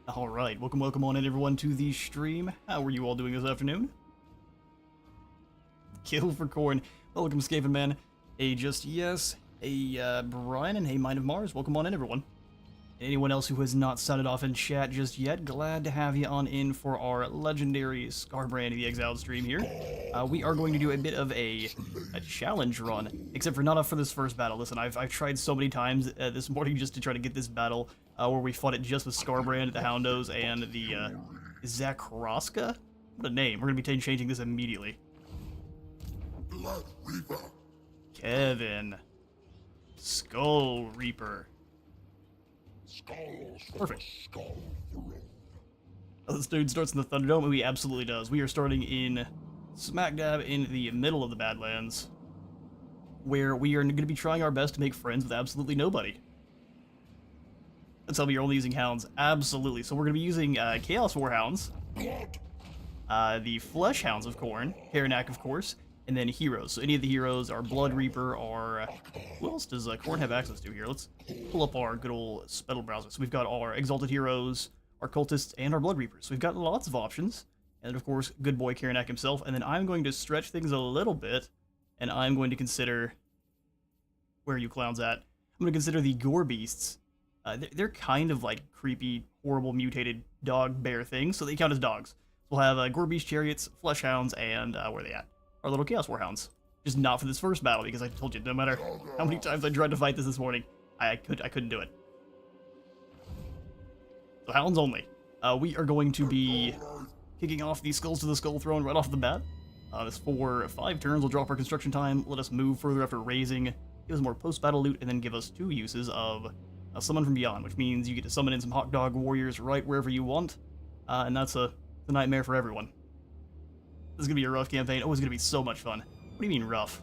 Alright, welcome on in everyone to the stream. How are you all doing this afternoon? Kill for corn. Welcome, Skaven Man. Hey, Just Yes. Hey, Brian, and hey, Mind of Mars. Welcome on in, everyone. And anyone else who has not sounded off in chat just yet, glad to have you on in for our legendary Skarbrand the Exiled stream here. We are going to do a bit of a challenge run, except for not for this first battle. Listen, I've tried so many times this morning just to try to get this battle where we fought it just with Skarbrand, the Houndos, and the Zakroska? What a name. We're going to be changing this immediately. Blood Reaper. Kevin. Skull Reaper. Skulls for Perfect. the Skull Throne. This dude starts in the Thunderdome, and he absolutely does. We are starting in smack dab in the middle of the Badlands, where we are going to be trying our best to make friends with absolutely nobody. Let's tell me you're only using Hounds. Absolutely. So we're going to be using Chaos War Hounds, the Flesh Hounds of Khorne, Karanak, of course, and then heroes. So any of the heroes, our Blood Reaper, our... who else does Khorne have access to here? Let's pull up our good old Spettle browser. So we've got our Exalted Heroes, our Cultists, and our Blood Reapers. So we've got lots of options. And of course, good boy Karanak himself. And then I'm going to stretch things a little bit, and I'm going to consider... where are you clowns at? I'm going to consider the Gore Beasts. They're kind of like creepy, horrible, mutated dog bear things, so they count as dogs. We'll have Gore Beast Chariots, Flesh Hounds, and where are they at? Our little Chaos War Hounds. Just not for this first battle, because I told you, no matter how many times I tried to fight this morning, I couldn't do it. So Hounds only. We are going to be kicking off the Skulls to the Skull Throne right off the bat. This for 5 turns will drop our construction time, let us move further after raising, give us more post-battle loot, and then give us 2 uses of Summon from Beyond, which means you get to summon in some Hawk Dog warriors right wherever you want, and that's a nightmare for everyone. This is going to be a rough campaign. Oh, it's going to be so much fun. What do you mean rough?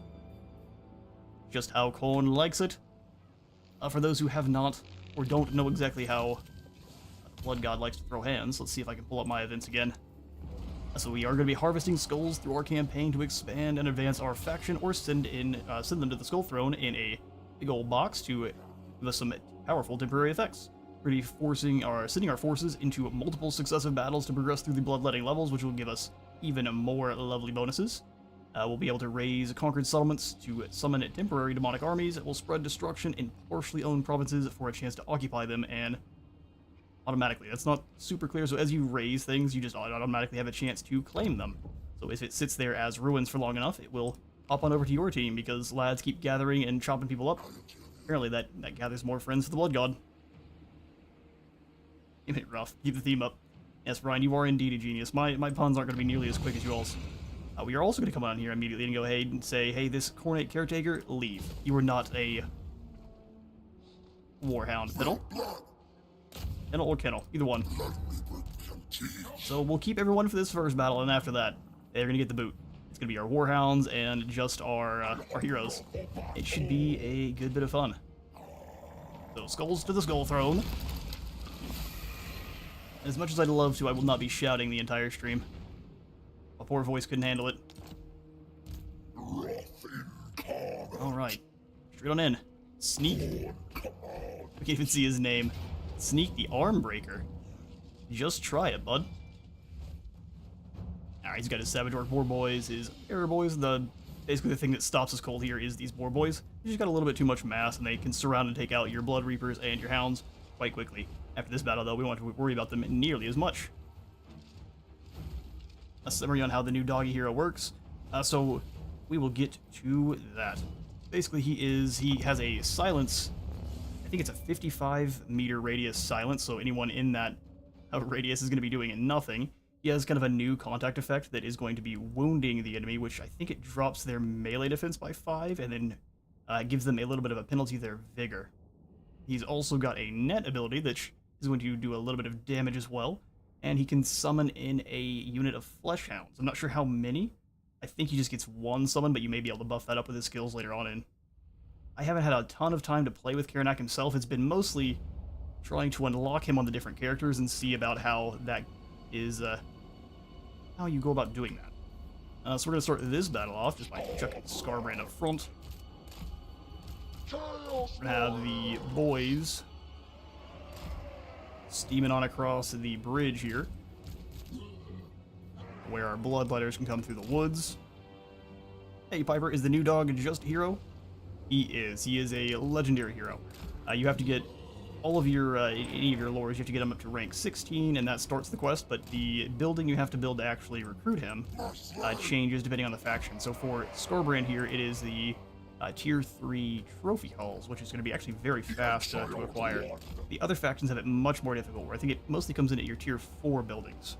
Just how Khorne likes it. For those who have not, or don't know exactly how the Blood God likes to throw hands, let's see if I can pull up my events again. So we are going to be harvesting skulls through our campaign to expand and advance our faction, or send them to the Skull Throne in a big old box to give us some powerful temporary effects. We're going to be sending our forces into multiple successive battles to progress through the bloodletting levels, which will give us even more lovely bonuses. We'll be able to raise conquered settlements to summon temporary demonic armies. It will spread destruction in partially owned provinces for a chance to occupy them, and automatically. That's not super clear, so as you raise things, you just automatically have a chance to claim them. So if it sits there as ruins for long enough, it will hop on over to your team, because lads keep gathering and chopping people up. Apparently that gathers more friends for the Blood God. Keep it rough. Keep the theme up. Yes, Brian, you are indeed a genius. My puns aren't going to be nearly as quick as yours. We are also going to come on here immediately and go ahead and say, hey, this Khornate caretaker, leave. You are not a warhound. Fiddle? Kennel or Kennel. Either one. So we'll keep everyone for this first battle, and after that, they're going to get the boot. It's going to be our warhounds and just our heroes. It should be a good bit of fun. So, Skulls to the Skull Throne. As much as I'd love to, I will not be shouting the entire stream. My poor voice couldn't handle it. Alright. Straight on in. Sneak. I can't even see his name. Sneak the Armbreaker. Just try it, bud. Alright, he's got his Savage Orc Boar Boys, his Error Boys. Basically the thing that stops us cold here is these Boar Boys. They just got a little bit too much mass, and they can surround and take out your Blood Reapers and your Hounds quite quickly. After this battle, though, we won't have to worry about them nearly as much. A summary on how the new doggy hero works. So we will get to that. Basically, he has a silence. I think it's a 55-meter radius silence, so anyone in that radius is going to be doing nothing. He has kind of a new contact effect that is going to be wounding the enemy, which I think it drops their melee defense by 5, and then gives them a little bit of a penalty to their vigor. He's also got a net ability that is going to do a little bit of damage as well, and he can summon in a unit of Flesh Hounds. I'm not sure how many. I think he just gets 1 summon, but you may be able to buff that up with his skills later on in. I haven't had a ton of time to play with Karanak himself. It's been mostly trying to unlock him on the different characters and see about how that is, how you go about doing that. So we're going to start this battle off just by chucking Skarbrand up front. We're going to have the boys steaming on across the bridge here, where our bloodletters can come through the woods. Hey, Piper, is the new dog just a hero? He is. He is a legendary hero. You have to get all of your, any of your lores, you have to get him up to rank 16, and that starts the quest, but the building you have to build to actually recruit him changes depending on the faction. So for Skarbrand here, it is the tier 3 trophy halls, which is going to be actually very fast to acquire. The other factions have it much more difficult, where I think it mostly comes in at your tier 4 buildings.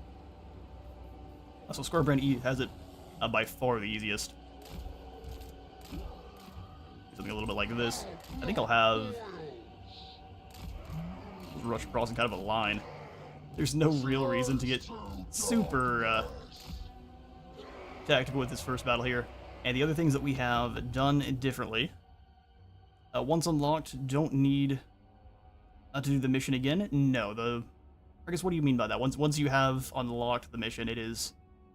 So Skarbrand has it by far the easiest. Something a little bit like this. I think I'll have rush across in kind of a line. There's no real reason to get super tactical with this first battle here. And the other things that we have done differently. Once unlocked, don't need to do the mission again. No, I guess what do you mean by that? Once you have unlocked the mission, it is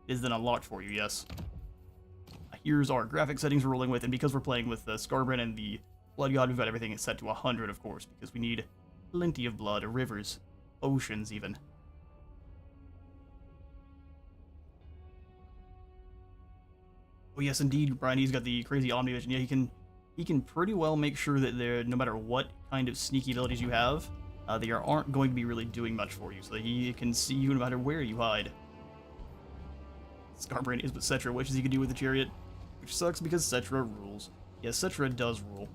then unlocked for you, yes. Here's our graphic settings we're rolling with, and because we're playing with Skarbrand and the Blood God, we've got everything set to 100, of course, because we need plenty of blood, rivers, oceans even. Oh yes, indeed, Brian, he's got the crazy Omnivision. Yeah, he can pretty well make sure that no matter what kind of sneaky abilities you have, they aren't going to be really doing much for you, so that he can see you no matter where you hide. Skarbrand is what Cetra wishes he could do with the chariot, which sucks because Cetra rules. Yes, Cetra does rule.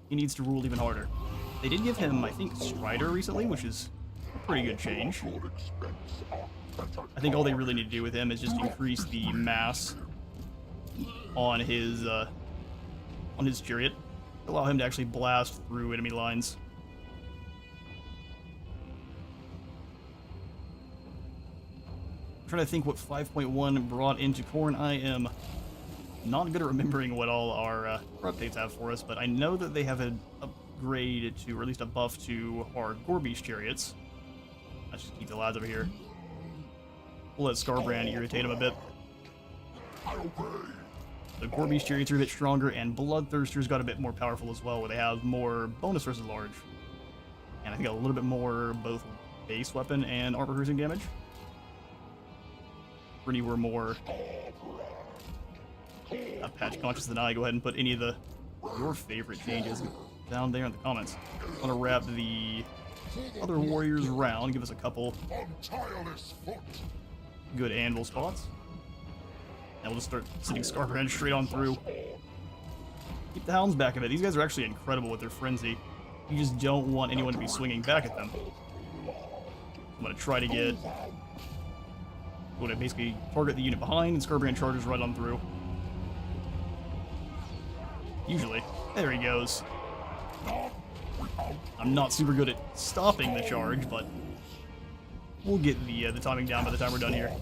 He needs to rule even harder. They did give him, I think, Strider recently, which is a pretty good change. I think all they really need to do with him is just increase the mass on his chariot, allow him to actually blast through enemy lines. I'm trying to think what 5.1 brought into Khorne. I am not good at remembering what all our updates have for us, but I know that they have an upgrade to, or at least a buff to, our Gorby's chariots. Let's just keep the lads over here. We'll let Skarbrand irritate him a bit. The Gorby's chariots are a bit stronger, and Bloodthirster's got a bit more powerful as well, where they have more bonus versus large. And I think a little bit more both base weapon and armor piercing damage. Pretty were more patch conscious than I. Go ahead and put any of your favorite changes down there in the comments. I'm gonna wrap the other warriors around, give us a couple good anvil spots. And we'll just start sending Skarbrand straight on through. Keep the Hounds back a bit. These guys are actually incredible with their frenzy. You just don't want anyone to be swinging back at them. I'm gonna try to get... I'm gonna basically target the unit behind, and Skarbrand charges right on through. Usually. There he goes. I'm not super good at stopping the charge, but we'll get the timing down by the time we're done here.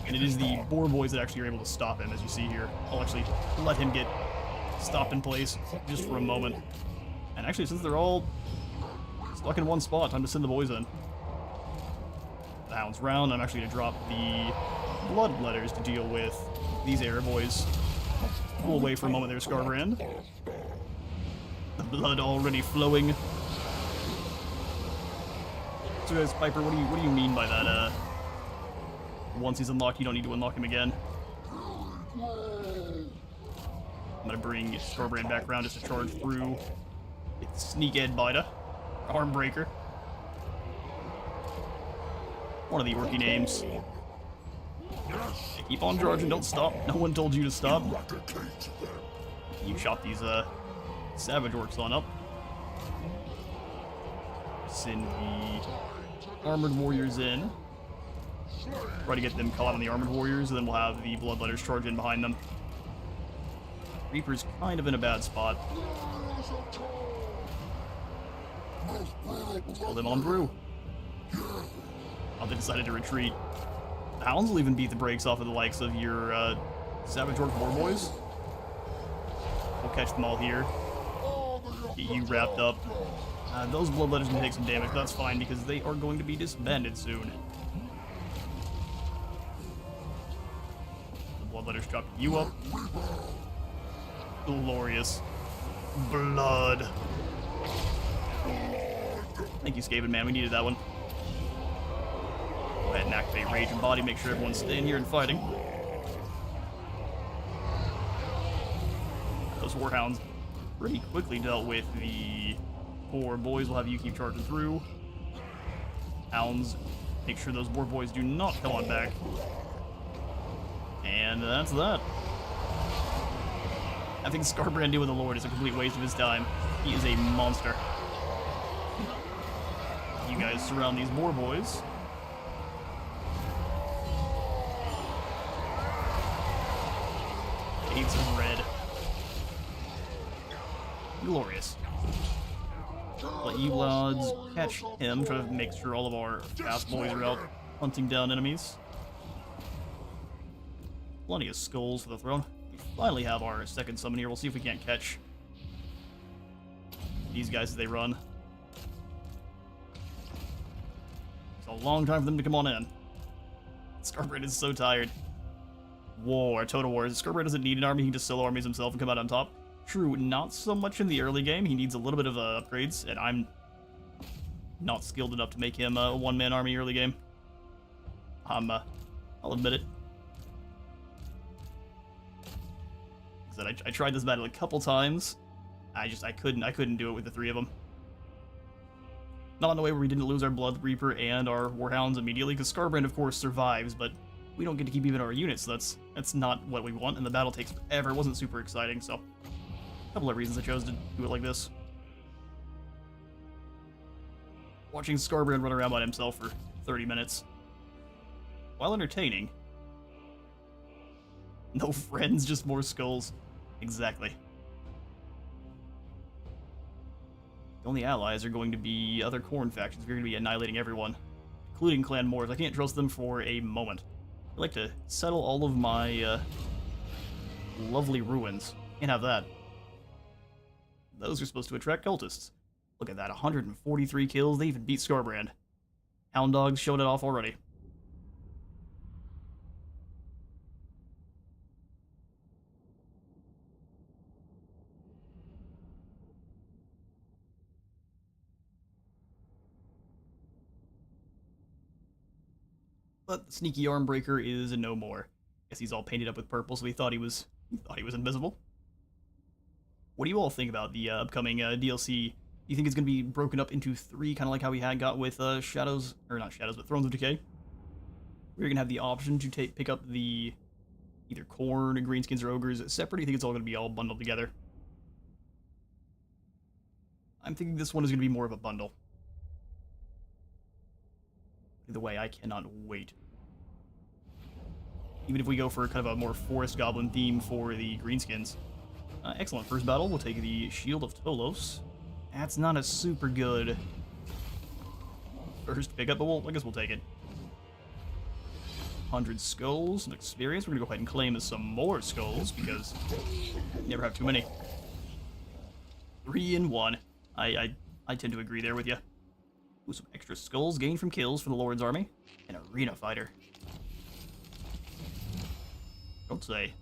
And it is the boar boys that actually are able to stop him, as you see here. I'll actually let him get stopped in place just for a moment. And actually, since they're all stuck in one spot, time to send the boys in. The Hounds round. I'm actually going to drop the blood letters to deal with these air boys. Pull away for a moment there, Skarbrand. The blood already flowing. So guys, Piper, what do you mean by that, once he's unlocked, you don't need to unlock him again? I'm gonna bring Skarbrand back around just to charge through. It's Sneak Ed Bida. Arm Breaker. One of the orky names. Keep on charging, don't stop. No one told you to stop. You shot these savage orcs on up. Send the armored warriors in. Try to get them caught on the armored warriors, and then we'll have the bloodletters charge in behind them. Reaper's kind of in a bad spot. Let's pull them on through. Oh, they decided to retreat. The Hounds will even beat the brakes off of the likes of your Savage Orc War Boys. We'll catch them all here. Get you wrapped up. Those bloodletters can take some damage, but that's fine because they are going to be disbanded soon. The bloodletters chop you up. Glorious blood. Thank you, Skaven Man. We needed that one. Go ahead and activate Rage and Body. Make sure everyone's staying here and fighting. Those Warhounds pretty quickly dealt with the 4 boys. We'll have you keep charging through. Hounds, make sure those boar boys do not come on back. And that's that. I think Skarbrand with the Lord is a complete waste of his time. He is a monster. You guys surround these boar boys. Gates of red. Glorious. Let you lads catch him, try to make sure all of our fast boys are out hunting down enemies. Plenty of skulls for the throne. We finally have our second summon here. We'll see if we can't catch these guys as they run. It's a long time for them to come on in. Skarbrand is so tired. War, total war. Skarbrand doesn't need an army, he can just solo armies himself and come out on top. True, not so much in the early game. He needs a little bit of upgrades, and I'm not skilled enough to make him a one-man army early game. I'll admit it. I tried this battle a couple times. I couldn't do it with the 3 of them. Not in a way where we didn't lose our Blood Reaper and our Warhounds immediately, because Skarbrand, of course, survives, but we don't get to keep even our units, so that's not what we want, and the battle takes forever. It wasn't super exciting, so a couple of reasons I chose to do it like this. Watching Skarbrand run around by himself for 30 minutes. While entertaining. No friends, just more skulls. Exactly. The only allies are going to be other Khorne factions. We're going to be annihilating everyone, including Clan Moors. I can't trust them for a moment. I'd like to settle all of my lovely ruins. Can't have that. Those are supposed to attract cultists. Look at that, 143 kills. They even beat Skarbrand. Hound Dogs showed it off already. But the sneaky Armbreaker is no more. Guess he's all painted up with purple, so he thought he was invisible. What do you all think about the upcoming DLC? Do you think it's going to be broken up into 3, kind of like how we got with Shadows, or not Shadows, but Thrones of Decay? We're going to have the option to pick up the either Khorne, Greenskins, or Ogres separate. Do you think it's all going to be all bundled together? I'm thinking this one is going to be more of a bundle. Either way, I cannot wait. Even if we go for kind of a more forest goblin theme for the Greenskins. Excellent. First battle, we'll take the Shield of Tolos. That's not a super good first pickup, but I guess we'll take it. 100 skulls, some experience. We're going to go ahead and claim some more skulls, because you never have too many. 3 in 1. I tend to agree there with you. Ooh, some extra skulls gained from kills for the Lord's army. An arena fighter. Don't say.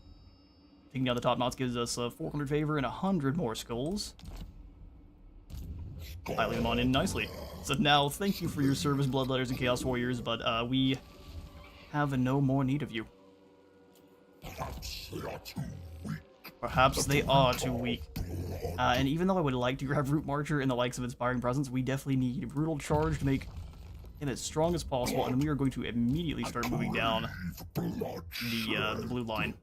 Taking down the top knots gives us 400 favor and 100 more skulls. Piling them on in nicely. So now, thank you for your service, Bloodletters and Chaos Warriors, but we have no more need of you. Perhaps they are too weak. And even though I would like to grab Root Marcher and the likes of Inspiring Presence, we definitely need Brutal Charge to make him as strong as possible, and we are going to immediately start moving down the blue line.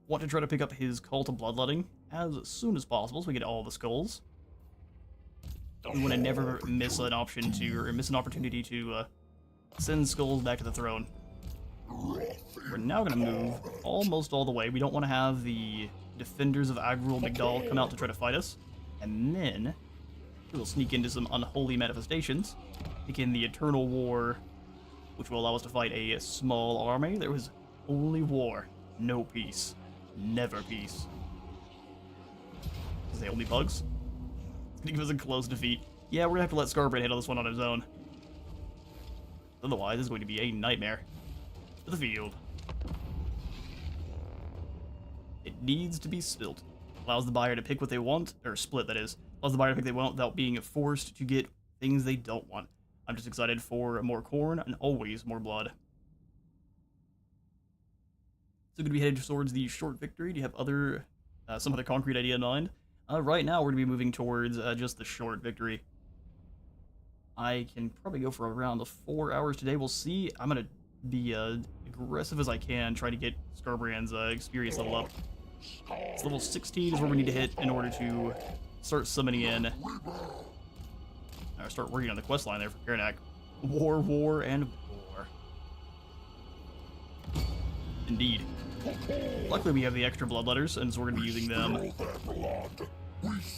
Want to try to pick up his Call to Bloodletting as soon as possible so we get all the skulls. We want to never miss an option to, or miss an opportunity to send skulls back to the throne. We're now going to move almost all the way. We don't want to have the defenders of Agrul Migdal come out to try to fight us. And then we'll sneak into some unholy manifestations. Begin the Eternal War, which will allow us to fight a small army. There was only war, no peace. Never peace. Is they only bugs? It's gonna give us a close defeat. Yeah, we're gonna have to let Skarbrand handle this one on his own. Otherwise, it's going to be a nightmare. To the field. It needs to be spilt. Allows the buyer to pick what they want, or split, that is. Allows the buyer to pick what they want without being forced to get things they don't want. I'm just excited for more corn and always more blood. So going to be headed towards the short victory. Do you have other some other concrete idea in mind? Right now we're going to be moving towards just the short victory. I can probably go for around 4 hours today. We'll see. I'm going to be aggressive as I can, try to get Skarbrand's experience level up. It's level 16 is where we need to hit in order to start summoning in. Start working on the quest line there for Karanak. War, and war. Indeed. Luckily we have the extra bloodletters, and so we're going to be using them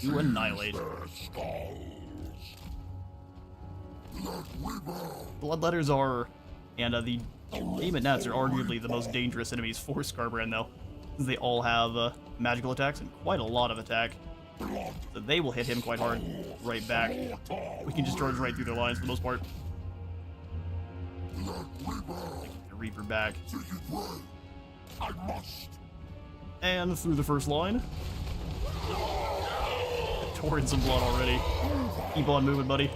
to annihilate. Bloodletters are, and the Demon Gnats are arguably the most dangerous enemies for Skarbrand, though. They all have magical attacks and quite a lot of attack. So they will hit him quite hard right back. We can just charge right through their lines for the most part. The Reaper back. And through the first line. Torrents of blood already. Keep on moving, buddy.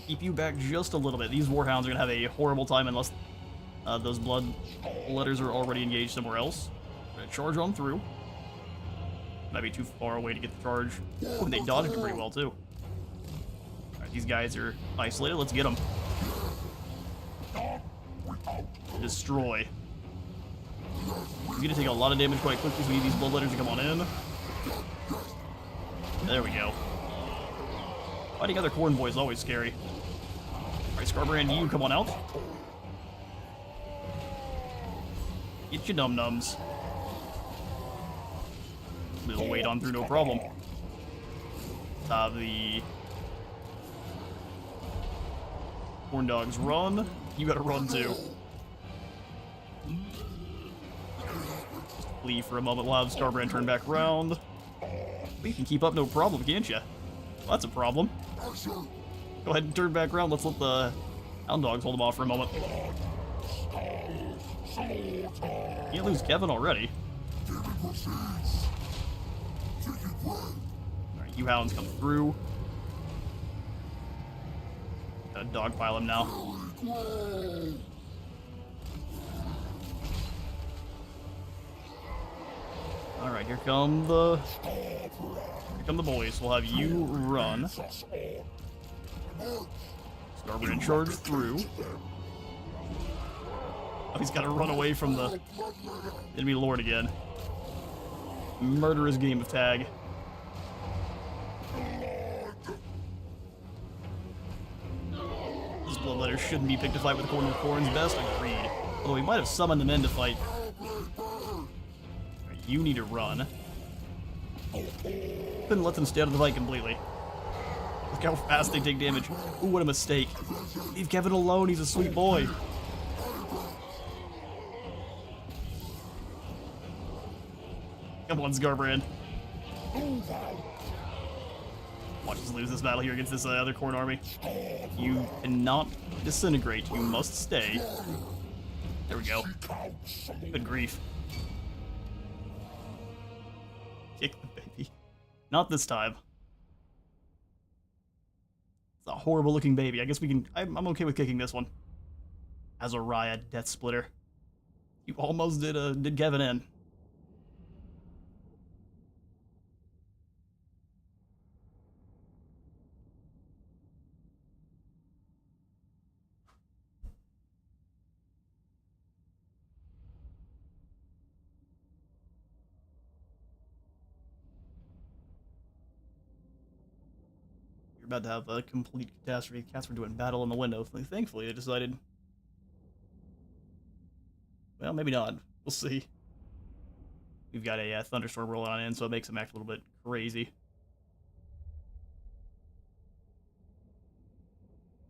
Keep you back just a little bit. These Warhounds are going to have a horrible time unless those blood letters are already engaged somewhere else. We're going to charge on through. Might be too far away to get the charge. Oh, they dodged it pretty well, too. Alright, these guys are isolated. Let's get them. Destroy. He's going to take a lot of damage quite quickly, so we need these bloodletters to come on in. There we go. Fighting other corn boys is always scary. Alright, Skarbrand, you come on out. Get your num-nums. We'll wait on through, no problem. The corn dogs run. You gotta run too. Just flee for a moment. We'll have Skarbrand turn back around. We can keep up no problem, can't you? Well, that's a problem. Go ahead and turn back around. Let's let the Hound Dogs hold them off for a moment. Can't lose Kevin already. Alright, you Hounds come through. Gotta dogpile him now. Alright, here come the boys. We'll have you run. Skarbrand charge through. Oh, he's got to run away from the enemy lord again. Murderous game of tag. Those bloodletters shouldn't be picked to fight with Corn with Corn's best. Agreed. Although we might have summoned them in to fight. Right, you need to run. Couldn't let them stay out of the fight completely. Look how fast they take damage. Ooh, what a mistake. Leave Kevin alone, he's a sweet boy. Come on, Skarbrand. Watch us lose this battle here against this other corn army. You cannot disintegrate. You must stay. There we go. Good grief. Kick the baby. Not this time. It's a horrible looking baby. I guess we can... I'm okay with kicking this one. Azariah, Death Splitter. You almost did Kevin in. About to have a complete catastrophe. Cats were doing battle in the window. Thankfully, they decided... Well, maybe not. We'll see. We've got a thunderstorm rolling on in, so it makes them act a little bit crazy.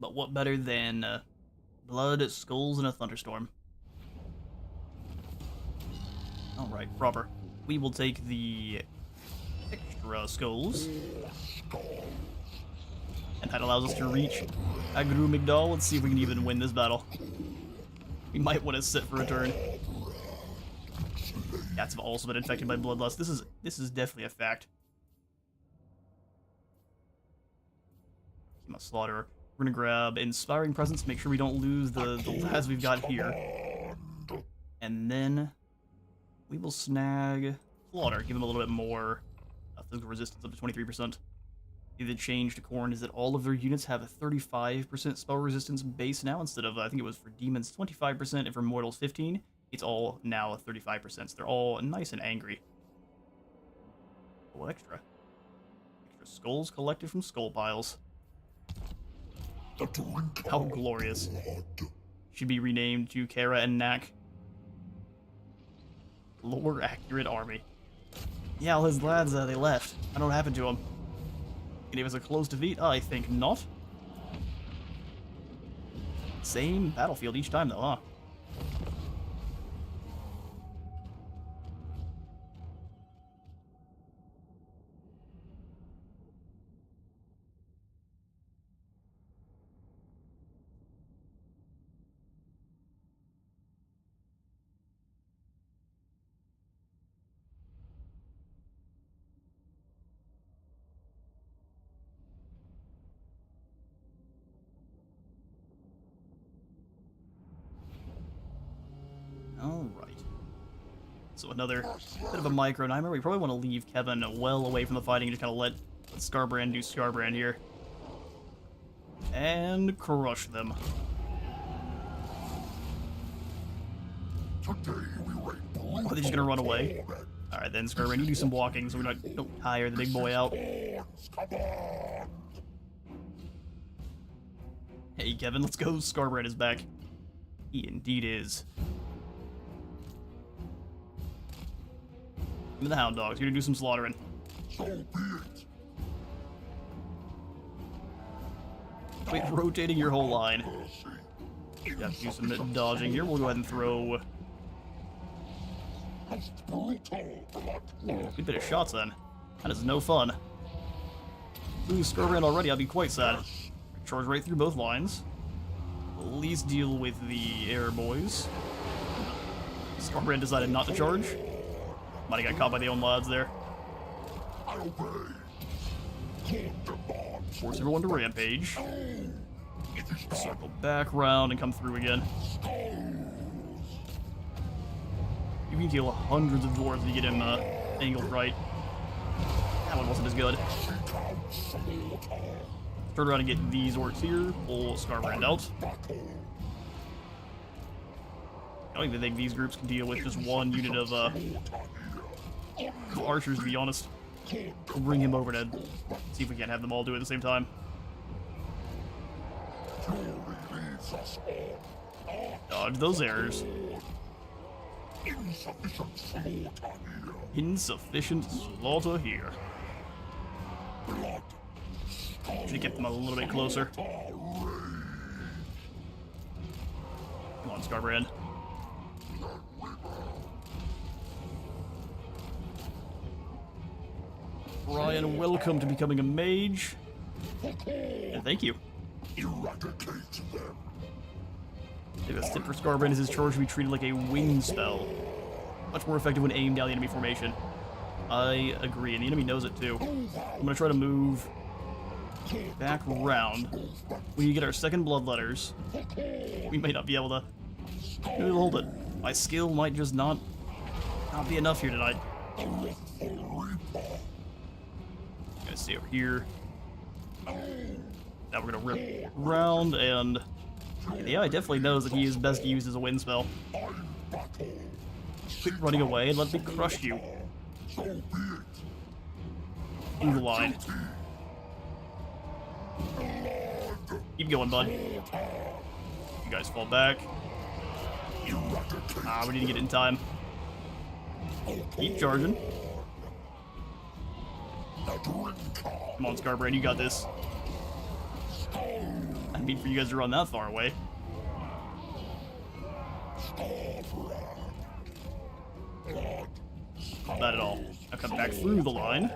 But what better than blood, skulls, and a thunderstorm? Alright, proper. We will take the extra skulls. And that allows us to reach Agru Migdal. Let's see if we can even win this battle. We might want to sit for a turn. Cats have also been infected by bloodlust. This is definitely a fact. Keep my slaughter. We're gonna grab Inspiring Presence, make sure we don't lose the lads we've got here. And then we will snag Slaughter, give him a little bit more physical resistance, up to 23%. The change to Khorne is that all of their units have a 35% spell resistance base now, instead of, I think it was for demons 25% and for mortals 15. It's all now 35%, so they're all nice and angry. Oh, extra skulls collected from skull piles. How glorious. Should be renamed to Karanak. Lore accurate army. Yeah, all his lads, they left. I don't know what happened to them. It was a close defeat? I think not. Same battlefield each time, though, huh? Alright. So another bit of a micro nightmare. We probably want to leave Kevin well away from the fighting and just kind of let Skarbrand do Skarbrand here. And crush them. Today we raid Oh, they're just gonna run away? Alright then, Skarbrand, you do some walking so we don't tire the big boy out. Hey Kevin, let's go. Skarbrand is back. He indeed is. Give me the Hound Dogs. You're gonna do some slaughtering. So be it. Wait, rotating your whole line. You have to do some dodging here. We'll go ahead and throw good bit of shots then. That is no fun. Lose Skarbrand already, I'll be quite sad. Charge right through both lines. At least deal with the air boys. Skarbrand decided not to charge. Might have got caught by the own lads there. Force everyone to rampage. Circle back round and come through again. You can kill hundreds of dwarves if you get him angled right. That one wasn't as good. Turn around and get these orcs here. Pull Skarbrand out. I don't even think these groups can deal with just one unit of archers, to be honest. We'll bring him over to see if we can't have them all do it at the same time. Dodge those errors. Insufficient slaughter here. Should have kept them a little bit closer. Come on, Skarbrand. Ryan, welcome to becoming a mage. And thank you. Eradicate them. The best tip for Skarbrand is his charge to be treated like a wind spell. Much more effective when aimed down the enemy formation. I agree, and the enemy knows it too. I'm gonna try to move back around. When you get our second bloodletters, we might not be able to hold it. My skill might just not be enough here tonight. Gonna stay over here. Now we're gonna rip round, and the AI definitely knows that he is best used as a wind spell. Quit running away and let me crush you. In the line. Keep going, bud. You guys fall back. We need to get it in time. Keep charging. Come on, Skarbrand, you got this. I mean, for you guys to run that far away. Not bad at all. Now come back through the line.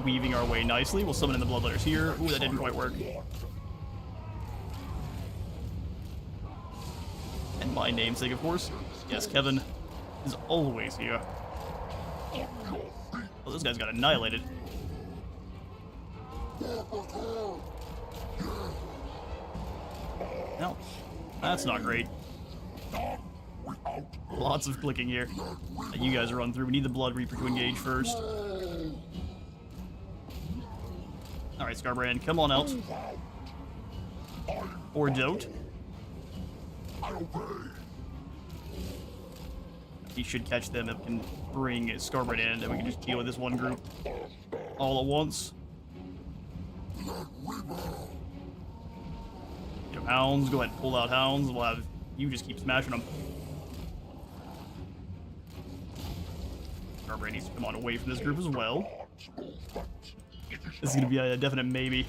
Weaving our way nicely. We'll summon in the bloodletters here. Ooh, that didn't quite work. And my namesake, of course. Yes, Kevin is always here. Oh, this guy's got annihilated. No, that's not great. Lots of clicking here. You guys run through. We need the Blood Reaper to engage first. Alright, Skarbrand, come on out. Or don't. He should catch them and can bring Skarbrand in, and we can just deal with this one group all at once. Hounds, go ahead and pull out Hounds. We'll have you just keep smashing them. Skarbrand needs to come on away from this group as well. This is going to be a definite maybe.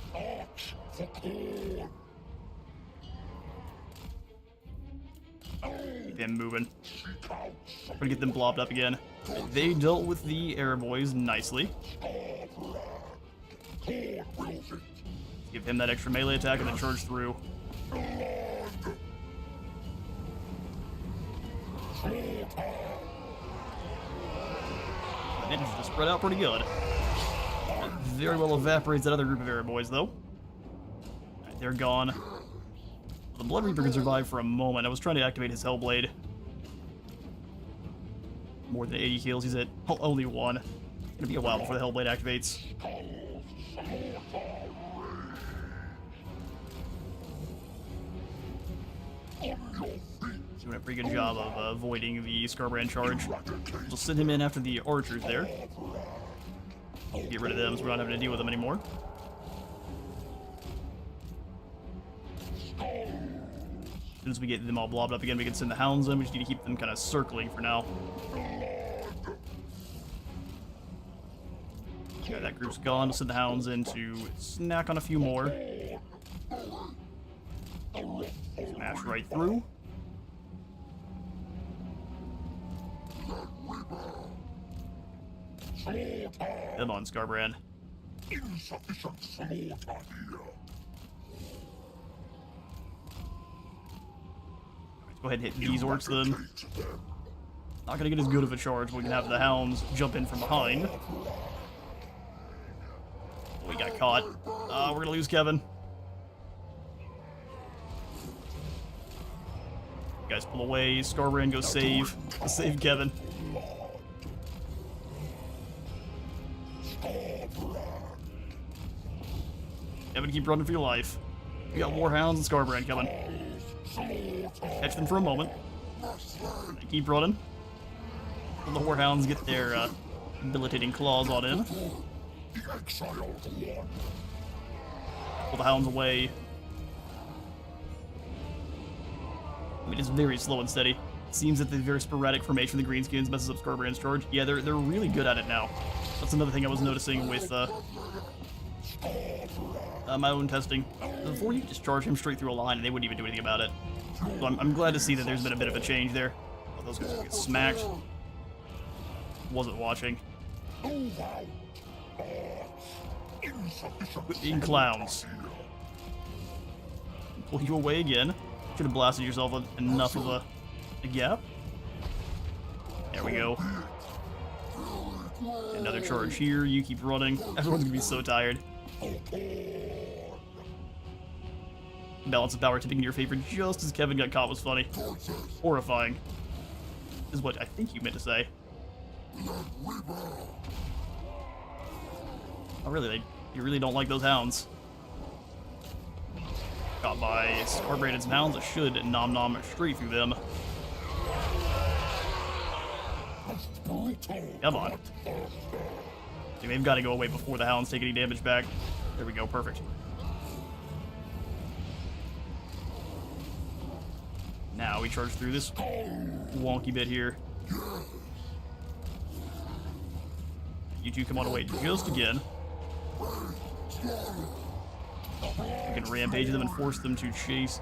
Keep him moving. We're gonna get them blobbed up again. They dealt with the air boys nicely. Give him that extra melee attack and then charge through. Manages to spread out pretty good. Very well evaporates that other group of air boys though. Alright, they're gone. The Blood Reaper can survive for a moment. I was trying to activate his Hellblade. More than 80 kills. He's at only one. It's gonna be a while before the Hellblade activates. Doing a pretty good job of avoiding the Skarbrand charge. We'll send him in after the archers there. Get rid of them so we're not having to deal with them anymore. As soon as we get them all blobbed up again, we can send the Hounds in. We just need to keep them kind of circling for now. Okay, that group's gone. We'll send the Hounds in to snack on a few more. Smash right through. Come on, Skarbrand. Go ahead and hit these orcs then. Not gonna get as good of a charge, but we can have the Hounds jump in from behind. We got caught. We're gonna lose Kevin. You guys pull away. Skarbrand, go save. Save Kevin. Kevin, keep running for your life. We got more Hounds and Skarbrand coming. Catch them for a moment. Keep running. The Warhounds get their debilitating claws on in. Pull the Hounds away. I mean, it's very slow and steady. It seems that the very sporadic formation of the Greenskins messes up Skarbrand's charge. Yeah, they're really good at it now. That's another thing I was noticing with my own testing. Before you just charge him straight through a line and they wouldn't even do anything about it. So I'm glad to see that there's been a bit of a change there. Oh, those guys get smacked. Wasn't watching. Being clowns. Pull you away again. Should have blasted yourself with enough of a gap. There we go. Another charge here. You keep running. Everyone's gonna be so tired. Balance of power tipping in your favor just as Kevin got caught was funny. Horrifying. Is what I think you meant to say. Oh really? You really don't like those Hounds? Caught by Skarbrand and some Hounds that should nom straight through them. Come on. They've got to go away before the Hounds take any damage back. There we go, perfect. Now we charge through this wonky bit here. You two come on away just again. We can rampage them and force them to chase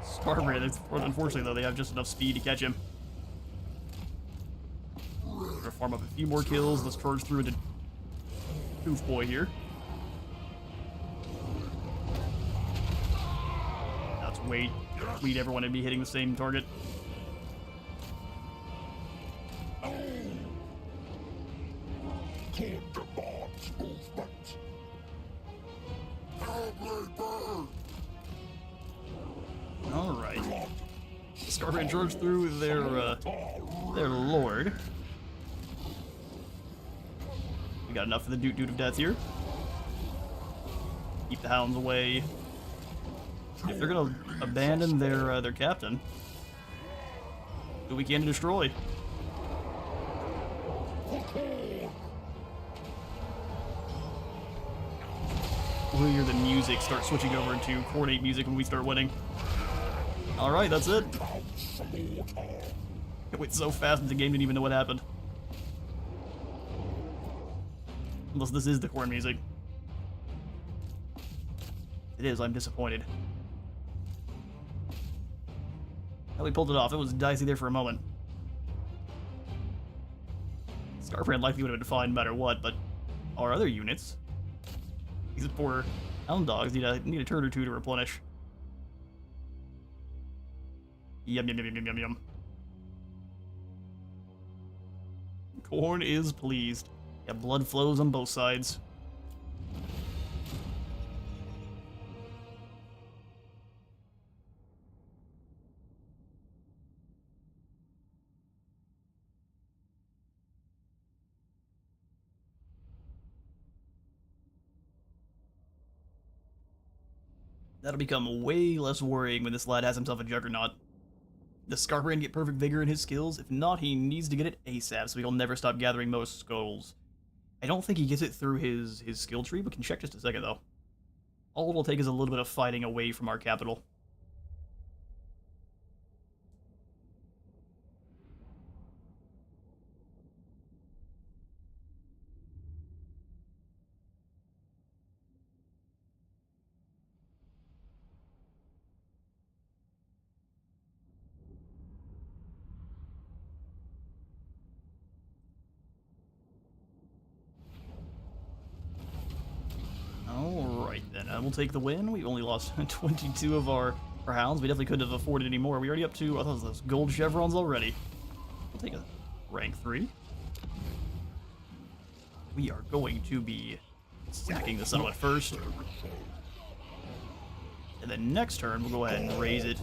Skarbrand. Unfortunately, though, they have just enough speed to catch him. We're gonna farm up a few more kills. Let's charge through into Goof Boy here. Now let's wait. Lead everyone to be hitting the same target. Skarbrand charge through their lord. We got enough for the Dude of Death here. Keep the Hounds away. If they're gonna abandon their captain, do we can to destroy. We'll hear the music start switching over into coordinate music when we start winning. Alright, that's it. It went so fast that the game didn't even know what happened. Unless this is the corn music. It is, I'm disappointed. Well, we pulled it off. It was dicey there for a moment. Skarbrand likely would have been fine no matter what, but our other units, these poor hound dogs, need a turn or two to replenish. Yum yum yum yum yum yum. Corn is pleased. Yeah, blood flows on both sides. That'll become way less worrying when this lad has himself a juggernaut. Does Skarbrand get perfect vigor in his skills? If not, he needs to get it ASAP so he'll never stop gathering most skulls. I don't think he gets it through his skill tree, but can check just a second though. All it'll take is a little bit of fighting away from our capital. Alright then, we'll take the win. We only lost 22 of our hounds. We definitely couldn't have afforded any more. We're already up to, I thought it was gold chevrons already. We'll take a rank 3. We are going to be sacking the settlement first. And then next turn, we'll go ahead and raise it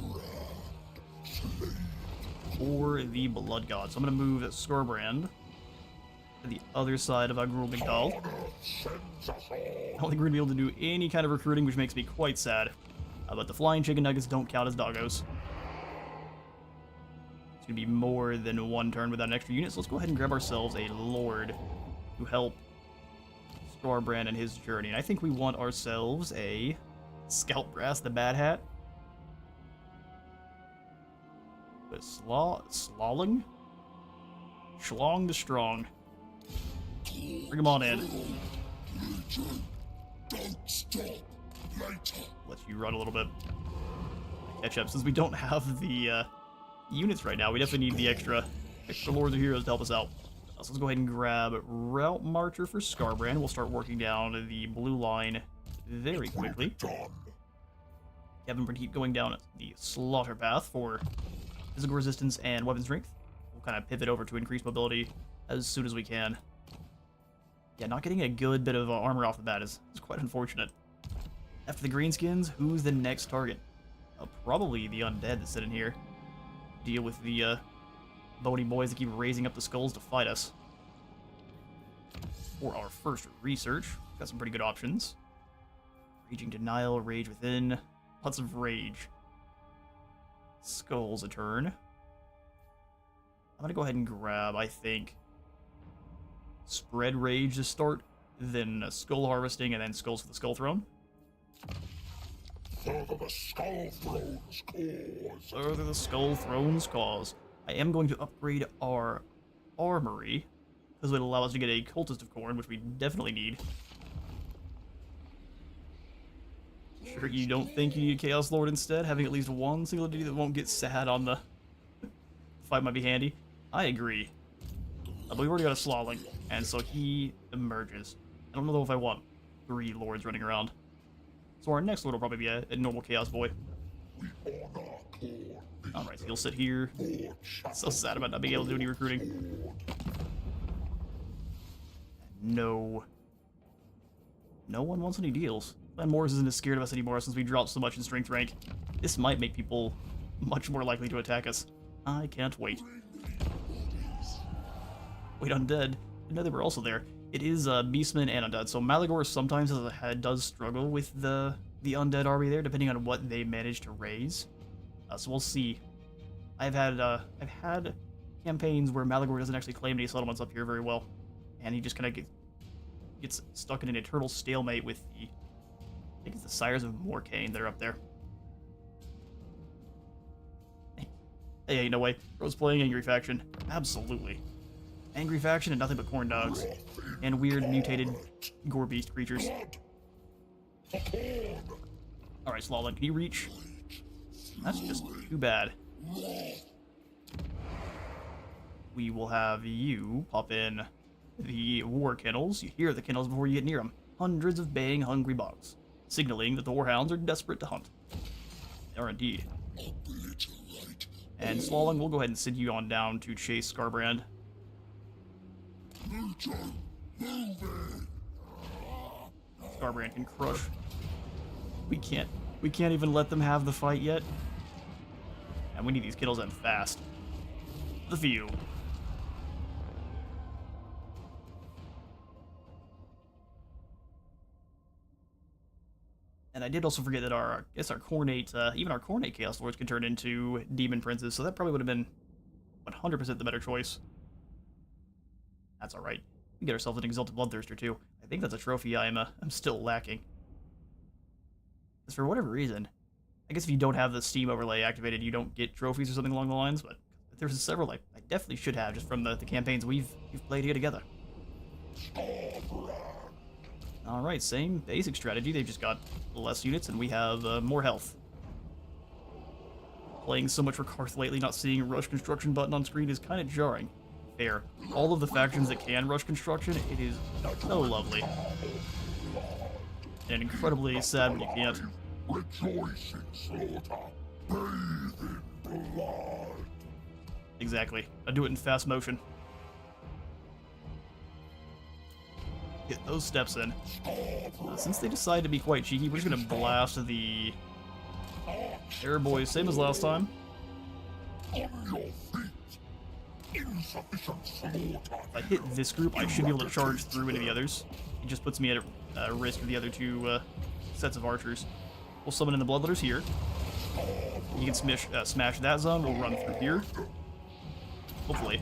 for the Blood God. So I'm going to move Skarbrand to the other side of Agrulmigdal. I don't think we're going to be able to do any kind of recruiting, which makes me quite sad. But the flying chicken nuggets don't count as doggos. It's going to be more than one turn without an extra unit, so let's go ahead and grab ourselves a Lord to help Skarbrand in his journey. And I think we want ourselves a Scout Brass the Bad Hat. But Slolling? Schlong the Strong. Bring him on in. Let you run a little bit. Catch up. Since we don't have the units right now, we definitely need the extra Lords of Heroes to help us out. So let's go ahead and grab Route Marcher for Skarbrand. We'll start working down the blue line very quickly. Kevin can keep going down the Slaughter Path for physical resistance and weapon strength. We'll kind of pivot over to increased mobility as soon as we can. Yeah, not getting a good bit of armor off the bat is quite unfortunate. After the greenskins, who's the next target? Probably the undead that's sitting here. Deal with the bony boys that keep raising up the skulls to fight us. For our first research, got some pretty good options. Raging Denial, Rage Within, lots of rage. Skulls a turn. I'm gonna go ahead and grab, I think, Spread Rage to start, then Skull Harvesting, and then Skulls for the Skull Throne. Further the Skull Throne's cause. Further the Skull Throne's cause. I am going to upgrade our armory, because it will allow us to get a Cultist of Corn, which we definitely need. Sure, you don't think you need a Chaos Lord instead? Having at least one single entity that won't get sad on the fight might be handy. I agree. But we've already got a Slawling, and so he emerges. I don't know though if I want 3 Lords running around. So our next Lord will probably be a normal Chaos Boy. Alright, so he'll sit here. So sad about not being able to do any recruiting. No. No one wants any deals. Glenn Morris isn't as scared of us anymore since we dropped so much in strength rank. This might make people much more likely to attack us. I can't wait. Wait, undead. I know they were also there. It is Beastmen and undead. So Malagor sometimes does struggle with the undead army there, depending on what they manage to raise. So we'll see. I've had campaigns where Malagor doesn't actually claim any settlements up here very well, and he just kind of gets stuck in an eternal stalemate with I think it's the Sires of Morcane that are up there. Hey, no way. Rose playing Angry Faction. Absolutely. Angry Faction and nothing but corn dogs. And weird mutated gore beast creatures. Alright, Slalin, can you reach? That's just too bad. We will have you pop in the war kennels. You hear the kennels before you get near them. Hundreds of baying hungry bugs, signaling that the warhounds are desperate to hunt. They are indeed. And Slalin, we'll go ahead and send you on down to chase Skarbrand. Skarbrand can crush. We can't even let them have the fight yet. And we need these kiddos in fast. The field. And I did also forget that our Cornate, even our Cornate Chaos Lords can turn into Demon Princes, so that probably would have been 100% the better choice. That's alright. We get ourselves an Exalted Bloodthirster too. I think that's a trophy I'm still lacking. Because for whatever reason, I guess if you don't have the Steam overlay activated, you don't get trophies or something along the lines, but there's several I definitely should have just from the campaigns we've played here together. Alright, same basic strategy, they've just got less units and we have more health. Playing so much for Karth lately, not seeing a rush construction button on screen is kind of jarring. Fair. All of the factions that can rush construction, it is so lovely. And incredibly sad when you can't. Rejoicing slaughter, bathe in blood. Exactly. I do it in fast motion. Get those steps in. Since they decide to be quite cheeky, we're just gonna blast the air boys, same as last time. On your feet. Insufficient slaughter. If I hit this group, I should be able to charge through into the others. It just puts me at risk of the other two sets of archers. We'll summon in the Bloodletters here. You can smash that zone. We'll run through here. Hopefully.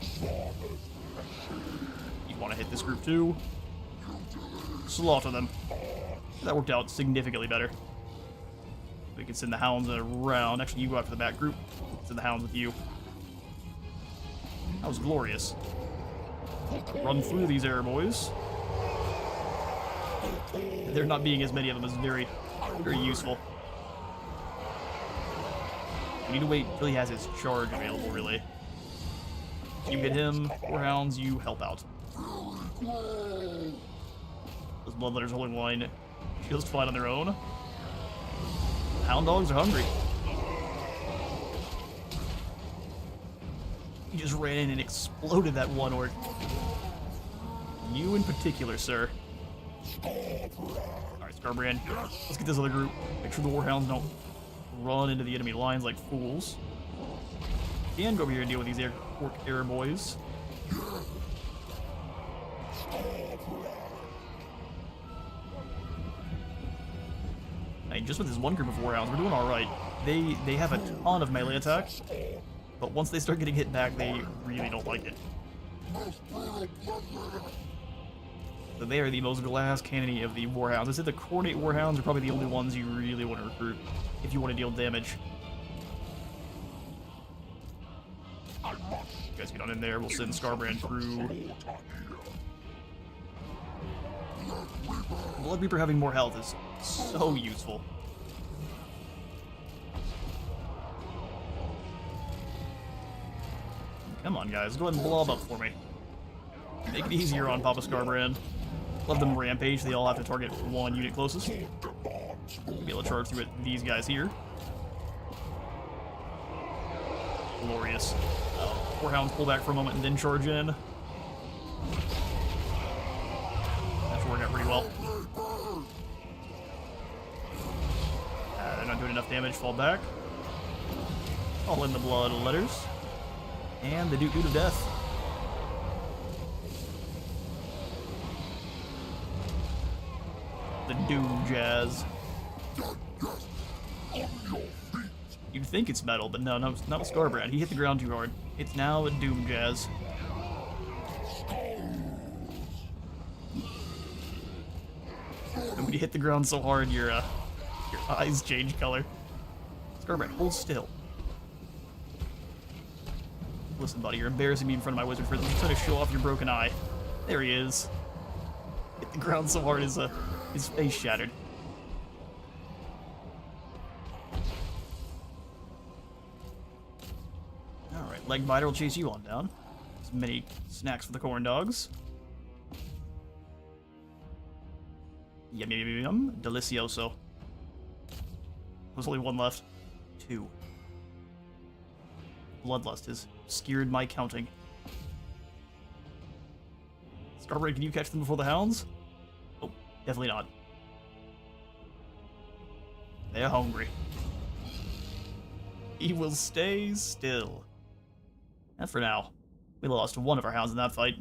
You want to hit this group too. Slaughter them. That worked out significantly better. We can send the Hounds around. Actually, you go after the back group. Send the Hounds with you. That was glorious. Run through these air boys. There not being as many of them is very, very useful. We need to wait until he has his charge available, really. You hit him, Warhounds, you help out. Those Bloodletters holding line just fine on their own. Hound dogs are hungry. He just ran in and exploded that one orc. You in particular, sir. Alright, Skarbrand. Let's get this other group. Make sure the Warhounds don't run into the enemy lines like fools. Can go over here and deal with these orc air boys. Hey, just with this one group of Warhounds, we're doing alright. They have a ton of melee attack, but once they start getting hit back, they really don't like it. So they are the most glass cannony of the Warhounds. I said the Coordinate Warhounds are probably the only ones you really want to recruit if you want to deal damage. You guys get on in there, we'll send Skarbrand through. Blood Reaper having more health is so useful. Come on, guys, go ahead and blob up for me. Make it easier on Papa Skarbrand. Let them rampage, they all have to target one unit closest. Be able to charge through these guys here. Glorious. Warhounds pull back for a moment and then charge in. That's working out pretty well. They're not doing enough damage, fall back. All in the blood letters. And the Dude of Death. The Doom Jazz. You'd think it's metal, but no, not with Skarbrand. He hit the ground too hard. It's now a Doom Jazz. And when you hit the ground so hard, your eyes change color. Skarbrand, hold still. Listen, buddy, you're embarrassing me in front of my wizard friends. I'm trying to show off your broken eye. There he is. Hit the ground so hard his face shattered. Alright, Legbiter will chase you on down. As many snacks for the corn dogs. Yum, yum, yum, yum. Delicioso. There's only one left. 2. Bloodlust has skewered my counting. Skarbrand, can you catch them before the Hounds? Oh, definitely not. They're hungry. He will stay still. And for now, we lost one of our Hounds in that fight.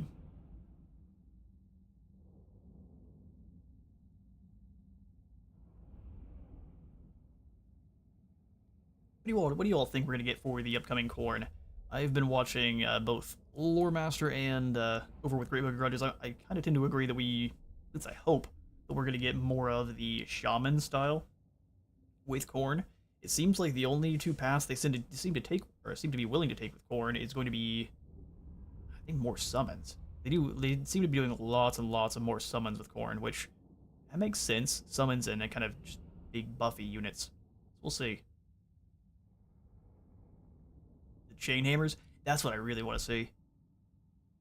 What do you all think we're gonna get for the upcoming Khorne? I've been watching both Lore Master and over with Great Book of Grudges. I kind of tend to agree that I hope that we're gonna get more of the Shaman style with Khorne. It seems like the only two paths they seem to be willing to take with Khorne is going to be, I think, more summons. They seem to be doing lots and lots of more summons with Khorne, which that makes sense. Summons and kind of just big buffy units. We'll see. Chainhammers, that's what I really want to see.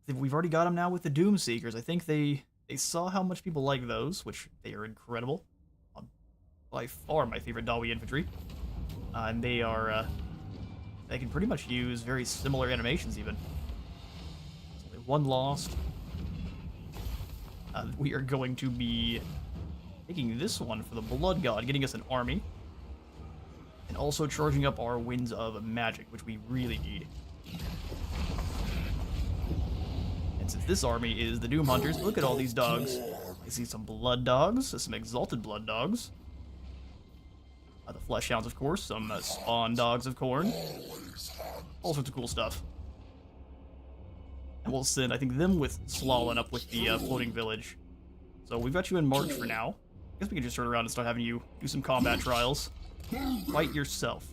We've already got them now with the Doom Seekers. I think they saw how much people like those, which they are incredible. By far my favorite Dawi infantry. And they can pretty much use very similar animations even. So one lost. We are going to be taking this one for the Blood God, getting us an army. And also charging up our Winds of Magic, which we really need. And since this army is the Doom Hunters, look at all these dogs. I see some Blood Dogs, some Exalted Blood Dogs. The Flesh Hounds, of course, some Spawn Dogs of Khorne. All sorts of cool stuff. And we'll send, I think, them with Slalin up with the Floating Village. So we've got you in March for now. I guess we can just turn around and start having you do some combat trials. Fight yourself.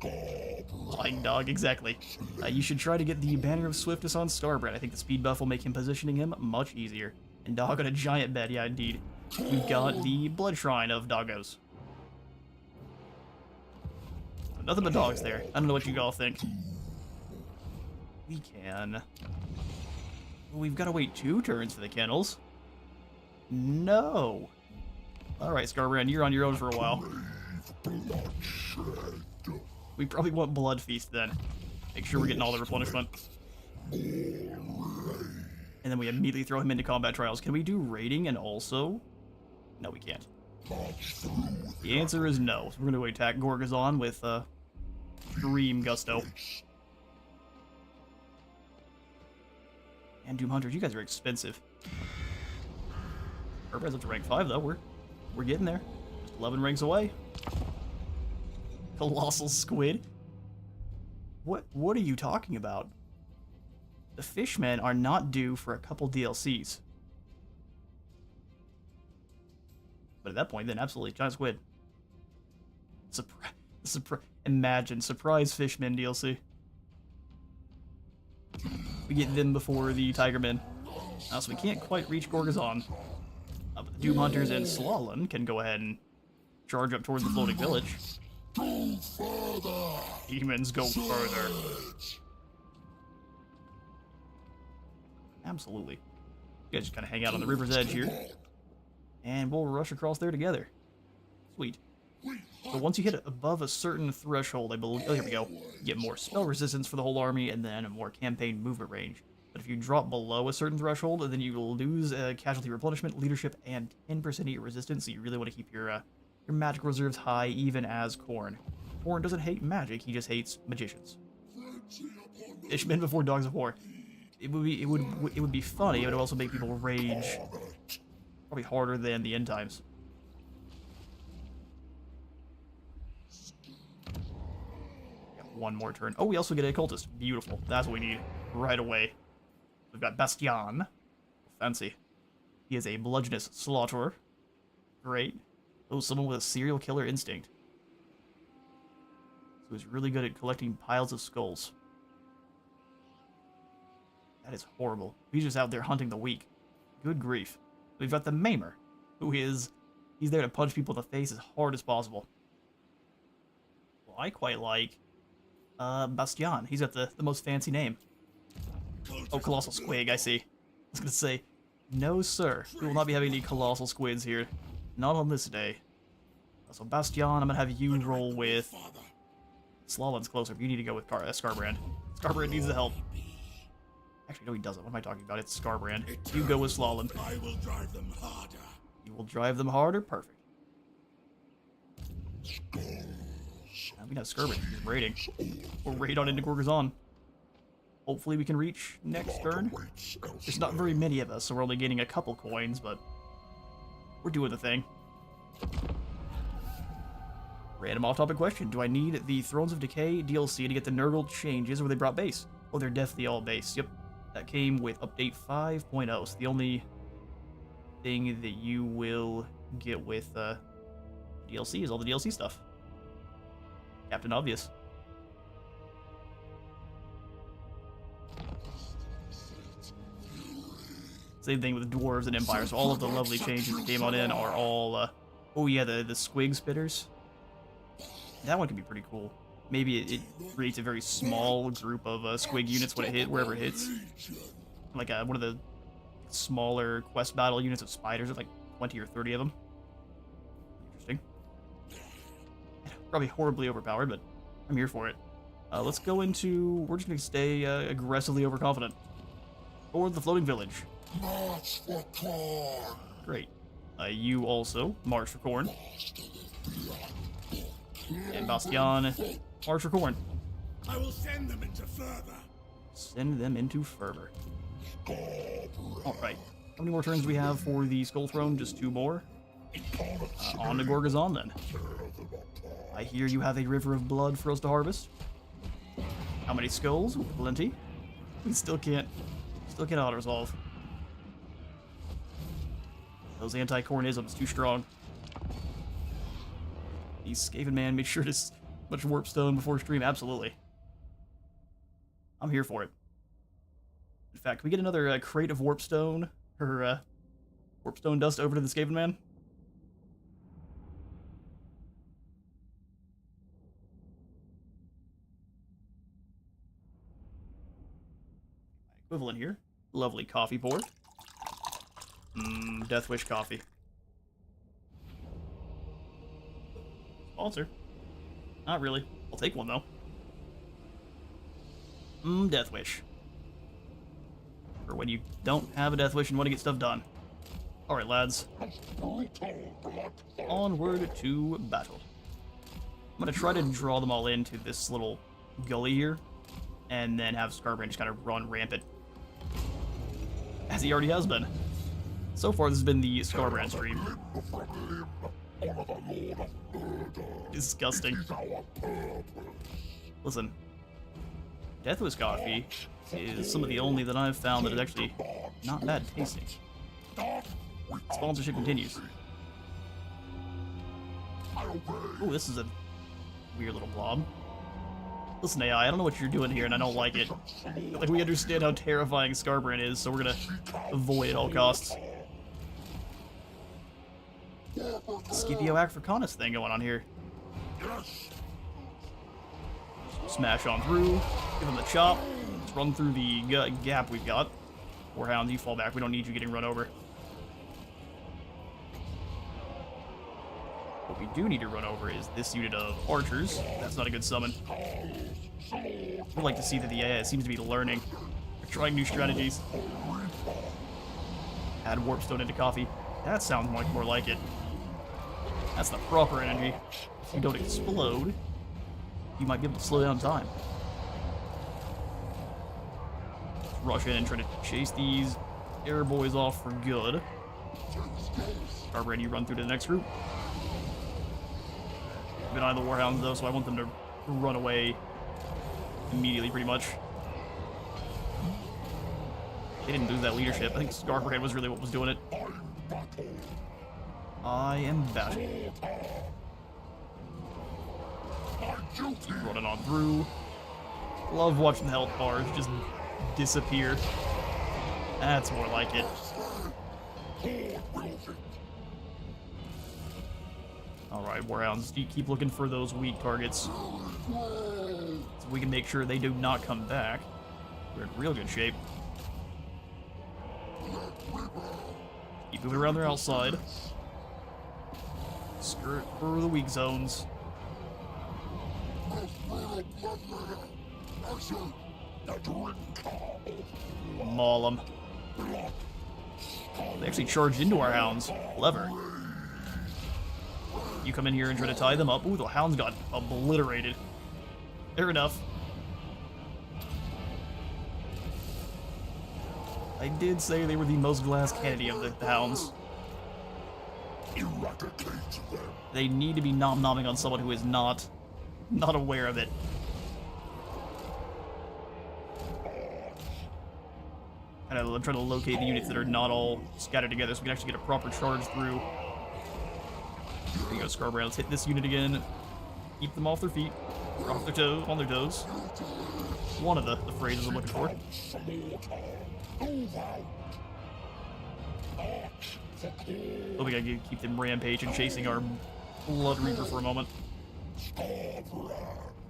Flying dog, exactly. You should try to get the Banner of Swiftness on Skarbrand. I think the speed buff will make him positioning him much easier. And dog on a giant bed, yeah, indeed. We've got the Blood Shrine of doggos. Nothing but dogs there. I don't know what you all think. We can... We've got to wait 2 turns for the kennels. No. Alright, Skarbrand, you're on your own for a while. We probably want Blood Feast then. Make sure we're getting all the replenishment. And then we immediately throw him into combat trials. Can we do raiding and also... No, we can't. The answer is no. So we're going to attack Gorgazon with extreme gusto. And Doom Hunters, you guys are expensive. Skarbrand's up to rank 5 though. We're getting there. Just 11 ranks away. Colossal Squid. What are you talking about? The Fishmen are not due for a couple DLCs. But at that point, then absolutely, Giant Squid. Imagine, surprise Fishmen DLC. We get them before the Tigermen. So we can't quite reach Gorgazon. But the Doom Hunters and Slalin can go ahead and charge up towards the Floating Village. Demons go further. Absolutely. You guys just kind of hang out on the river's edge here. And we'll rush across there together. Sweet. So once you hit above a certain threshold, I believe... Oh, here we go. You get more spell resistance for the whole army, and then a more campaign movement range. But if you drop below a certain threshold, then you will lose casualty replenishment, leadership, and 10% of your resistance, so you really want to keep your magic reserves high, even as Khorne. Horn doesn't hate magic, he just hates magicians. Fishmen before Dogs of War. It would be funny, but it would also make people rage. Probably harder than the end times. Got one more turn. Oh, we also get a cultist. Beautiful. That's what we need right away. We've got Bastion. Fancy. He is a bludgeonous slaughterer. Great. Oh, someone with a serial killer instinct. So he's really good at collecting piles of skulls. That is horrible. He's just out there hunting the weak. Good grief. We've got the Maimer, who he's there to punch people in the face as hard as possible. Well, I quite like Bastion. He's got the most fancy name. Oh, Colossal Squig, I see. I was gonna say, no sir, we will not be having any Colossal Squids here. Not on this day. So Bastion, I'm gonna have you roll with... Slalen's closer, but you need to go with Skarbrand. Skarbrand needs the help. Actually, no, he doesn't. What am I talking about? It's Skarbrand. You go with Slalen. I will drive them harder. You will drive them harder? Perfect. We have Skarbrand. He's raiding. We'll raid on into Gorgazon. Hopefully we can reach next turn. There's not very many of us, so we're only getting a couple coins, but we're doing the thing. Random off-topic question. Do I need the Thrones of Decay DLC to get the Nurgle changes, or they brought base? Oh, they're definitely all base. Yep. That came with update 5.0, so the only thing that you will get with DLC is all the DLC stuff. Captain Obvious. Same thing with Dwarves and Empire, so all of the lovely changes that came on in are all, oh yeah, the Squig Spitters. That one could be pretty cool. Maybe it creates a very small group of Squig units when it hit wherever it hits. Like one of the smaller quest battle units of spiders, like 20 or 30 of them. Interesting. Probably horribly overpowered, but I'm here for it. Let's go into... We're just going to stay aggressively overconfident. Toward the floating village. March for corn. Great. You also march for corn. And Bastion, march for corn. I will send them into fervor. Send them into fervor. Alright. How many more turns do we have for the Skull Throne? Just 2 more? On to Gorgazon, then. I hear you have a river of blood for us to harvest. How many skulls? Plenty. We still can't auto-resolve. Those anti-cornisms too strong. The Skaven man made sure to much warpstone before stream. Absolutely. I'm here for it. In fact, can we get another crate of warpstone or warpstone dust over to the Skaven man? Equivalent here. Lovely coffee pour. Death Wish coffee. Sponsor. Not really. I'll take one, though. Death Wish. For when you don't have a Death Wish and want to get stuff done. Alright, lads. Onward to battle. I'm going to try to draw them all into this little gully here. And then have Skarbrand just kind of run rampant. As he already has been. So far, this has been the Skarbrand stream. Disgusting. Listen, Death Wish coffee is some of the only that I've found that is actually not bad tasting. Sponsorship continues. Ooh, this is a weird little blob. Listen, AI, I don't know what you're doing here, and I don't like it. Like, we understand how terrifying Skarbrand is, so we're gonna avoid at all costs. Scipio Africanus thing going on here. Smash on through, give him the chop, run through the gap we've got. Or Hounds, you fall back, we don't need you getting run over. What we do need to run over is this unit of archers. That's not a good summon. I'd like to see that the AI seems to be learning. They're trying new strategies. Add warpstone into coffee. That sounds more like it. That's the proper energy. If you don't explode, you might be able to slow down time. Rush in and try to chase these air boys off for good. Skarbrand, you run through to the next group. Keep an eye on the Warhounds though, so I want them to run away immediately, pretty much. They didn't lose that leadership. I think Skarbrand was really what was doing it. I am battle. Running on through. Love watching the health bars just disappear. That's more like it. Alright, Warhounds, keep looking for those weak targets, so we can make sure they do not come back. We're in real good shape. Keep moving around their outside. Skirt through the weak zones. Maul them. They actually charged into our Hounds. Clever. You come in here and try to tie them up. Ooh, the Hounds got obliterated. Fair enough. I did say they were the most glass candy of the Hounds. They need to be nom-nomming on someone who is not aware of it. And I'm trying to locate the units that are not all scattered together so we can actually get a proper charge through. There you go, Skarbrand. Let's hit this unit again. Keep them off their feet. Or off their toes, on their toes. One of the phrases I'm looking for. Oh, we gotta keep them rampaging, chasing our Blood Reaper for a moment.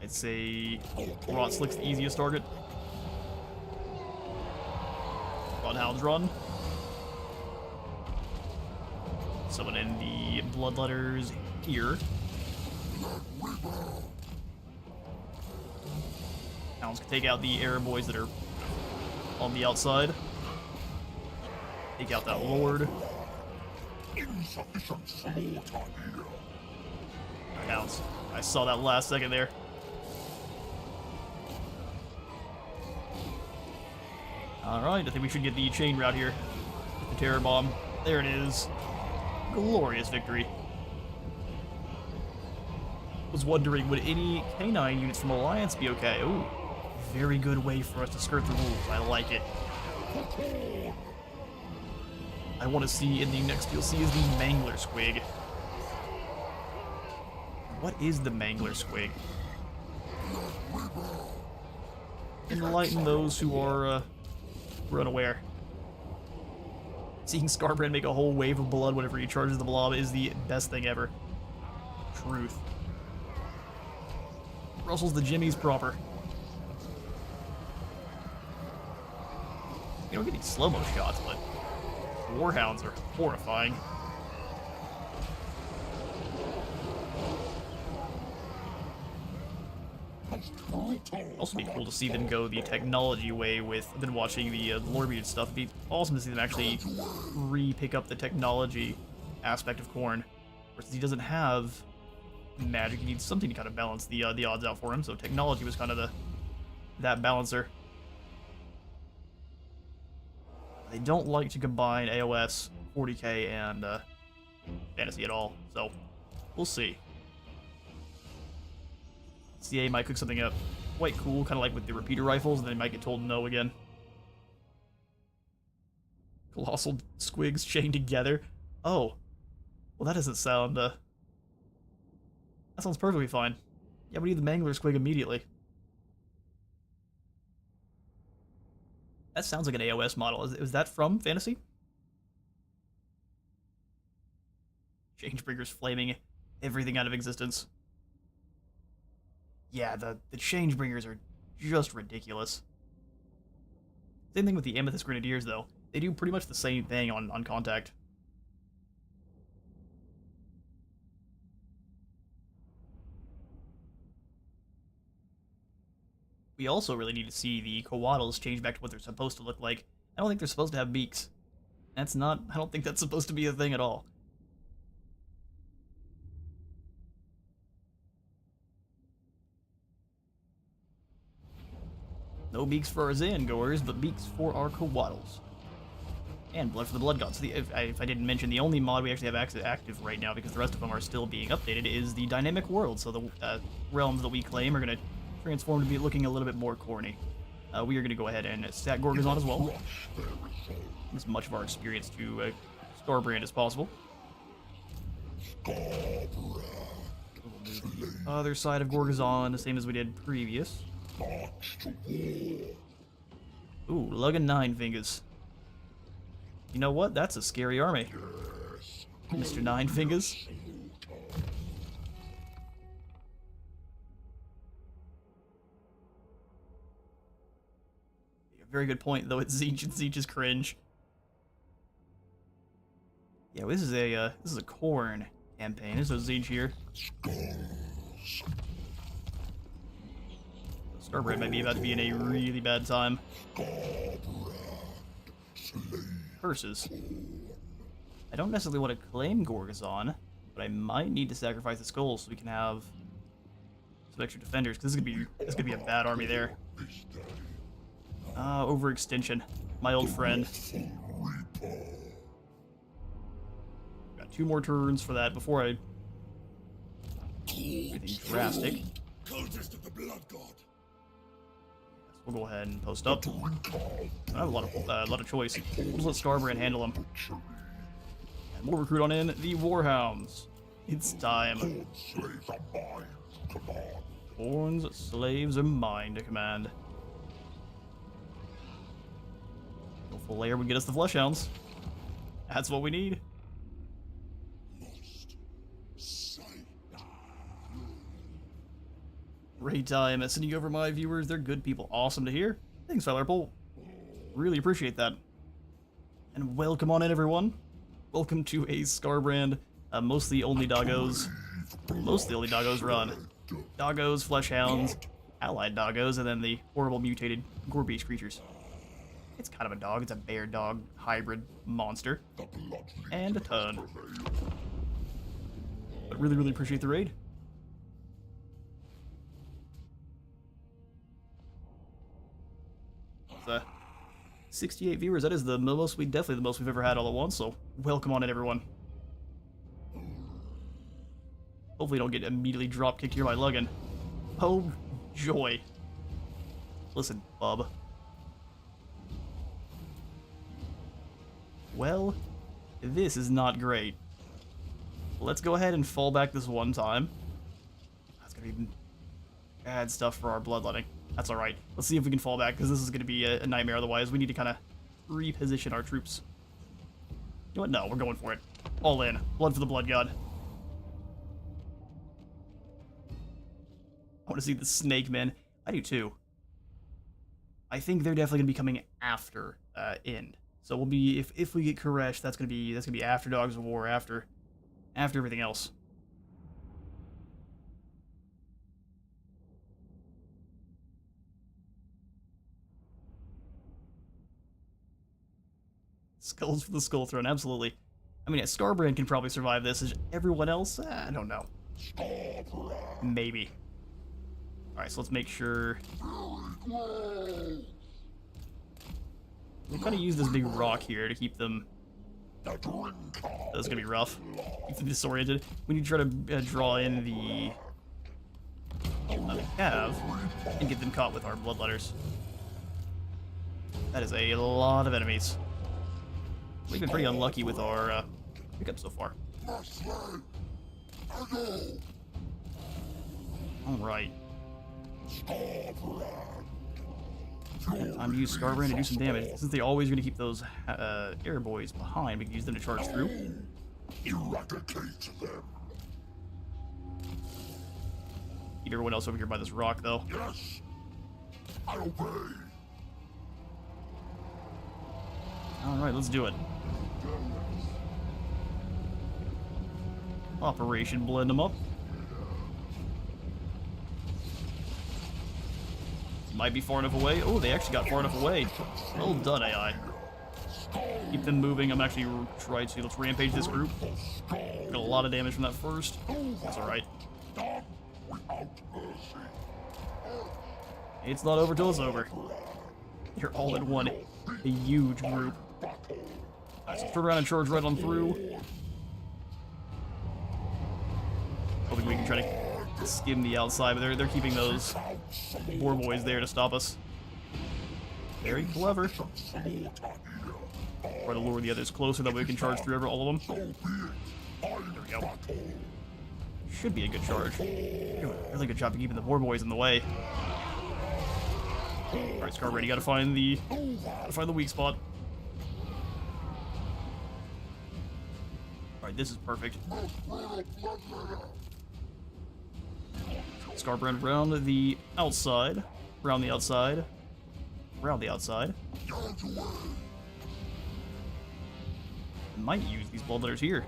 I'd say Rot Slick's the easiest target. Hounds run. Summon in the Bloodletters here. Hounds can take out the air boys that are on the outside. Take out that Lord. Hounds. I saw that last second there. Alright, I think we should get the chain route here. Get the terror bomb. There it is. Glorious victory. Was wondering, would any canine units from Alliance be okay? Ooh, very good way for us to skirt the rules. I like it. I want to see in the next DLC is the Mangler Squig. What is the Mangler Squig? Enlighten those who are, we're unaware. Seeing Skarbrand make a whole wave of blood whenever he charges the blob is the best thing ever. Truth. Russell's the Jimmy's proper. You don't get any slow-mo shots, but Warhounds are horrifying. Also be cool to see them go the technology way with, I've been watching the Lorbeard stuff. It'd be awesome to see them actually re-pick up the technology aspect of Khorne. Since he doesn't have magic, he needs something to kind of balance the odds out for him, so technology was kind of that balancer. They don't like to combine AOS, 40k, and fantasy at all, so we'll see. CA might cook something up quite cool, kind of like with the repeater rifles, and then they might get told no again. Colossal squigs chained together. Oh. Well, that doesn't sound, that sounds perfectly fine. Yeah, we need the Mangler squig immediately. That sounds like an AOS model. Is that from Fantasy? Changebringer's flaming everything out of existence. Yeah, the Changebringers are just ridiculous. Same thing with the Amethyst Grenadiers, though. They do pretty much the same thing on contact. We also really need to see the Coatls change back to what they're supposed to look like. I don't think they're supposed to have beaks. I don't think that's supposed to be a thing at all. No beaks for our Zangors, but beaks for our Coatls. And blood for the blood gods. So if I didn't mention, the only mod we actually have active right now, because the rest of them are still being updated, is the dynamic world. So the realms that we claim are going to transform to be looking a little bit more corny. We are going to go ahead and stack Gorgazon as well. As much of our experience to Skarbrand as possible. Other side of Gorgazon, the same as we did previous. Ooh, Lug and 9 Fingers. You know what? That's a scary army. Mr. 9 Fingers. Very good point, though. It's Zeech, and Zeech is cringe. Yeah, well, this is a corn campaign. There's no Zeech here. Skarbrand might be about to be in a really bad time. Curses. I don't necessarily want to claim Gorgazon, but I might need to sacrifice the skulls so we can have some extra defenders, because this is gonna be a bad army there. Overextension. My old friend. Got 2 more turns for that before I do anything drastic. Cultist of the blood god. We'll go ahead and post up. I don't have a lot of choice. We'll just let Skarbrand handle them. And we'll recruit on in the Warhounds. It's time. Horns, slaves, and mine to command. No full layer would get us the Fleshhounds. That's what we need. Great time sending over my viewers. They're good people. Awesome to hear. Thanks, Filerpole. Really appreciate that. And welcome on in, everyone. Welcome to a Skarbrand. Mostly only doggos. Most of the only doggos run. Doggos, Fleshhounds, allied doggos, and then the horrible mutated gore-beast creatures. It's kind of a dog. It's a bear-dog hybrid monster. And a ton. But really, really appreciate the raid. 68 viewers. That is the most, definitely the most we've ever had all at once, so welcome on in, everyone. Hopefully don't get immediately drop kicked here by Luggin. Oh, joy. Listen, bub. Well, this is not great. Let's go ahead and fall back this one time. That's gonna be bad stuff for our bloodletting. That's alright. Let's see if we can fall back, because this is going to be a nightmare otherwise. We need to kind of reposition our troops. You know what? No, we're going for it. All in. Blood for the blood god. I want to see the snake men. I do too. I think they're definitely going to be coming after End. So we'll be, if we get Koresh, that's going to be after Dogs of War, after everything else. Skulls for the Skull Throne, absolutely. I mean, yeah, Skarbrand can probably survive this. Is everyone else? I don't know. Maybe. Alright, so let's make sure. We'll kind of use this big rock here to keep them. That's gonna be rough. Keep them disoriented. We need to try to draw in the cav and get them caught with our bloodletters. That is a lot of enemies. We've been pretty unlucky with our pickup so far. Alright. Time to use Skarbrand to do some damage. Since they're always going to keep those air boys behind, we can use them to charge through. Eradicate them. Keep everyone else over here by this rock, though. Yes, I obey. Alright, let's do it. Operation blend them up. Might be far enough away. Oh, they actually got far enough away. Well done, AI. Keep them moving. I'm actually trying to. Let's rampage this group. Got a lot of damage from that first. That's alright. It's not over till it's over. They're all in one. A huge group. Alright, so turn around and charge right on through. Hoping we can try to skim the outside, but they're keeping those boar boys there to stop us. Very clever. Try to lure the others closer, that way we can charge through all of them. There we go. Should be a good charge. Doing a really good job of keeping the boar boys in the way. Alright, Skarbrand, you gotta find the weak spot. Alright, this is perfect. Skarbrand round the outside. Round the outside. Round the outside. Might use these bloodletters here.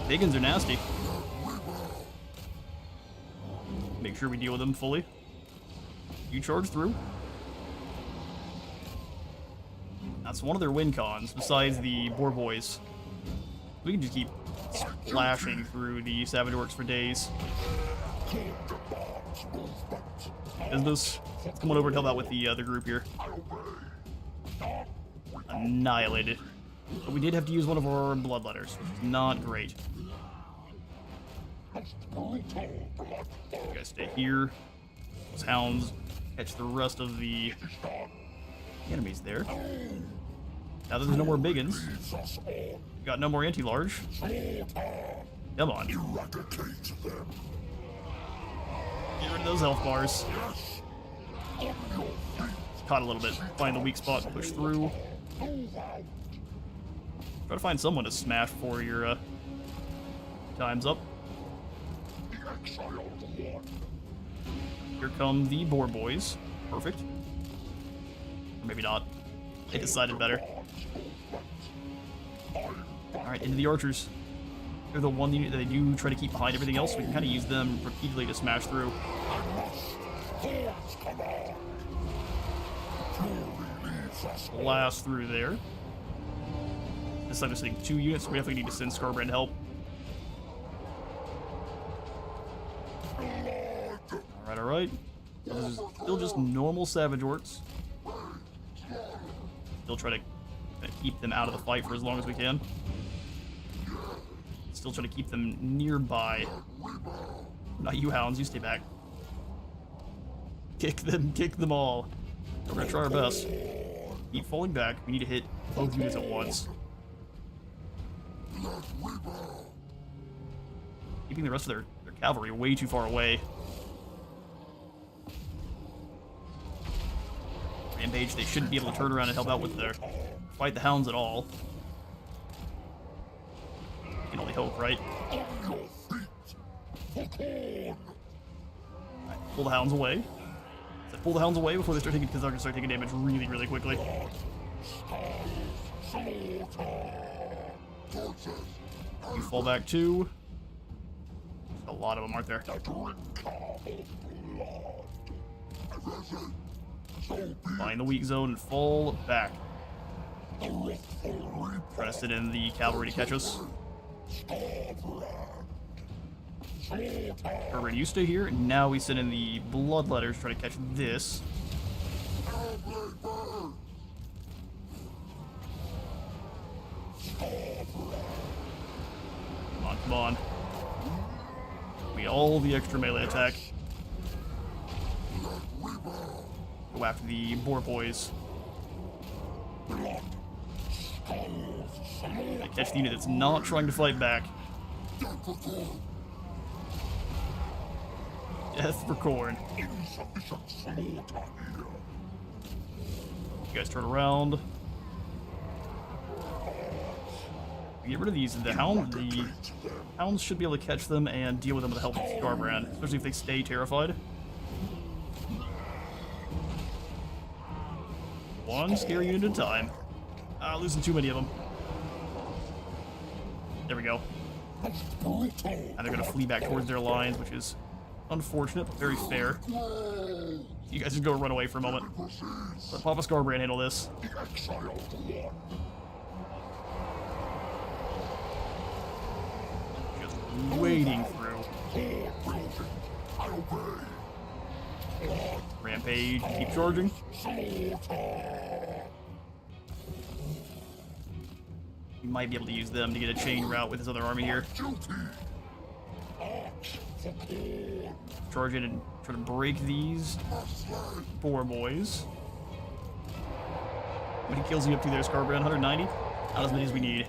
Big ones are nasty. Make sure we deal with them fully. You charge through. That's one of their win cons, besides the boar boys. We can just keep splashing through the savage orcs for days. Business. Let's come on over and help out with the other group here. Annihilated. But we did have to use one of our bloodletters, which is not great. You guys stay here. Those hounds catch the rest of the enemies there. Now that there's no more biggins, we got no more anti-large. Come on. Get rid of those health bars. Caught a little bit. Find the weak spot, push through. Try to find someone to smash before your time's up. Here come the boar boys. Perfect. Or maybe not. They decided better. Alright, into the archers. They're the one that they do try to keep behind everything else. We can kind of use them repeatedly to smash through. Blast through there. This time they're sitting 2 units, so we definitely need to send Skarbrand help. Alright, alright. So this is still just normal savage orcs. Still try to keep them out of the fight for as long as we can. Still try to keep them nearby. Not you, Hounds, you stay back. Kick them all. We're gonna try our best. Keep falling back. We need to hit both units at once. Keeping the rest of their cavalry way too far away. Rampage, they shouldn't be able to turn around and help out with their fight the Hounds at all. Can only hope, right? Alright, pull the Hounds away. So pull the Hounds away before they start taking, because they're gonna start taking damage really, really quickly. You fall back too. A lot of them, aren't there? Find the weak zone and fall back. Try to sit in the cavalry to catch us. Alright, you stay here. Now we sit in the bloodletters, try to catch this. Come on. We need all the extra melee attack. Go after the boar boys. I catch the unit that's not trying to fight back. Death for corn. You guys turn around. Get rid of these. The hounds should be able to catch them and deal with them with the help of Skarbrand, especially if they stay terrified. One scary unit at a time. Losing too many of them. There we go. And they're gonna flee back towards their lines, which is unfortunate, but very fair. You guys just go run away for a moment. Let Papa Skarbrand handle this. Just wading through. Rampage, keep charging. We might be able to use them to get a chain route with his other army here. Charge in and try to break these boar boys. How many kills are you up to there, Skarbrand? 190? Not as many as we need.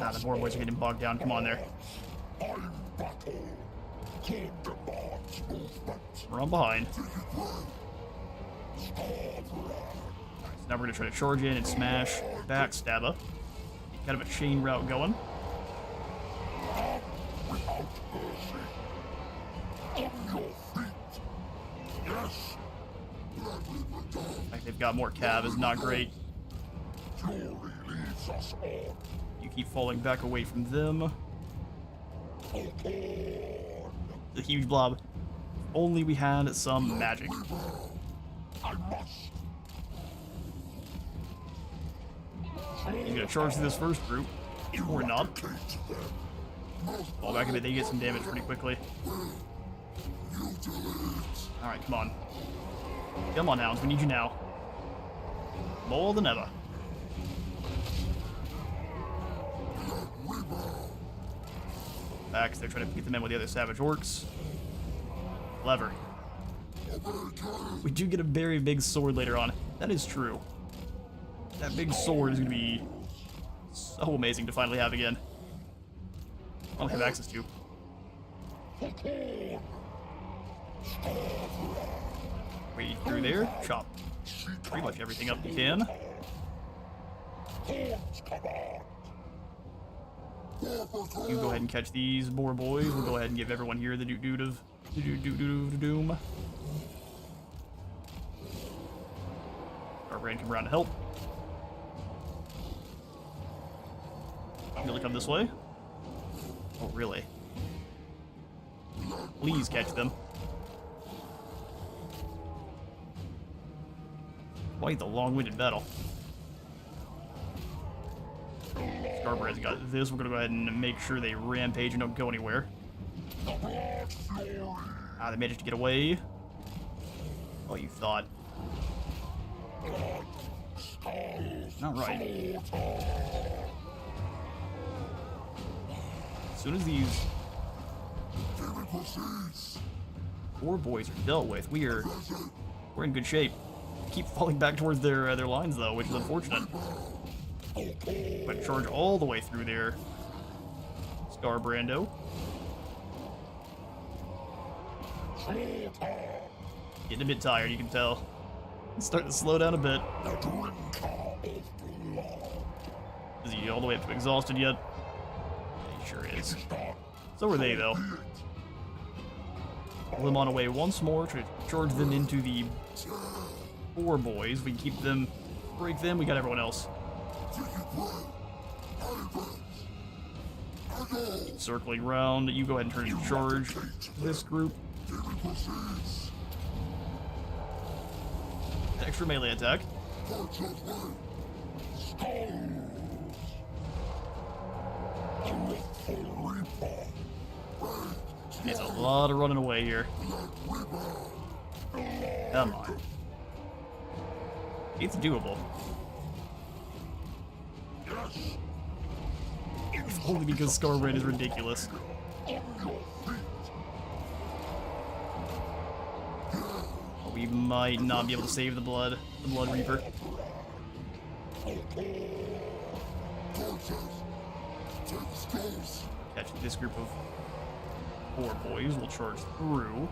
Ah, the boar boys are getting bogged down. Come on there. We're on behind. So now we're going to try to charge in and smash backstabber. Kind of a chain route going. The fact they've got more cav is not great. You keep falling back away from them. The huge blob. Only we had some magic. He's gonna charge through this first group, or not. Fall back a bit, they get some damage pretty quickly. Alright, come on. Come on, Hounds, we need you now. More than ever. Back, they're trying to beat them in with the other savage orcs. Clever. We do get a very big sword later on. That is true. That big sword is going to be so amazing to finally have again. I don't have access to. Wait, through there, chop pretty much everything up you can. You go ahead and catch these boar boys. We'll go ahead and give everyone here the doom. Skarbrand come around to help. Really come this way? Oh, really? Please catch them. Quite the long-winded battle. Skarbrand's got this. We're gonna go ahead and make sure they rampage and don't go anywhere. Ah, they managed to get away. Oh, you thought. Not right. As soon as these boar boys are dealt with, we're in good shape. Keep falling back towards their lines though, which is unfortunate. But charge all the way through there, Skarbrando. Getting a bit tired, you can tell. It's starting to slow down a bit. Is he all the way up to exhausted yet? Yeah, he sure is. So are they, though. Pull them on away once more to charge them into the boar boys. We can keep them, break them, we got everyone else. Keep circling around. You go ahead and turn and charge this group. Extra melee attack. It's a lot of running away here. Come on. It's doable. Only because Skarbrand is ridiculous. We might not be able to save the Blood Reaper. Catch this group of boar boys. We'll charge through.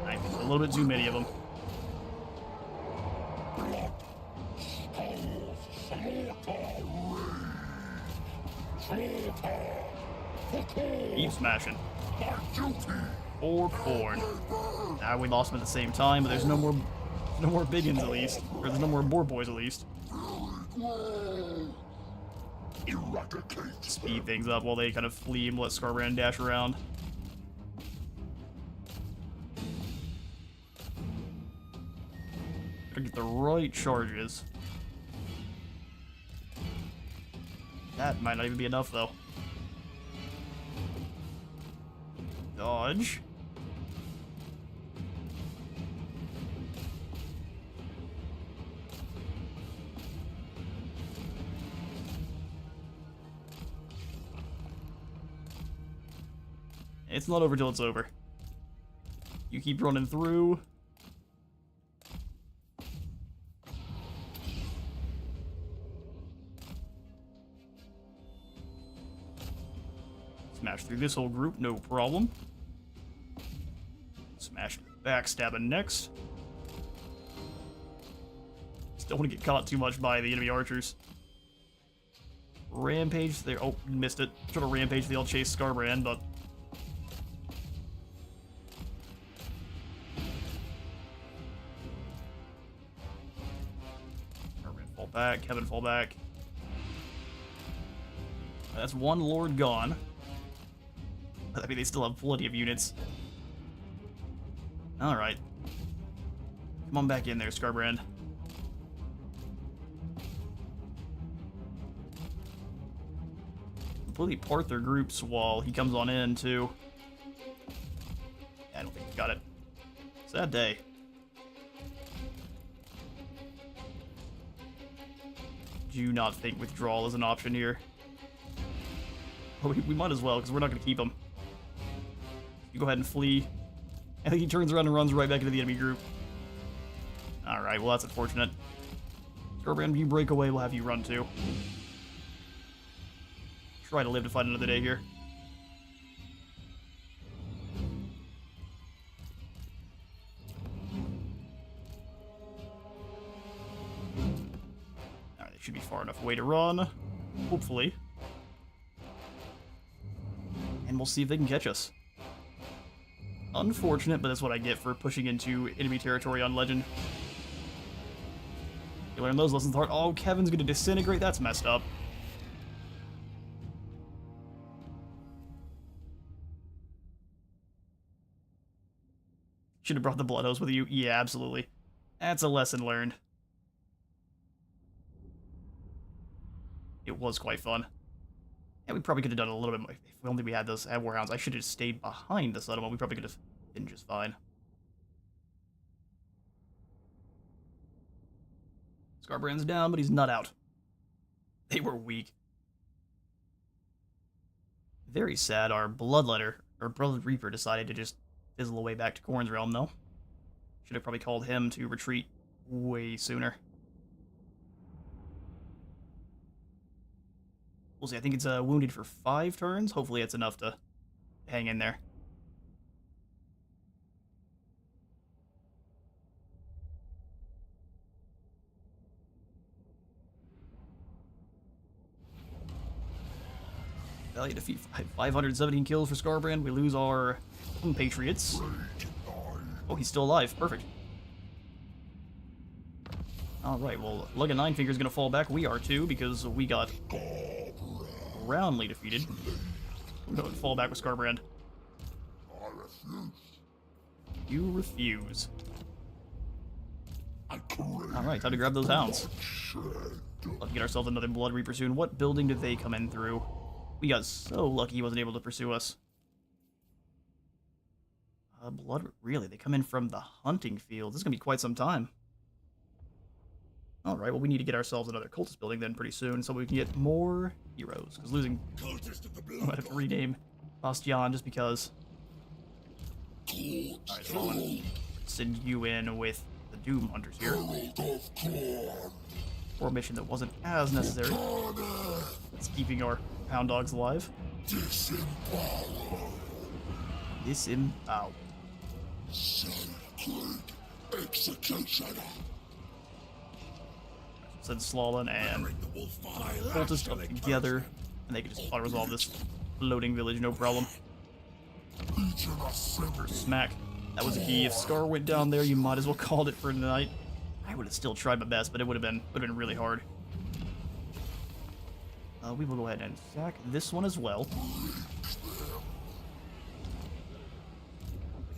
I think a little bit too many of them. Keep smashing. Or porn. Now we lost them at the same time, but there's no more biggins at least. Or there's no more boar boys at least. Speed things up while they kind of flee and let Skarbrand dash around. Gotta get the right charges. That might not even be enough though. Dodge. It's not over till it's over. You keep running through. Smash through this whole group, no problem. Smash backstabbing next. Still want to get caught too much by the enemy archers. Rampage there. Oh, missed it. Try to rampage the old chase Skarbrand, but Skarbrand fall back. Kevin fall back. That's one lord gone. I mean, they still have plenty of units. Alright. Come on back in there, Skarbrand. Completely part their groups while he comes on in, too. Yeah, I don't think he got it. Sad day. Do not think withdrawal is an option here. Oh, we might as well, because we're not going to keep him. You go ahead and flee. I think he turns around and runs right back into the enemy group. Alright, well that's unfortunate. Skarbrand, you break away, we'll have you run too. Try to live to fight another day here. Alright, they should be far enough away to run. Hopefully. And we'll see if they can catch us. Unfortunate, but that's what I get for pushing into enemy territory on Legend. You learn those lessons hard. Oh, Kevin's gonna disintegrate? That's messed up. Should have brought the blood hose with you. Yeah, absolutely. That's a lesson learned. It was quite fun. Yeah, we probably could have done a little bit more. If only we had those Warhounds. I should have stayed behind the settlement. We probably could have been just fine. Skarbrand's down, but he's not out. They were weak. Very sad. Our Bloodletter, or Blood Reaper, decided to just fizzle away back to Khorne's realm, though. Should have probably called him to retreat way sooner. We'll see. I think it's wounded for 5 turns. Hopefully it's enough to hang in there. Valiant defeat. 517 kills for Skarbrand. We lose our compatriots. Oh, he's still alive. Perfect. Alright, well, Lug 9 Finger's gonna fall back. We are too, because we got roundly defeated. We're going to fall back with Skarbrand. I refuse. You refuse. I crave. Alright, time to grab those hounds. Shed. Let's get ourselves another Blood Reaper soon. What building did they come in through? We got so lucky he wasn't able to pursue us. Really? They come in from the hunting field. This is going to be quite some time. Alright, well we need to get ourselves another cultist building then pretty soon so we can get more heroes. Because losing... Cultist of the I might blood have to god. rename Bastion just because. Alright, so I'm going to send you in with the Doom Hunters here. Herald of Khorne. For a mission that wasn't as necessary. Karanak. It's keeping our Hound Dogs alive. Disempower. Disempower. Sacred executioner. Send Slalin and Bring the wolf fire. Cultist up together, and they can just auto-resolve this floating village, no problem. Legion assemble. Smack. That was a key. If Scar went down there, you might as well called it for tonight. I would have still tried my best, but it would have been really hard. We will go ahead and sack this one as well.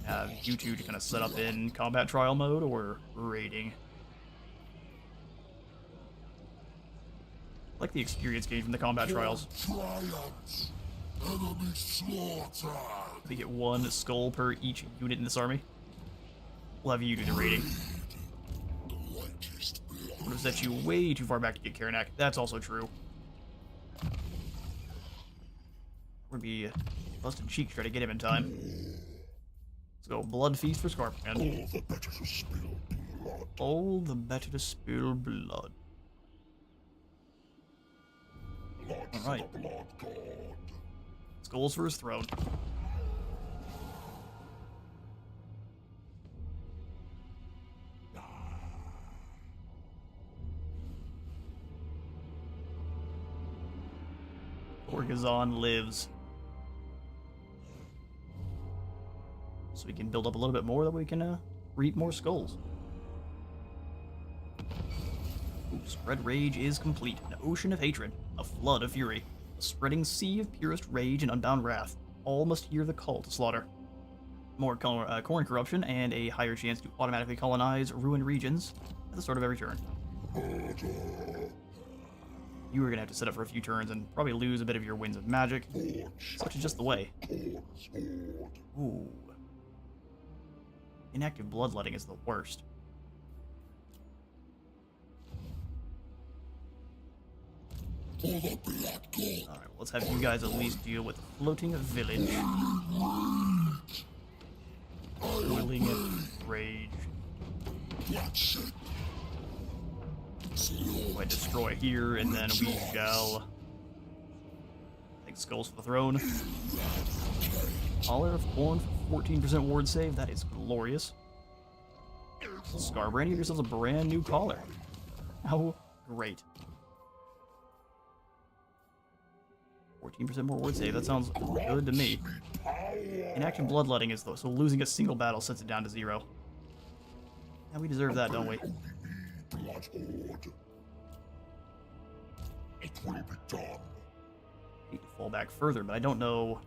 Have you two to kind of set up in combat trial mode or raiding. I like the experience gained from the combat trials. Triumphs. Enemy slaughtered. We get 1 skull per each unit in this army. We'll have you do the raiding. Greatest blood. Would have set you way too far back to get Karanak. That's also true. Would be busted cheeks try to get him in time. Let's go. Blood feast for Skarbrand. All the better to spill blood. All the better to spill blood. Blood for Alright. the blood god. Skulls for his throne. Gorgazon lives. So we can build up a little bit more that we can reap more skulls. Ooh, spread rage is complete. An ocean of hatred, a flood of fury, a spreading sea of purest rage and unbound wrath. All must hear the call to slaughter. More corn corruption and a higher chance to automatically colonize ruined regions at the start of every turn. You are going to have to set up for a few turns and probably lose a bit of your winds of magic. Such is just the way. Ooh. Inactive bloodletting is the worst. Alright, well, let's have you guys at least deal with floating village. Boiling rage. Might destroy here, and then we shall take skulls for the throne. Collar of Corn for 14% ward save. That is glorious. Skarbrand, give yourselves a brand new collar. How great. 14% more ward save. That sounds good to me. Inactive bloodletting is though, so losing a single battle sets it down to 0. And we deserve that, don't we? Blood horde. It will be done. Need to fall back further, but I don't know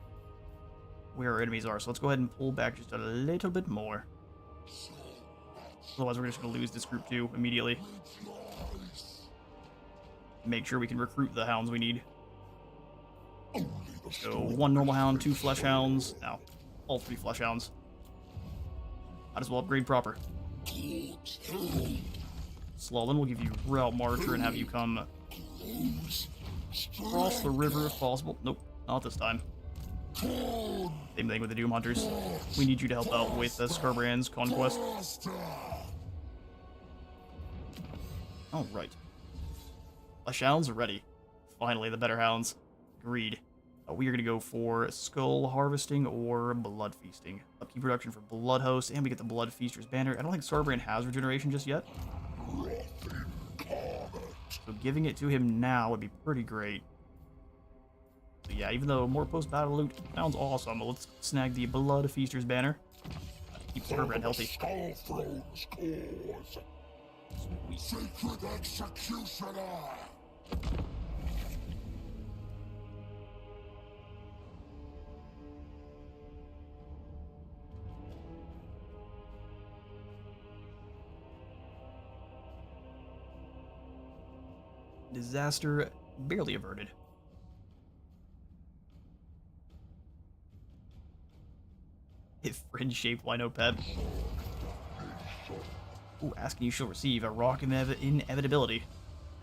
where our enemies are, so let's go ahead and pull back just a little bit more. Otherwise, we're just going to lose this group too immediately. Make sure we can recruit the hounds we need. So 1 normal hound, 2 flesh hounds. Now, all 3 flesh hounds. Might as well upgrade proper. Slolin will give you Route Marcher and have you come across the river if possible. Nope, not this time. Same thing with the Doom Hunters. We need you to help out with Skarbrand's conquest. Alright. Flesh hounds are ready. Finally, the better hounds. Agreed. We are going to go for Skull Harvesting or Blood Feasting. Upkeep production for Blood Host, and we get the Blood Feaster's banner. I don't think Skarbrand has regeneration just yet. So giving it to him now would be pretty great. So yeah, even though more post-battle loot sounds awesome, let's snag the Blood Feaster's banner. Keep Skarbrand healthy. Sacred executioner. Disaster barely averted. If friend-shaped, why no pet? Ooh, asking you shall receive a rock of inevitability.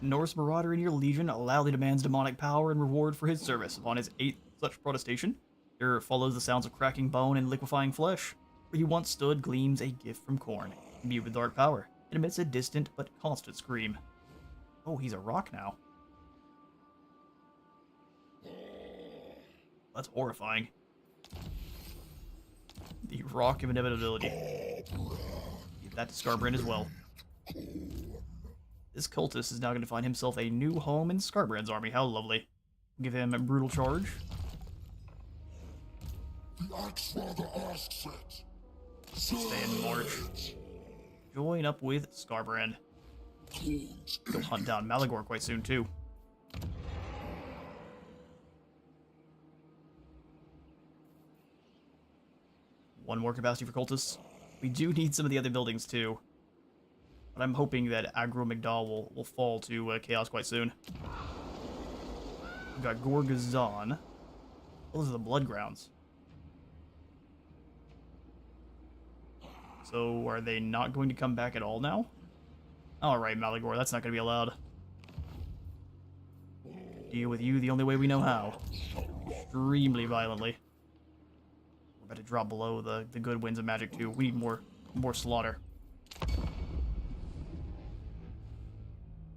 Norse marauder in your legion loudly demands demonic power and reward for his service. Upon his 8th such protestation, there follows the sounds of cracking bone and liquefying flesh. Where he once stood gleams a gift from Khorne, imbued with dark power. It emits a distant but constant scream. Oh, he's a rock now. That's horrifying. The Rock of Inevitability. Give that to Skarbrand as well. This cultist is now going to find himself a new home in Skarbrand's army. How lovely. Give him a brutal charge. The Axe-Father asks it. Stay in march. Join up with Skarbrand. Go hunt down Malagor quite soon, too. One more capacity for cultists. We do need some of the other buildings, too. But I'm hoping that Agro Migdal will fall to Chaos quite soon. We've got Gorgazon. Those are the blood grounds. So, are they not going to come back at all now? Alright, Malagor, that's not going to be allowed. Deal with you the only way we know how. Extremely violently. We're about to drop below the good winds of magic, too. We need more slaughter.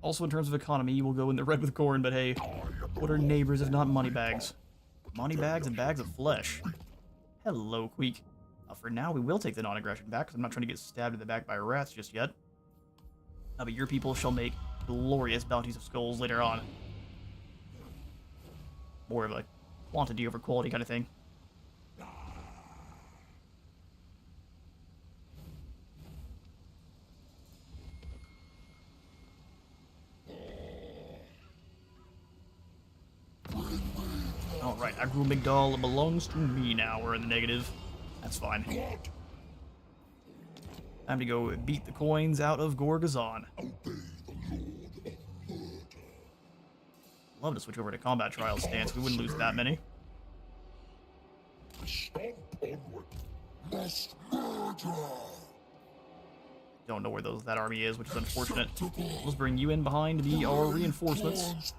Also, in terms of economy, we'll go in the red with corn, but hey, what are neighbors if not money bags? Money bags and bags of flesh. Hello, Queek. For now, we will take the non-aggression back, because I'm not trying to get stabbed in the back by rats just yet. But your people shall make glorious bounties of skulls later on. More of a quantity over quality kind of thing. Alright, Agru Migdal belongs to me now. We're in the negative. That's fine. Time to go beat the coins out of Gorgazon. Love to switch over to combat trials stance. We wouldn't lose that many. Don't know where that army is, which is unfortunate. Let's bring you in behind to be our reinforcements.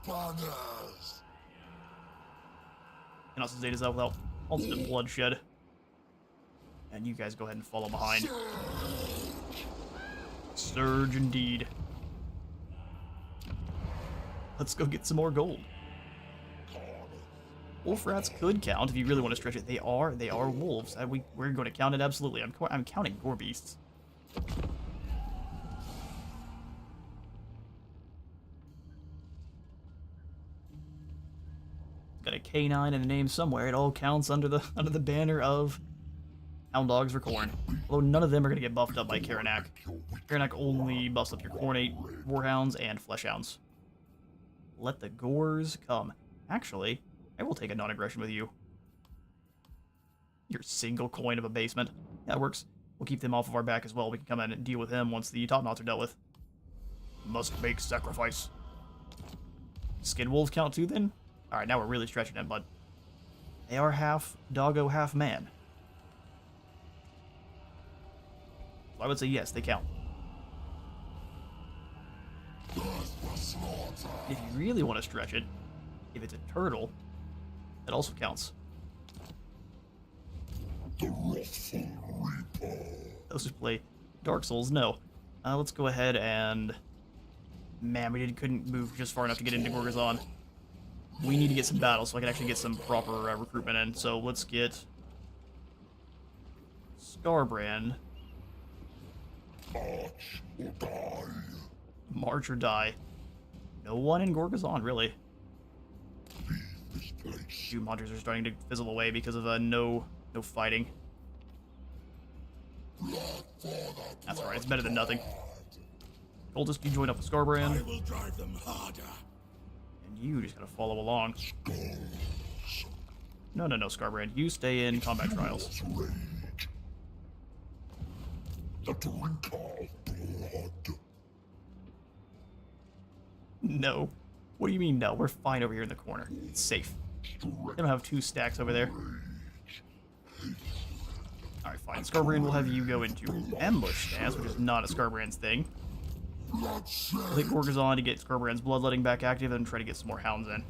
And also Zeta's out without ultimate bloodshed. And you guys go ahead and follow behind. Surge indeed. Let's go get some more gold. Wolf rats could count if you really want to stretch it. They are wolves. We're going to count it absolutely. I'm counting gore beasts. Got a K9 in the name somewhere. It all counts under the banner of Hound Dogs for Corn. Although none of them are going to get buffed up by Karanak. Karanak only buffs up your Cornate, Warhounds, and Fleshhounds. Let the Gores come. Actually, I will take a non-aggression with you. Your single coin of a basement. That works. We'll keep them off of our back as well. We can come in and deal with them once the top knots are dealt with. Must make sacrifice. Skin wolves count too, then? Alright, now we're really stretching it, but they are half doggo, half man. So I would say yes, they count. If you really want to stretch it, if it's a turtle, that also counts. Those who play Dark Souls, no. Let's go ahead and... Man, we couldn't move just far enough to get into Gorgazon. We need to get some battles so I can actually get some proper recruitment in. So let's get... Skarbrand. March or die. No one in Gorgazon, really. Few monsters are starting to fizzle away because of no fighting. That's alright, it's better than nothing. Cultist, you join up with Skarbrand. I will drive them harder. And you just gotta follow along. No, Skarbrand. You stay in combat trials. The drink of blood. No. What do you mean no? We're fine over here in the corner. It's safe. They don't have 2 stacks over there. Alright, fine. Skarbrand will have you go into ambush stance, which is not a Skarbrand's thing. We'll hit Gorgazon to get Skarbrand's bloodletting back active and try to get some more hounds in.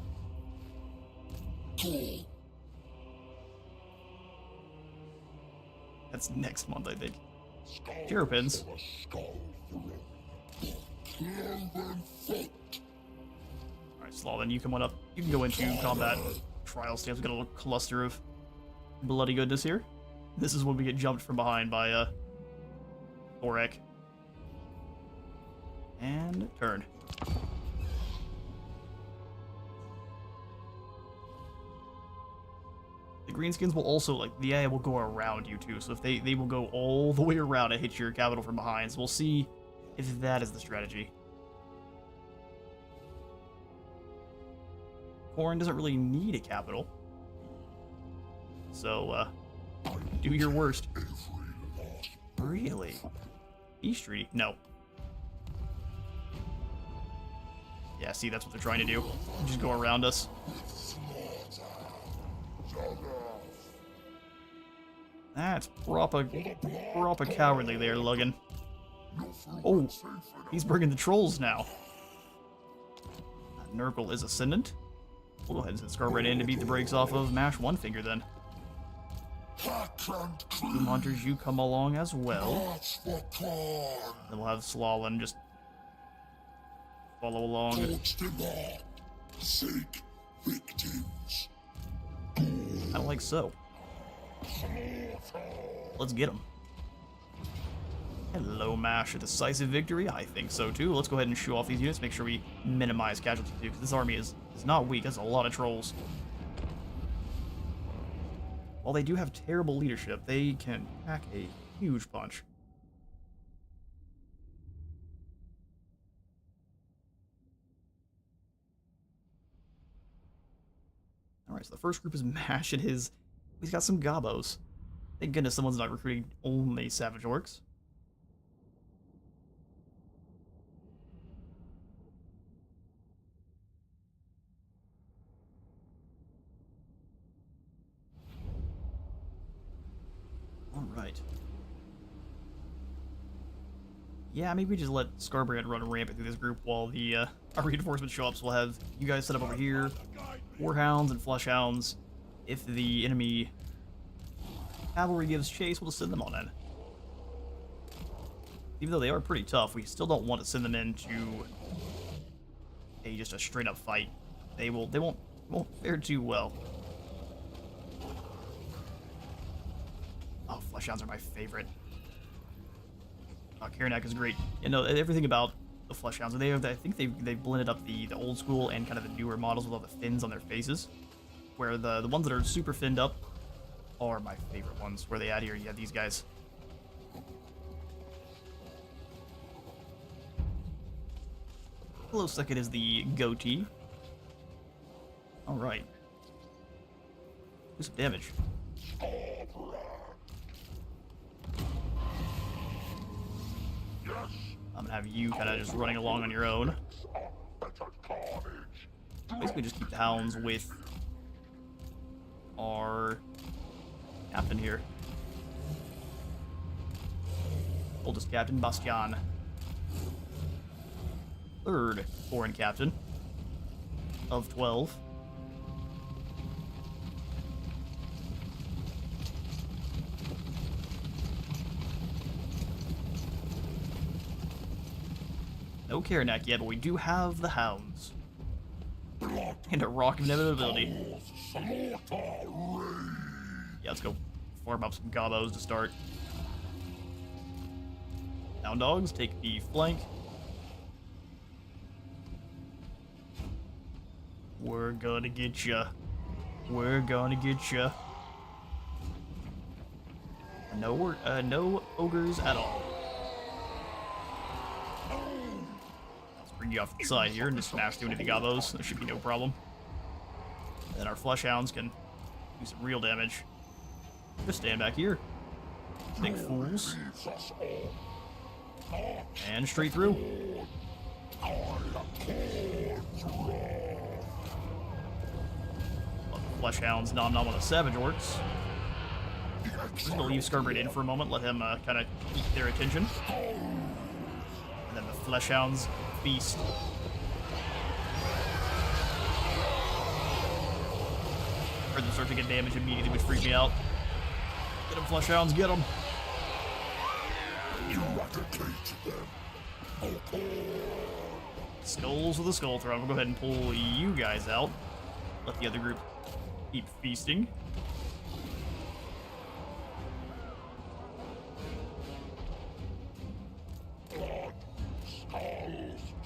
That's next month, I think. Terrapins. Alright, Slavin, you come on up. You can go into combat trial stance. We've got a little cluster of bloody goodness here. This is when we get jumped from behind by Orek. And turn. The greenskins will also, like, the AI will go around you too, so if they will go all the way around and hit your capital from behind, so we'll see if that is the strategy. Corn doesn't really need a capital, so, do your worst. Really? East Treaty? No. Yeah, see, that's what they're trying to do. Just go around us. That's proper cowardly there, Logan. Oh, he's bringing the trolls now. Nurgle is Ascendant. We'll go ahead and send Skarbrand in to beat the brakes off of Mash One Finger then. Doom Hunters, you come along as well. Then we'll have Slalin just follow along. Seek victims. I don't like so. Let's get him. Hello, Mash. A decisive victory? I think so, too. Let's go ahead and show off these units. Make sure we minimize casualties, too, because this army is not weak. That's a lot of trolls. While they do have terrible leadership, they can pack a huge punch. Alright, so the first group is Mash and he's got some gobos. Thank goodness someone's not recruiting only Savage Orcs. Alright. Yeah, maybe we just let Skarbrand run rampant through this group while the our reinforcements show up, so we'll have you guys set up over here. 4 Hounds and Flush Hounds. If the enemy cavalry gives chase, we'll just send them on in. Even though they are pretty tough, we still don't want to send them into just a straight up fight. They won't fare too well. Oh, Flush Hounds are my favorite. Karanak is great. You know, everything about the Flush Hounds. I think they've blended up the old school and kind of the newer models with all the fins on their faces. Where the ones that are super finned up are my favorite ones. Where they add here, you have these guys. Close second is the goatee. Alright. Do some damage. I'm gonna have you kind of just running along on your own. Basically just keep the Hounds with our captain here. Oldest captain, Bastian. Third foreign captain of 12. No Karanak yet, but we do have the Hounds. And a Rock of Inevitability. Yeah, let's go farm up some gobos to start. Hound Dogs, take the flank. We're gonna get ya. We're gonna get ya. No ogres at all. Bring you off the side here and just smash through into the gobos. There should be no problem. And then our Flush Hounds can do some real damage. Just stand back here. Big fools. And straight through. Flush Hounds nom nom on the Savage Orcs. Just gonna leave Skarbrand in for a moment, let him kind of keep their attention. And then the Flesh Hounds feast. Heard them start to get damage immediately, which freaked me out. Get them, Flesh Hounds, get them! Skulls with a skull throw. We'll go ahead and pull you guys out. Let the other group keep feasting.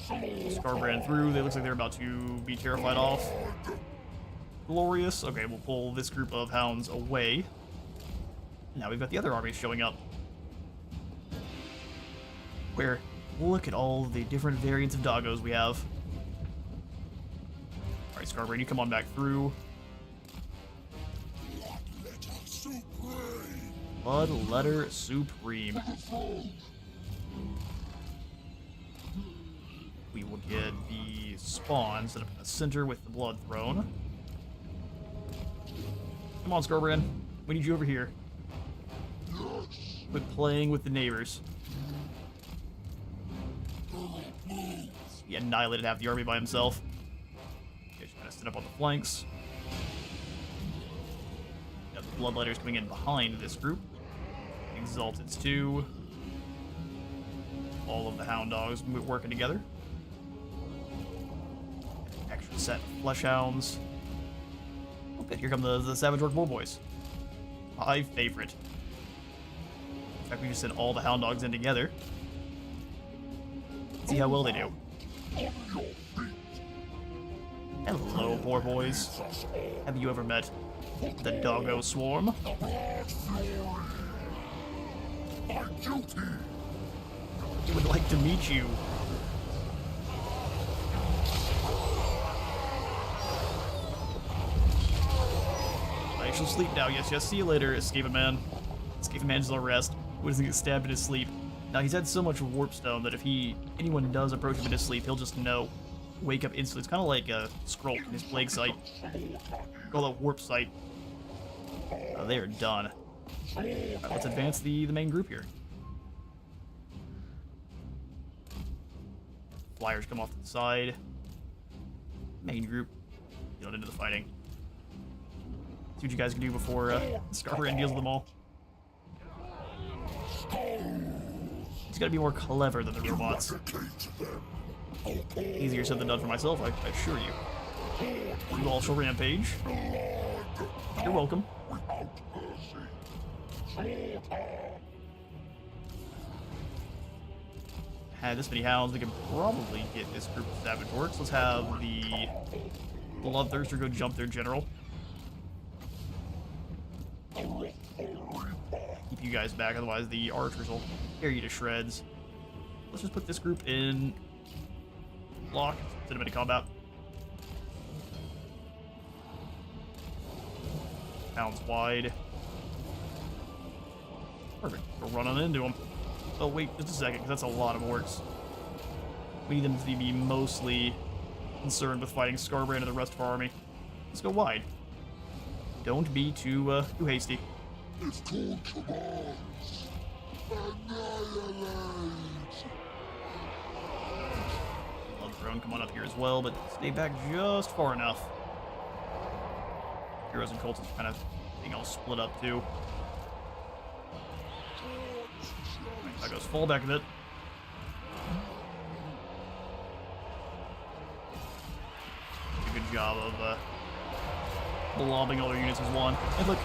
Skarbrand through. They looks like they're about to be terrified off. Glorious. Okay, we'll pull this group of Hounds away. Now we've got the other armies showing up. Where, look at all the different variants of doggos we have. Alright, Skarbrand, you come on back through. Blood Letter Supreme. We will get the spawn set up in the center with the Blood Throne. Come on, Skarbrand. We need you over here. Quit playing with the neighbors. He annihilated half the army by himself. Okay, just gonna sit up on the flanks. Got the Bloodletters coming in behind this group. Exalteds too. All of the Hound Dogs working together. Extra set of Flesh Hounds. Okay, here come the Savage Orc War Boys. My favorite. In fact, we just sent all the Hound Dogs in together. See how well they do. Hello, War Boys. Have you ever met the Doggo Swarm? I would like to meet you. I shall sleep now. Yes, yes. See you later, Escape Man. Escape Man's all rest. Who doesn't get stabbed in his sleep? Now, he's had so much Warpstone that if anyone does approach him in his sleep, he'll just know. Wake up instantly. It's kind of like a scroll in his plague sight. Call it Warp Sight. They are done. Right, let's advance the main group here. Flyers come off to the side. Main group, get on into the fighting. See what you guys can do before Skarbrand deals with them all. He's got to be more clever than the robots. Easier said than done for myself, I assure you. You all shall rampage. You're welcome. Had this many hounds, we could probably get this group of Savage Orcs. Let's have the Bloodthirster go jump their general. Keep you guys back, otherwise the archers will tear you to shreds. Let's just put this group in lock instead of into combat. Hounds wide. Perfect. We're running into them. Oh, wait just a second, because that's a lot of orcs. We need them to be mostly concerned with fighting Skarbrand and the rest of our army. Let's go wide. Don't be too hasty. It's called commands. Annihilate. Blood Throne, come on up here as well, but stay back just far enough. Heroes and cultists kind of being all split up too. That goes fall back a bit. Good job of blobbing all their units as one. And look,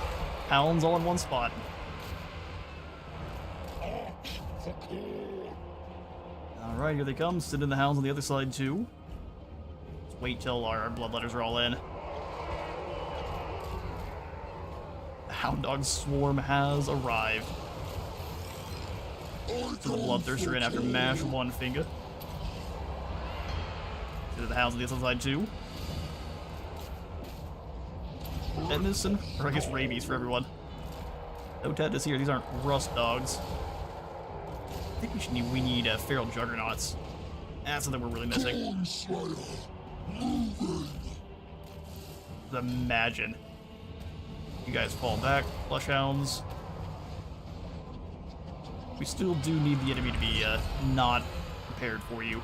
hounds all in one spot. Alright, here they come. Send in the hounds on the other side too. Let's wait till our bloodletters are all in. The Hound Dog Swarm has arrived. So the Bloodthirster in after mash one finger. To the hounds on the other side too. Tetanus and, or I guess rabies for everyone. No tetanus here. These aren't rust dogs. I think we need feral juggernauts. That's something we're really missing. Imagine. You guys fall back, flesh hounds. We still do need the enemy to be not prepared for you.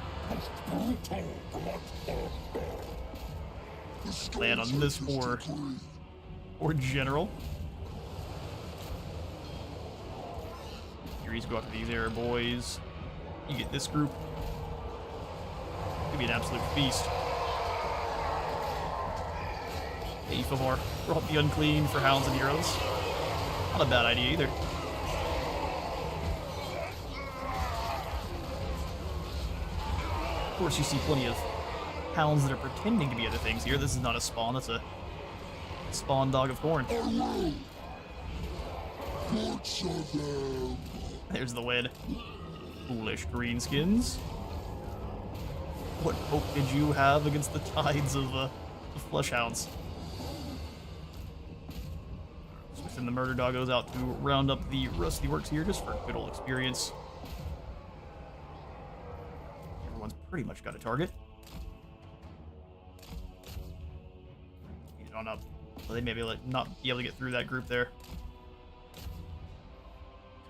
Land on this or general. Furies go after these air boys. You get this group. Could be an absolute feast. Ifamor brought the unclean for hounds and heroes. Not a bad idea either. Of course, you see plenty of hounds that are pretending to be other things here. This is not a spawn, that's a spawn dog of Thorn. There's the win. Foolish greenskins. What hope did you have against the tides of flesh hounds? Switching the murder doggos out to round up the rusty works here just for good old experience. Everyone's pretty much got a target. Get on up. they may be like not be able to get through that group there.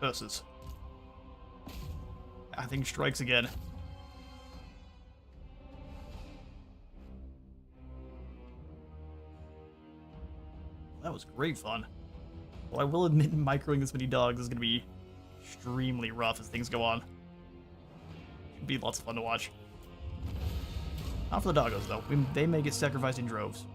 Curses. I think strikes again. That was great fun. Well, I will admit microing this many dogs is going to be extremely rough as things go on. It'd be lots of fun to watch. Not for the doggos, though. They may get sacrificed in droves.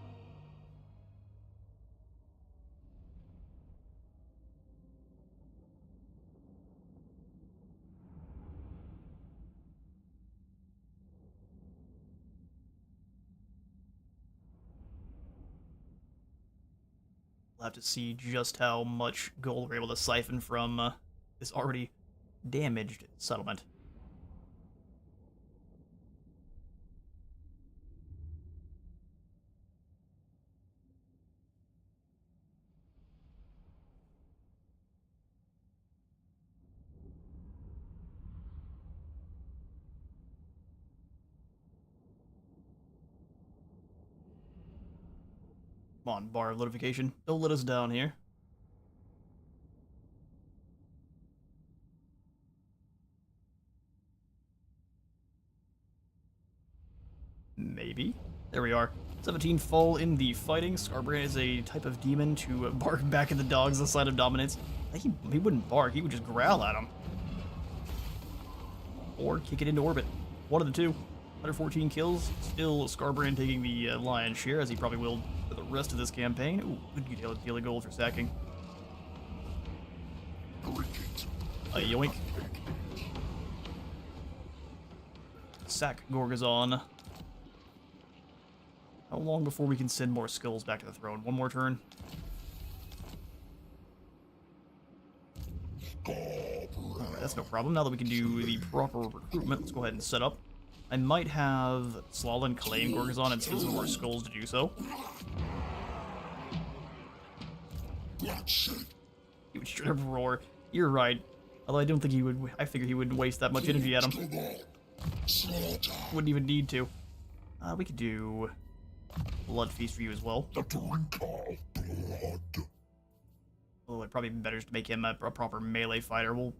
We'll have to see just how much gold we're able to siphon from this already damaged settlement. Come on, bar of notification. Don't let us down here. Maybe. There we are. 17 full in the fighting. Skarbrand is a type of demon to bark back at the dogs on the side of dominance. He wouldn't bark, he would just growl at them. Or kick it into orbit. One of the two. 114 kills. Still Skarbrand taking the lion's share, as he probably will for the rest of this campaign. Ooh, good deal of gold for sacking. Yoink. Sack Gorgazon. How long before we can send more skulls back to the throne? One more turn? Alright, that's no problem. Now that we can do the proper recruitment, let's go ahead and set up. I might have Slalin claim Gorgazon and send some more skulls to do so. He would straight up roar. You're right. Although I don't think he would. I figure he wouldn't waste that much energy at him. Wouldn't even need to. We could do Blood Feast for you as well. Oh, it'd probably be better to make him a proper melee fighter. We'll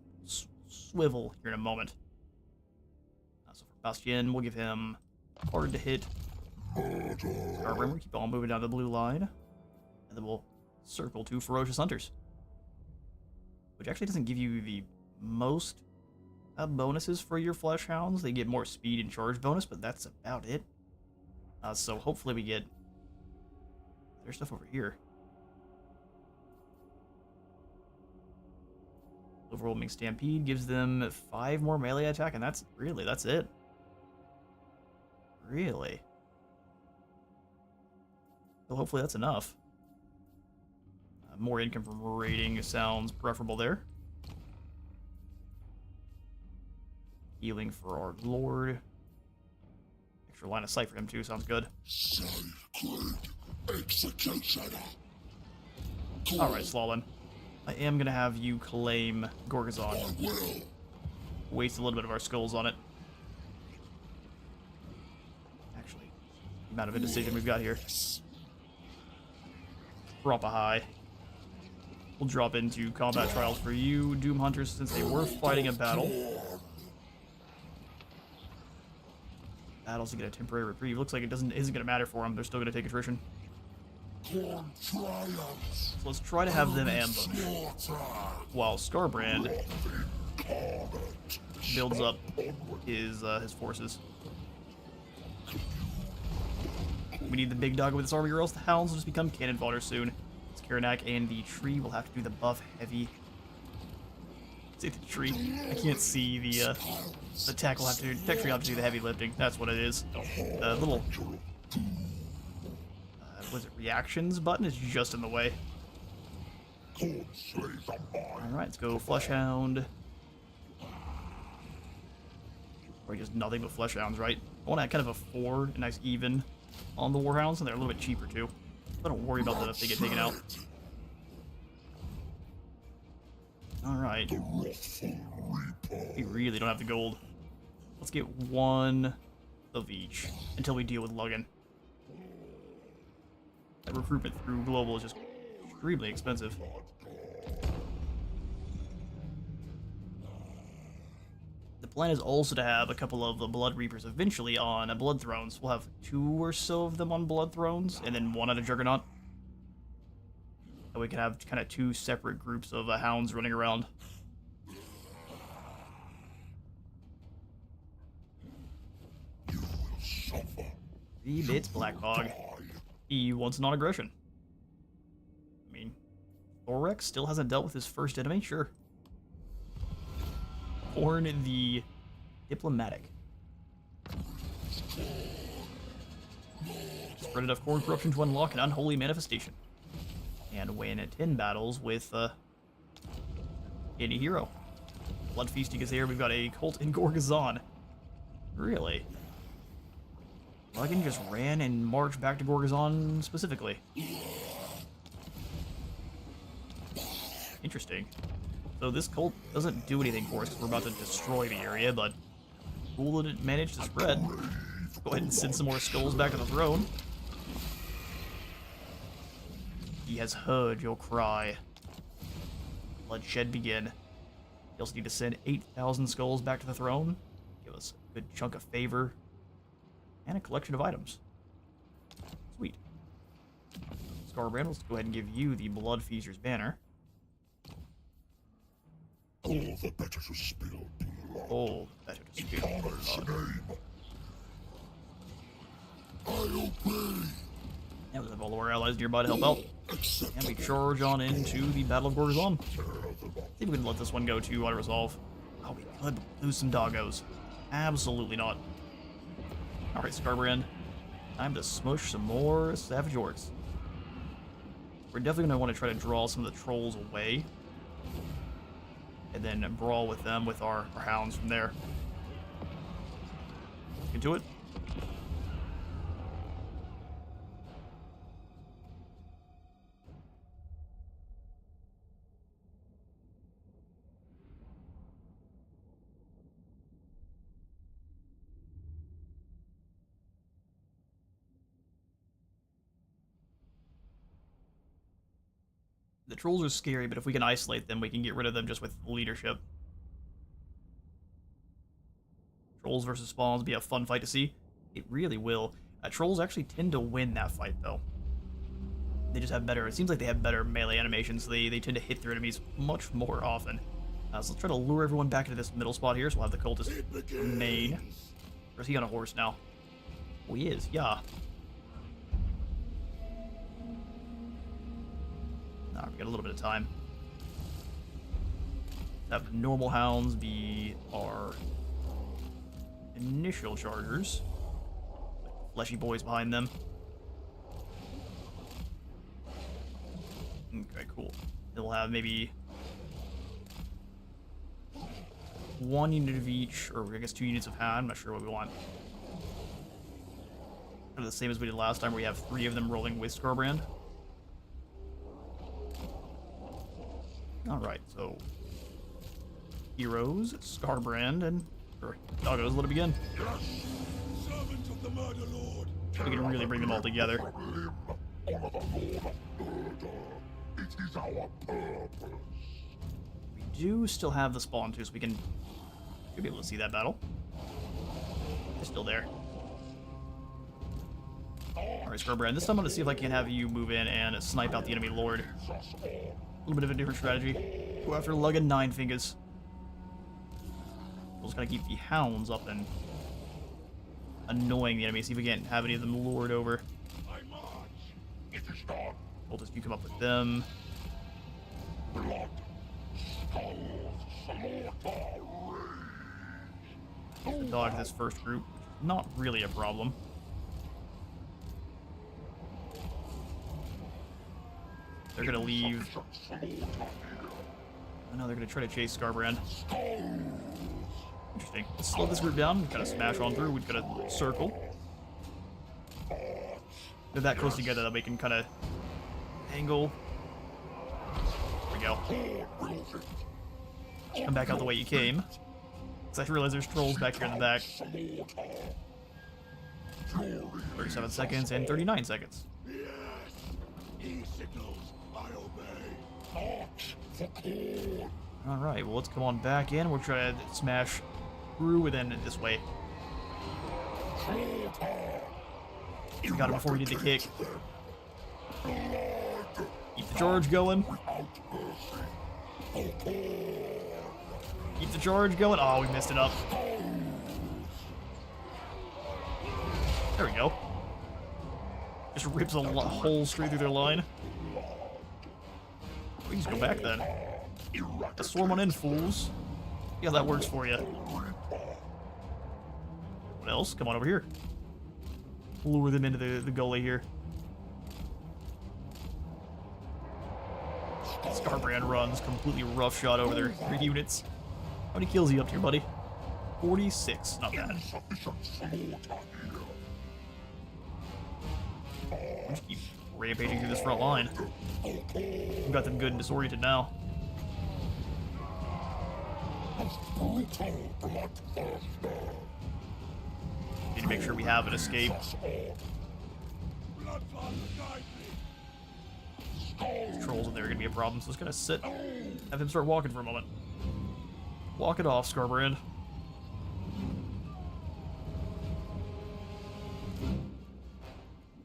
swivel here in a moment. So for Bastien, we'll give him hard to hit. We'll keep on moving down the blue line. And then we'll circle to Ferocious Hunters. Which actually doesn't give you the most bonuses for your Flesh Hounds. They get more speed and charge bonus, but that's about it. So hopefully we get... There's stuff over here. Overwhelming Stampede gives them 5 more melee attack, and that's it. Really? Well, hopefully that's enough. More income from raiding sounds preferable there. Healing for our Lord. Extra line of sight for him too, sounds good. Alright, Slalin. I am gonna have you claim Gorgazon. Waste a little bit of our skulls on it. Actually, the amount of indecision we've got here. Drop a high. We'll drop into combat trials for you, Doom Hunters, since they were fighting a battle. Battles to get a temporary reprieve. Looks like it isn't gonna matter for them. They're still gonna take attrition. So let's try to have them ambush, while Skarbrand builds up his forces. We need the big dog with this army, or else the Hounds will just become cannon fodder soon. It's Karanak and the tree will have to do the buff heavy. See the tree? I can't see the tech will have to do the heavy lifting. That's what it is. The little was it reactions button is just in the way. Alright, let's go Fleshhound. Or just nothing but Fleshhounds, right? I want to kind of a 4, a nice even on the Warhounds, and they're a little bit cheaper too. I don't worry about that if they get taken out. Alright. We really don't have the gold. Let's get 1 of each until we deal with Luggan. That recruitment through global is just extremely expensive. The plan is also to have a couple of the Blood Reapers eventually on Blood Thrones. We'll have 2 or so of them on Blood Thrones, and then 1 on a Juggernaut. And we can have kind of 2 separate groups of Hounds running around. 3 bits, Black Hog. He wants non-aggression. I mean, Thorex still hasn't dealt with his first enemy? Sure. Horn the Diplomatic. Spread enough Corn Corruption to unlock an Unholy Manifestation. And win at 10 battles with any hero. Blood Feasting is here. We've got a Cult in Gorgazon. Really? Luggin just ran and marched back to Gorgazon specifically. Interesting. So this cult doesn't do anything for us because we're about to destroy the area, but cool that it managed to spread. Go ahead and send some more skulls back to the throne. He has heard your cry. Bloodshed begin. You also need to send 8,000 skulls back to the throne. Give us a good chunk of favor. And a collection of items. Sweet. Skarbrand, let's go ahead and give you the Blood Feaster's banner. All the better to spill blood. All the better to spill blood. I obey. And we have all of our allies nearby to help out. And we charge on into the Battle of Gorgazon. I think we can let this one go to auto-resolve. Oh, we could lose some doggos. Absolutely not. Alright, Skarbrand. Time to smush some more Savage Orcs. We're definitely going to want to try to draw some of the trolls away. And then brawl with them with our Hounds from there. Into it. The trolls are scary, but if we can isolate them, we can get rid of them just with leadership. Trolls versus spawns will be a fun fight to see. It really will. Trolls actually tend to win that fight, though. They just have better... It seems like they have better melee animations. They tend to hit their enemies much more often. So let's try to lure everyone back into this middle spot here. So we'll have the cultist main. Or is he on a horse now? Oh, he is. Yeah. We got a little bit of time. Let's have normal Hounds be our initial chargers. Fleshy boys behind them. Okay, cool. They'll have maybe 1 unit of each, or I guess 2 units of Hound. I'm not sure what we want. Kind of the same as we did last time, where we have 3 of them rolling with Skarbrand. Alright, so heroes, Skarbrand, and doggos, let it begin. Yes, servant of the murder lord. We can really bring them all together. Honor the lord of murder. It is our purpose. We do still have the spawn too, so we can should be able to see that battle. They're still there. Alright, Skarbrand, this time I'm going to see if I can have you move in and snipe out the enemy lord. A little bit of a different strategy. Go after Luggin 9 fingers. We'll just kind of keep the Hounds up and annoying the enemy. See if we can't have any of them lured over. I march. It is done. Cultists, you come up with them. Blood, skulls, slaughter, rage. Dodge this first group. Not really a problem. They're gonna leave. I know they're gonna try to chase Skarbrand. Interesting. Let's slow this group down. Kind of smash on through. We've got a circle. They're that close together that we can kind of angle. There we go. Come back out the way you came. Because I realize there's trolls back here in the back. 37 seconds and 39 seconds. signals. I obey. March for corn. Alright, well, let's come on back in. We'll try to smash through and then this way. We got him before we did the kick. Keep the charge going. Keep the charge going. Oh, we messed it up. There we go. Just rips a hole straight through their line. We can just go back then. Just swarm on in, fools. Yeah, that works for you. What else? Come on over here. Lure them into the gully here. Skarbrand runs completely roughshod over their units. How many kills are you up to, buddy? 46. Not bad. Just keep rampaging through this front line. We've got them good and disoriented now. Need to make sure we have an escape. These trolls in there are gonna be a problem, so it's gonna sit. Have him start walking for a moment. Walk it off, Skarbrand.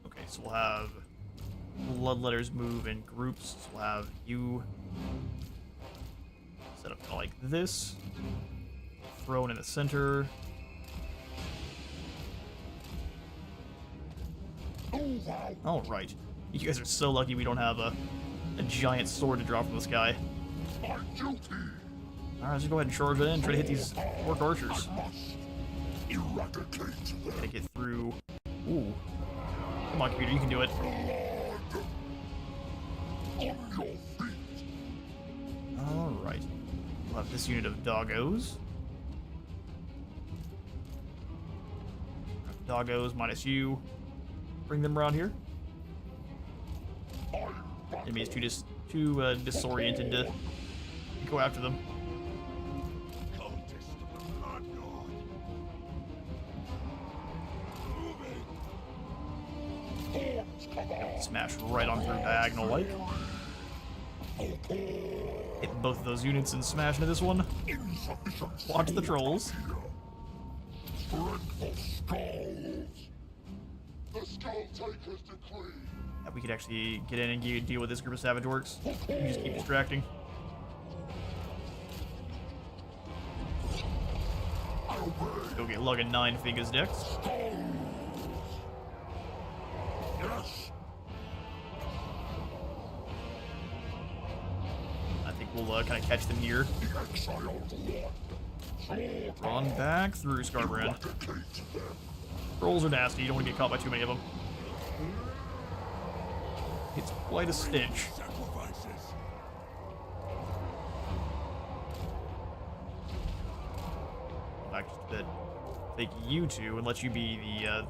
Okay, so we'll have bloodletters move in groups. So we'll have you set up like this. Throne in the center. All right. You guys are so lucky we don't have a giant sword to drop from the sky. Alright, let's just go ahead and charge it in. Try to hit these orc archers. Gotta get through. Ooh. Come on, computer, you can do it. Alright. We'll have this unit of doggos. Doggos minus you. Bring them around here. Enemy is too disoriented to go after them. Smash right on through diagonal like. Hit both of those units and smash into this one. Watch the trolls. Yeah, we could actually get in and deal with this group of savage orcs. We just keep distracting. Go get lugging 9 fingers next. I think we'll kind of catch them here. Run back through Skarbrand. Trolls are nasty. You don't want to get caught by too many of them. It's quite a stench. Back just a bit. Take you two and let you be the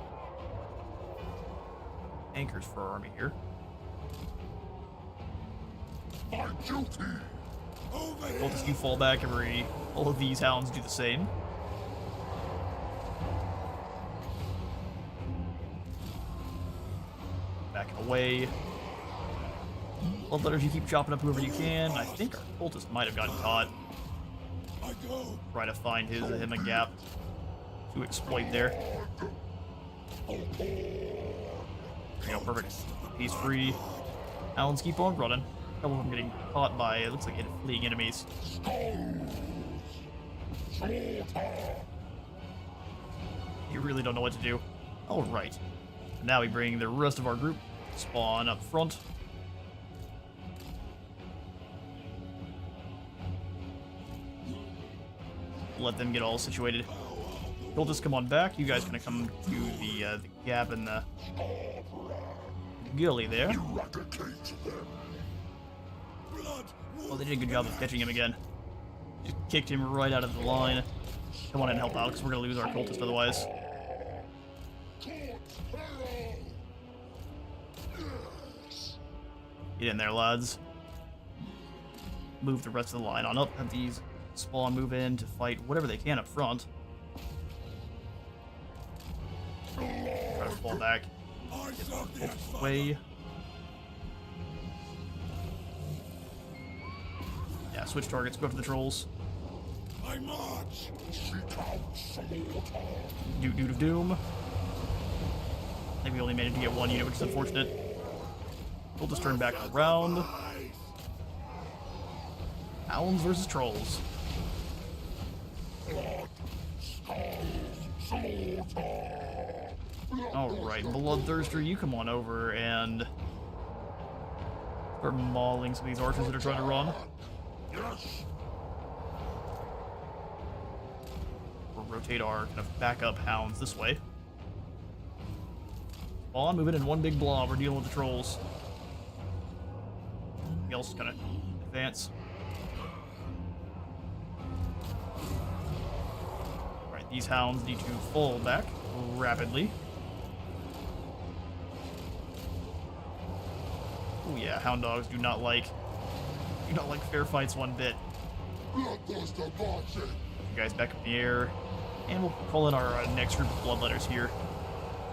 anchors for our army here. Both of you fall back all of these hounds do the same. Backing away. Bloodletters, you keep chopping up whoever you can. I think our cultist might have gotten caught. Try to find him a gap to exploit there. There you go, perfect. He's free. Hounds keep on running. A couple of them getting caught by, it looks like, fleeing enemies. You really don't know what to do. Alright. Now we bring the rest of our group. Spawn up front. Let them get all situated. They'll just come on back. You guys gonna come to the gap in the gully there. Well, they did a good job of catching him again. Just kicked him right out of the line. Come on in and help out, because we're gonna lose our cultist otherwise. Get in there, lads. Move the rest of the line on up. Have these spawn move in to fight whatever they can up front. Try to fall back. Get away. Yeah, switch targets, go after the trolls. I march. Seek out slaughter. Dude of Doom. I think we only managed to get one unit, which is unfortunate. We'll just turn back around. Hounds versus trolls. Blood, skulls, slaughter. Alright, Bloodthirster, you come on over and start mauling some of these archers that are trying to run. Yes. We'll rotate our kind of backup hounds this way. Spawn, moving in one big blob. We're dealing with the trolls. Everything else is kind of advance. Alright, these hounds need to fall back rapidly. Oh yeah, hound dogs do not like fair fights one bit. Bloodthirster marching. You guys back up in the air, and we'll call in our next group of bloodletters here.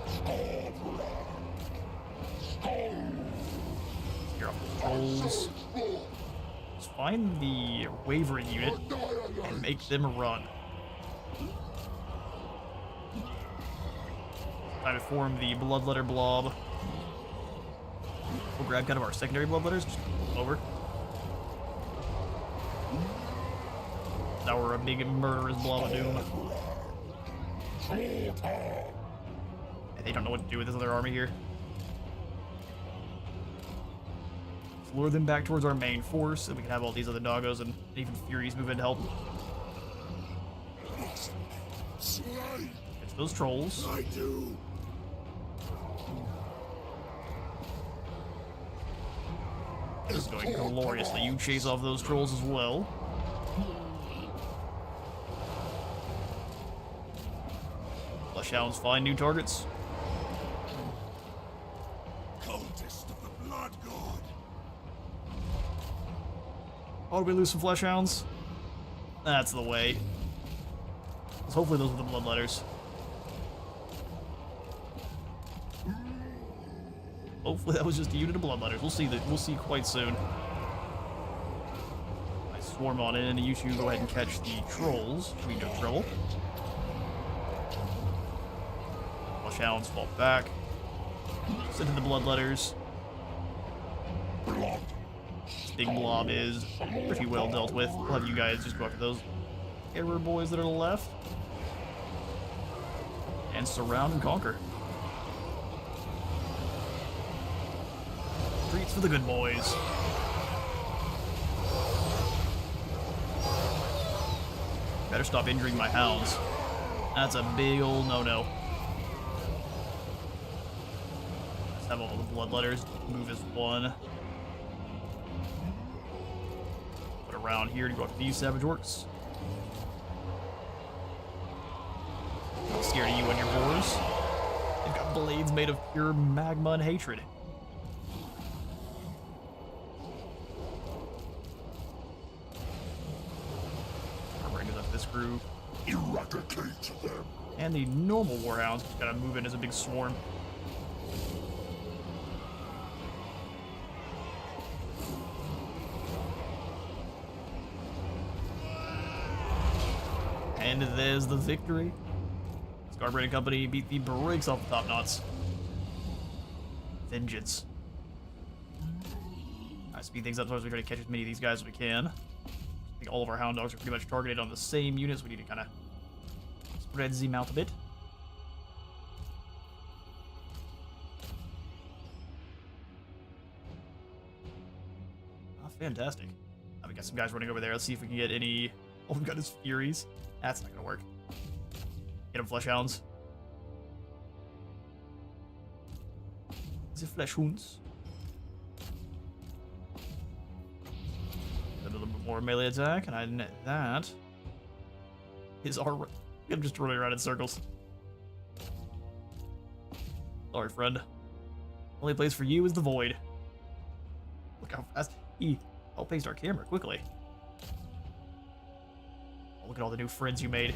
Skarbrand. Here off the trolls. Let's find the wavering unit and make them run. Time to form the bloodletter blob. We'll grab kind of our secondary bloodletters, just over. Now we're a big murderous blob of doom. And they don't know what to do with this other army here. Let's lure them back towards our main force, so we can have all these other doggos and even Furies move in to help. Slay. It's those trolls. I do. This is going gloriously. You chase off those trolls as well. Flesh hounds find new targets. Cultist of the blood god. Oh, did we lose some flesh hounds? That's the way. So hopefully those are the bloodletters. Hopefully that was just a unit of bloodletters. We'll see that. We'll see quite soon. I swarm on in, and you two go ahead and catch the trolls. We no trouble. Flesh hounds fall back. Send in the bloodletters. This big blob is pretty well dealt with. We'll have you guys just go after those error boys that are left. And surround and conquer. Treats for the good boys. Better stop injuring my hounds. That's a big old no-no. Let's have all the bloodletters move as one. Put around here to go after these savage orcs. I'm scared of you and your boars. They've got blades made of pure magma and hatred. This group. Eradicate them. And the normal warhounds just gotta move in as a big swarm. And there's the victory. Skarbrand and company beat the brakes off the top knots. Vengeance. I speed things up so as we try to catch as many of these guys as we can. I think all of our hound dogs are pretty much targeted on the same units. We need to kind of spread them out a bit. Ah, fantastic. We got some guys running over there. Let's see if we can get any... Oh, we got his Furies. That's not gonna work. Get him, Flesh Hounds. The Flesh Hounds. A little bit more melee attack, and I net that. His armor. I'm just running around in circles. Sorry, friend. Only place for you is the void. Look how fast he outpaced our camera quickly. Oh, look at all the new friends you made.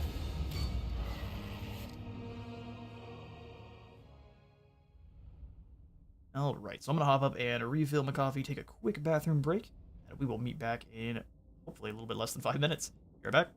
Alright, so I'm gonna hop up and refill my coffee, take a quick bathroom break, and we will meet back in hopefully a little bit less than 5 minutes. You're back.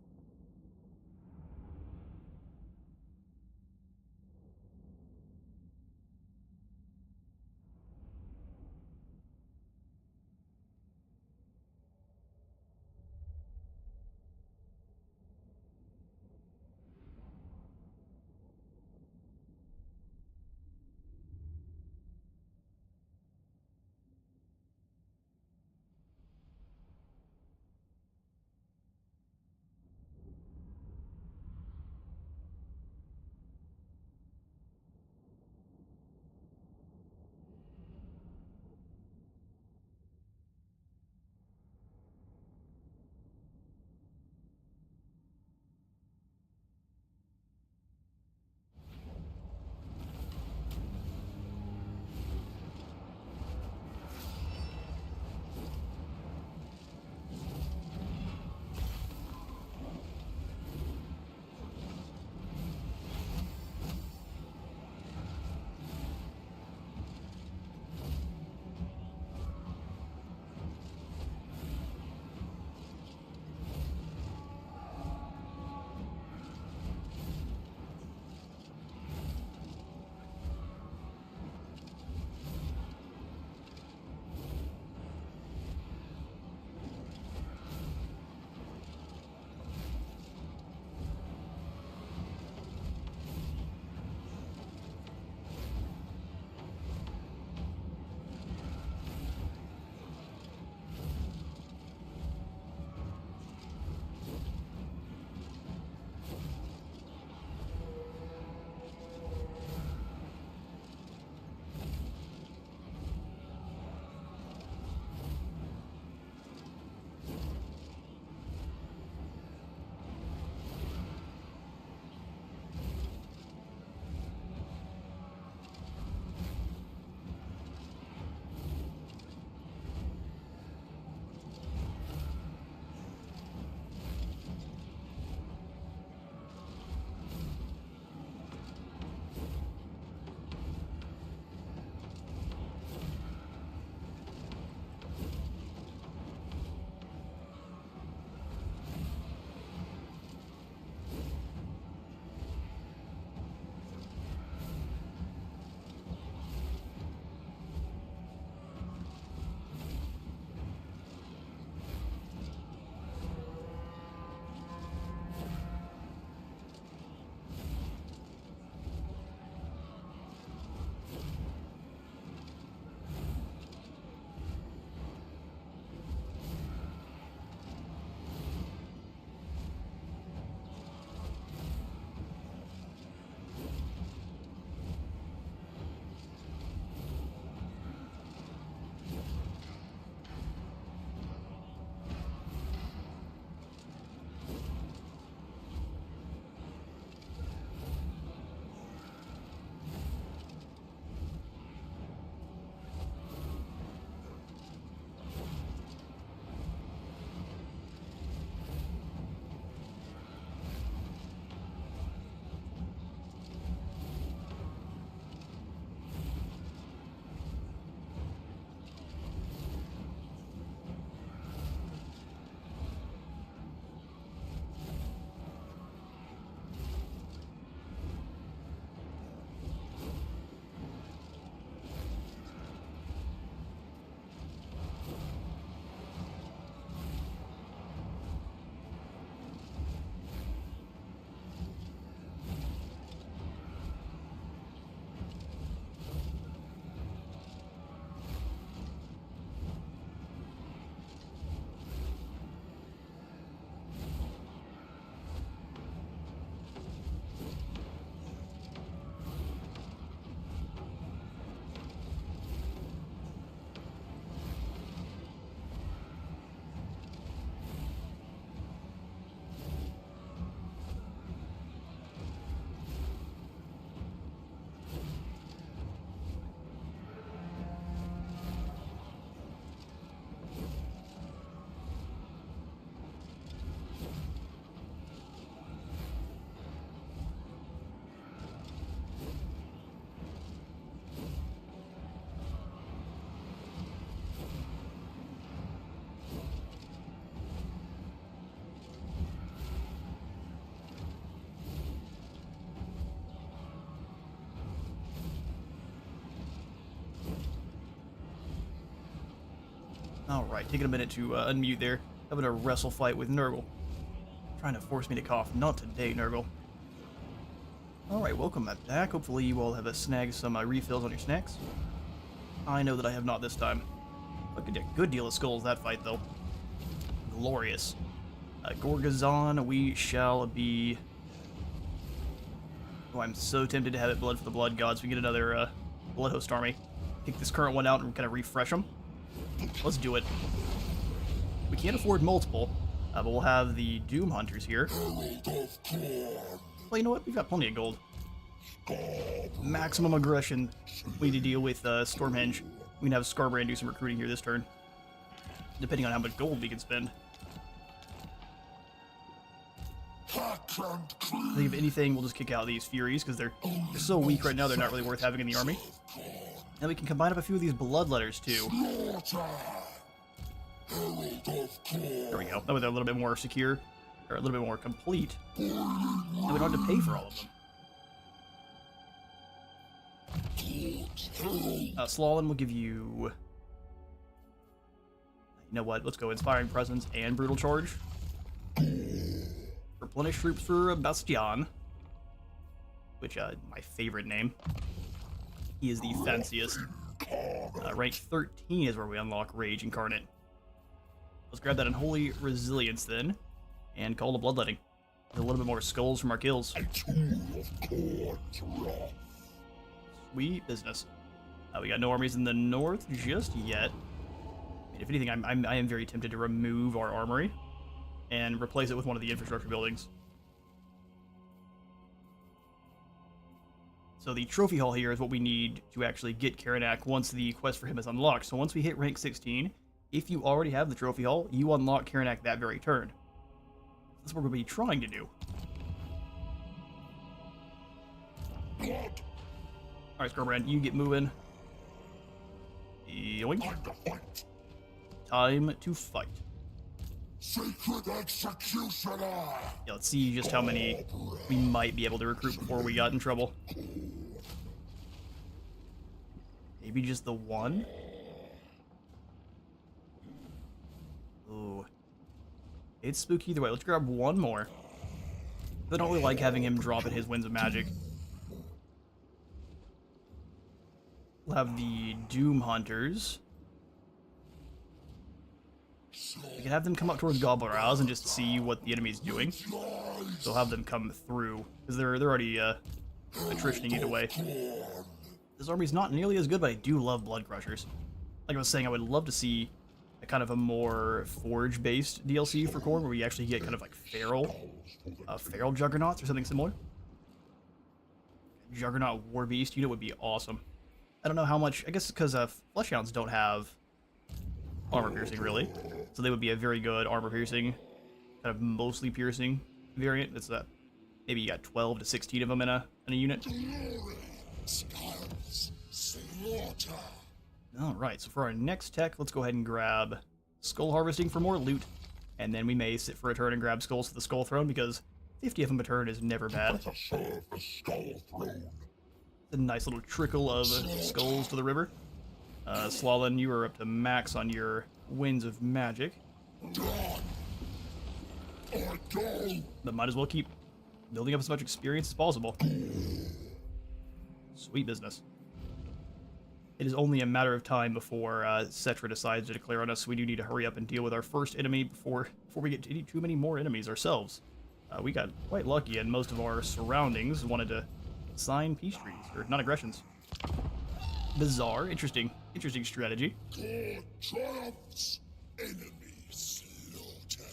Alright, taking a minute to unmute there. Having a wrestle fight with Nurgle. Trying to force me to cough. Not today, Nurgle. Alright, welcome back. Hopefully you all have snagged some refills on your snacks. I know that I have not this time. Look at a good deal of skulls that fight, though. Glorious. Gorgazon, we shall be... Oh, I'm so tempted to have it Blood for the Blood Gods. We get another Blood Host army. Pick this current one out and kind of refresh them. Let's do it. We can't afford multiple, but we'll have the Doom Hunters here. Well, you know what? We've got plenty of gold. Maximum aggression. We need to deal with Stormhenge. We can have Skarbrand do some recruiting here this turn, depending on how much gold we can spend. I think if anything, we'll just kick out these Furies, because they're so weak right now, they're not really worth having in the army. And we can combine up a few of these Bloodletters, too. There we go. That way they're a little bit more secure, or a little bit more complete. And we don't have to pay for all of them. Slalom will give you... You know what? Let's go Inspiring Presence and Brutal Charge. Replenish troops for Bastion, which my favorite name. He is the fanciest. Rank 13 is where we unlock Rage Incarnate. Let's grab that Unholy Resilience then, and call the Bloodletting. A little bit more skulls from our kills. Sweet business. We got no armies in the north just yet. I mean, if anything, I am very tempted to remove our armory and replace it with one of the infrastructure buildings. So the trophy hall here is what we need to actually get Karanak once the quest for him is unlocked. So once we hit rank 16, if you already have the trophy hall, you unlock Karanak that very turn. That's what we're going to be trying to do. Alright, Skarbrand, you get moving. Yoink. Time to fight. Secret executioner! Yeah, let's see just how many we might be able to recruit before we got in trouble. Maybe just the one? Ooh. It's spooky either way. Let's grab one more. I don't really like having him drop at his Winds of Magic. We'll have the Doom Hunters. We can have them come up towards Gobblerows and just see what the enemy's doing. So have them come through, because they're already attritioning either way. This army's not nearly as good, but I do love Blood Crushers. Like I was saying, I would love to see a kind of a more Forge-based DLC for Khorne, where we actually get kind of like feral Juggernauts or something similar. Juggernaut War Beast unit would be awesome. I don't know how much, I guess because Flesh Hounds don't have armor piercing really, so they would be a very good armor piercing, kind of mostly piercing variant. That's maybe you got 12 to 16 of them in a unit. All right, so for our next tech, let's go ahead and grab Skull Harvesting for more loot, and then we may sit for a turn and grab skulls to the Skull Throne, because 50 of them a turn is never bad. A nice little trickle of skulls to the river. Slalin, you are up to max on your Winds of Magic. But might as well keep building up as much experience as possible. Sweet business. It is only a matter of time before Cetra decides to declare on us, so we do need to hurry up and deal with our first enemy before we get too many more enemies ourselves. We got quite lucky, and most of our surroundings wanted to sign peace treaties, or non-aggressions. Bizarre, interesting strategy. Triumphs, enemy slaughtered.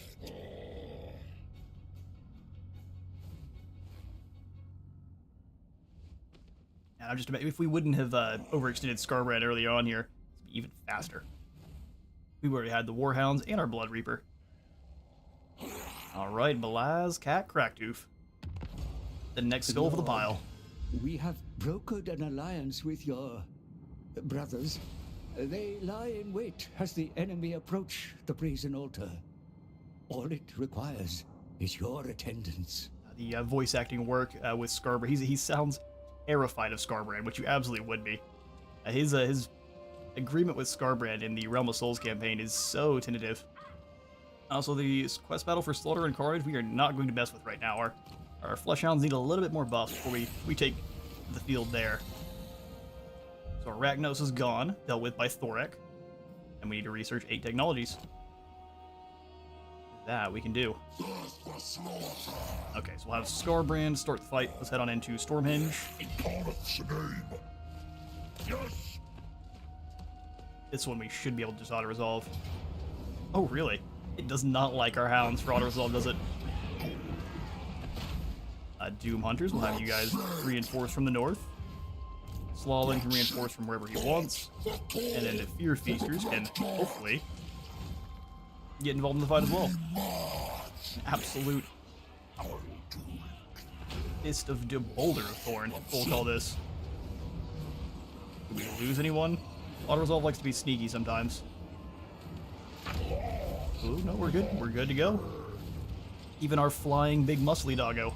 And I'm just if we wouldn't have overextended Skarbrand early on here, it'd be even faster. We already had the Warhounds and our Blood Reaper. All right, Balaz, Cat, Cracktooth. The next skull for the pile. We have brokered an alliance with your brothers. They lie in wait as the enemy approach the brazen altar. All it requires is your attendance. The voice acting work with Skarbrand. He sounds terrified of Skarbrand, which you absolutely would be. His agreement with Skarbrand in the Realm of Souls campaign is so tentative. Also, the quest battle for Slaughter and Carnage we are not going to mess with right now. Our Flesh Hounds need a little bit more buff before we take the field there. So Arachnos is gone, dealt with by Thorek. And we need to research 8 technologies. That we can do. Okay, so we'll have Skarbrand start the fight. Let's head on into Stormhenge. Yes. This one we should be able to just auto-resolve. Oh, really? It does not like our Hounds for auto-resolve, does it? Doom Hunters will have you guys reinforce from the north. Slalom can reinforce from wherever he wants. And then the Fear Feasters can, hopefully, get involved in the fight as well. Absolute Fist of Boulder of Thorn, we'll call this. Did we lose anyone? Auto-resolve likes to be sneaky sometimes. Ooh, no, we're good. We're good to go. Even our flying big muscly doggo.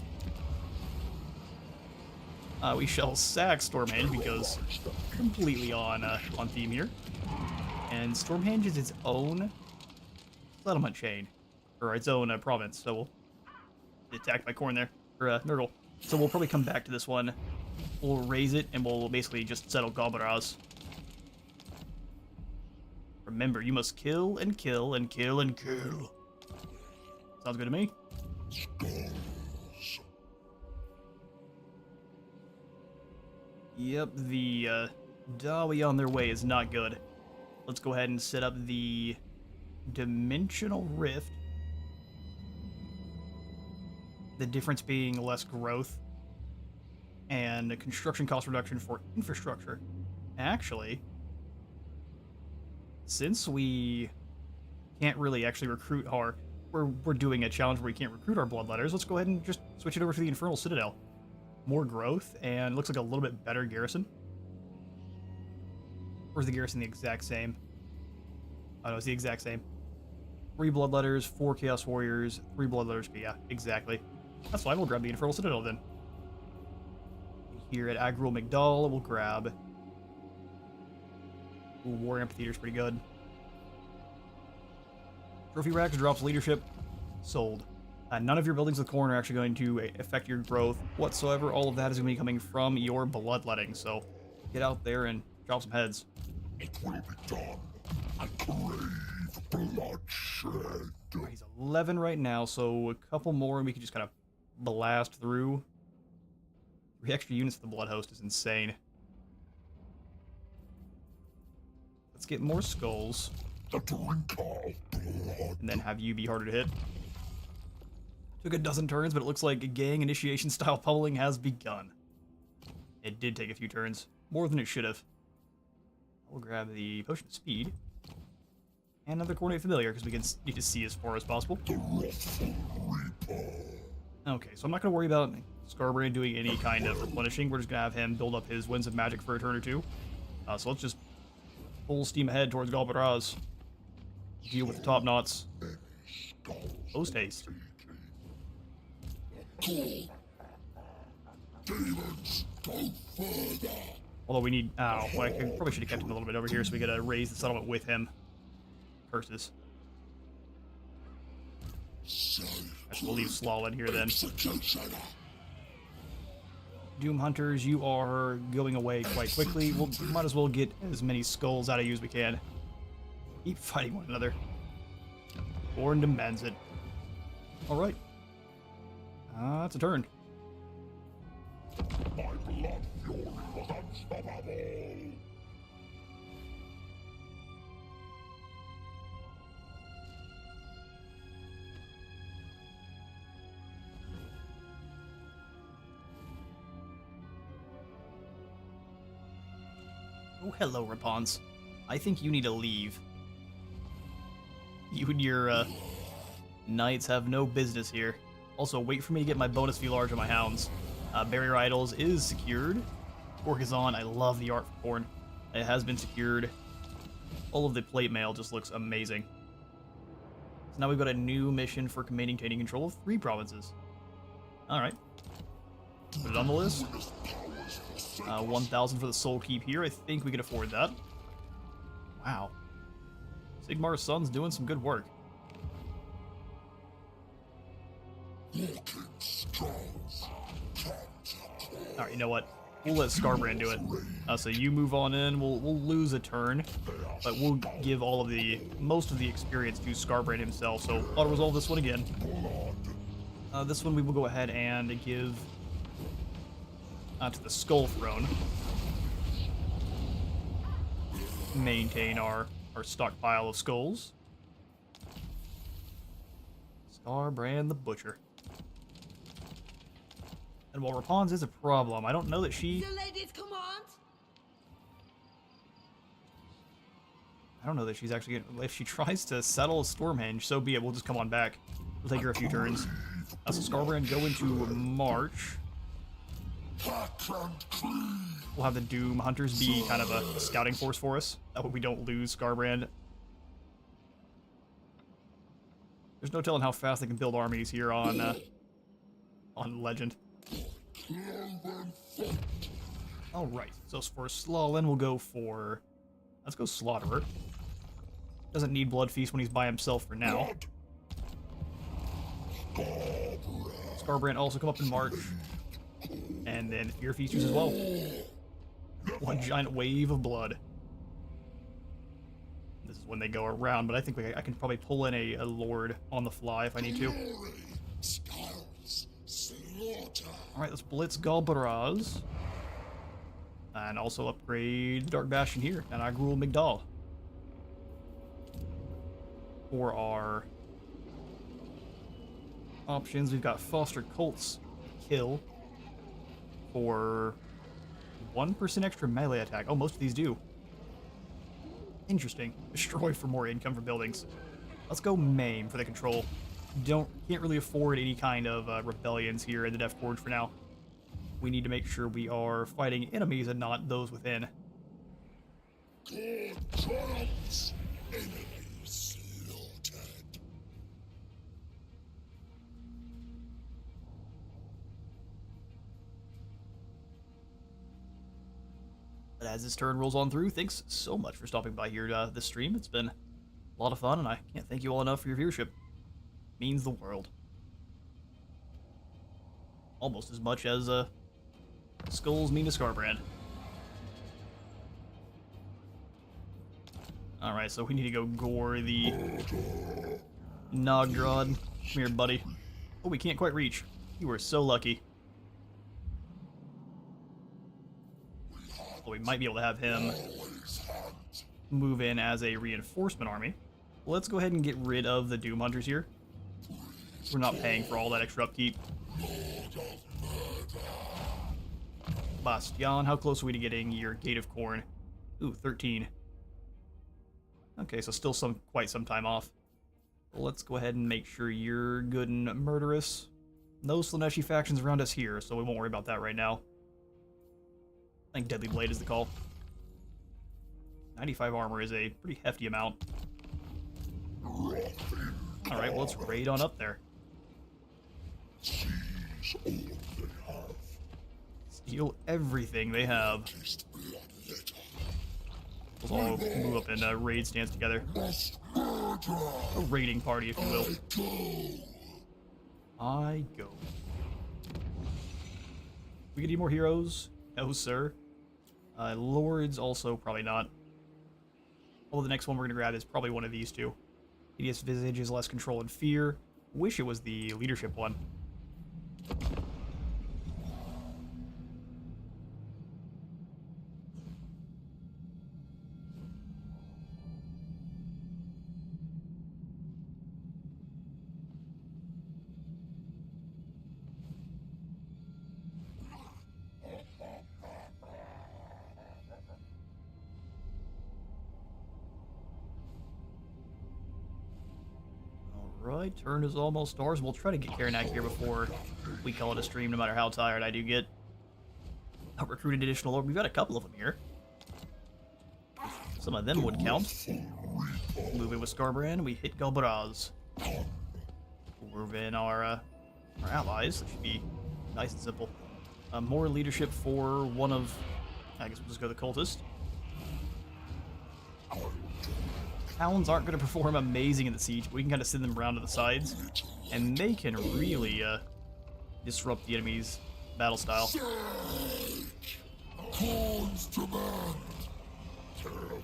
We shall sack Stormhenge because completely on theme here. And Stormhenge is its own settlement chain, or its own province. So we'll get attacked by Corn there, or Nurgle. So we'll probably come back to this one. We'll raise it, and we'll basically just settle Gobaraz. Remember, you must kill and kill and kill and kill. Sounds good to me. Yep, the Dawi on their way is not good. Let's go ahead and set up the Dimensional Rift. The difference being less growth and a construction cost reduction for infrastructure. Actually, since we can't really actually recruit our... We're doing a challenge where we can't recruit our Bloodletters, let's go ahead and just switch it over to the Infernal Citadel. More growth, and looks like a little bit better garrison. Or is the garrison the exact same? Oh no, it's the exact same. 3 Bloodletters, 4 Chaos Warriors, 3 Bloodletters, but yeah, exactly. That's fine, we'll grab the Infernal Citadel then. Here at Agrul Migdal, we'll grab... Ooh, War Amphitheater's pretty good. Trophy Racks drops leadership. Sold. None of your buildings with corn are actually going to affect your growth whatsoever. All of that is going to be coming from your bloodletting. So get out there and drop some heads. It will be done. I crave bloodshed. He's 11 right now, so a couple more and we can just kind of blast through. 3 extra units for the Blood Host is insane. Let's get more skulls. The drink of blood. And then have you be harder to hit. Took a dozen turns, but it looks like a gang initiation style pummeling has begun. It did take a few turns, more than it should have. We'll grab the Potion of Speed. And another Coordinate Familiar, because we need to see as far as possible. Okay, so I'm not going to worry about Skarbrand doing any kind of replenishing. We're just going to have him build up his Winds of Magic for a turn or two. So let's just full steam ahead towards Galbaraz. Deal with the top knots. Post haste. Although we need... Oh, well, I probably should have kept him a little bit over here so we could raise the settlement with him. Curses. I should leave Slaw in here then. Doom Hunters, you are going away quite quickly. We might as well get as many skulls out of you as we can. Keep fighting one another. Born demands it. Alright. It's a turn. My blood fury was unstoppable. Oh, hello, Rapons. I think you need to leave. You and your, knights have no business here. Also, wait for me to get my bonus Velarge on my Hounds. Barrier Idols is secured. Orc is on. I love the art for Corn. It has been secured. All of the plate mail just looks amazing. So now we've got a new mission for maintaining control of 3 provinces. Alright. Put it on the list. 1,000 for the Soul Keep here. I think we can afford that. Wow. Sigmar's son's doing some good work. Walking skulls. Alright, you know what? We'll let Skarbrand do it. So you move on in, we'll lose a turn, but we'll give most of the experience to Skarbrand himself, so I'll resolve this one again. This one we will go ahead and give to the Skull Throne. Maintain our stockpile of skulls. Skarbrand the Butcher. And while Rapunzel is a problem, I don't know that she... The lady's command. I don't know that she's actually gonna... If she tries to settle Stormhenge, so be it. We'll just come on back. We'll take her a few turns. So Skarbrand go into March. We'll have the Doom Hunters be kind of a scouting force for us. That way we don't lose Skarbrand. There's no telling how fast they can build armies here on Legend. Alright, so for Slalin, we'll go for... Let's go Slaughterer. Doesn't need Blood Feast when he's by himself for now. Skarbrand also come up in March. And then Fear Feasters as well. One giant wave of blood. This is when they go around, but I think I can probably pull in a Lord on the fly if I need to. Alright, let's blitz Galbaraz. And also upgrade Dark Bastion here, and Agrul Migdal. For our options, we've got Foster Colts kill for 1% extra melee attack. Oh, most of these do. Interesting. Destroy for more income for buildings. Let's go Maim for the control. Can't really afford any kind of rebellions here in the Death Forge for now. We need to make sure we are fighting enemies and not those within. God triumphs. Enemy slaughtered. But as this turn rolls on through, thanks so much for stopping by here this stream. It's been a lot of fun, and I can't thank you all enough for your viewership. Means the world. Almost as much as skulls mean to Skarbrand. Alright, so we need to go gore the Nogdrad. Come here, buddy. Oh, we can't quite reach. You were so lucky. Well, we might be able to have him move in as a reinforcement army. Well, let's go ahead and get rid of the Doom Hunters here. We're not paying for all that extra upkeep. Bastion, how close are we to getting your Gate of Corn? Ooh, 13. Okay, so still quite some time off. Well, let's go ahead and make sure you're good and murderous. No Slaneshi factions around us here, so we won't worry about that right now. I think Deadly Blade is the call. 95 armor is a pretty hefty amount. Alright, well, let's raid on up there. Steal everything they have. We'll all move up in a raid stance together. A raiding party, if you will. I go. We get any more heroes? No, sir. Lords also probably not. Although the next one we're going to grab is probably one of these two. Hideous Visage is less control and fear. Wish it was the leadership one. Alright, turn is almost ours. We'll try to get Karanak here before we call it a stream, no matter how tired I do get. I've recruited additional Lord. We've got a couple of them here. Some of them would count. Move in with Skarbrand, we hit Galbaraz. Move in our allies. That should be nice and simple. More leadership for one of... I guess we'll just go the Cultist. Hounds aren't going to perform amazing in the siege, but we can kind of send them around to the sides, and they can really disrupt the enemy's battle style.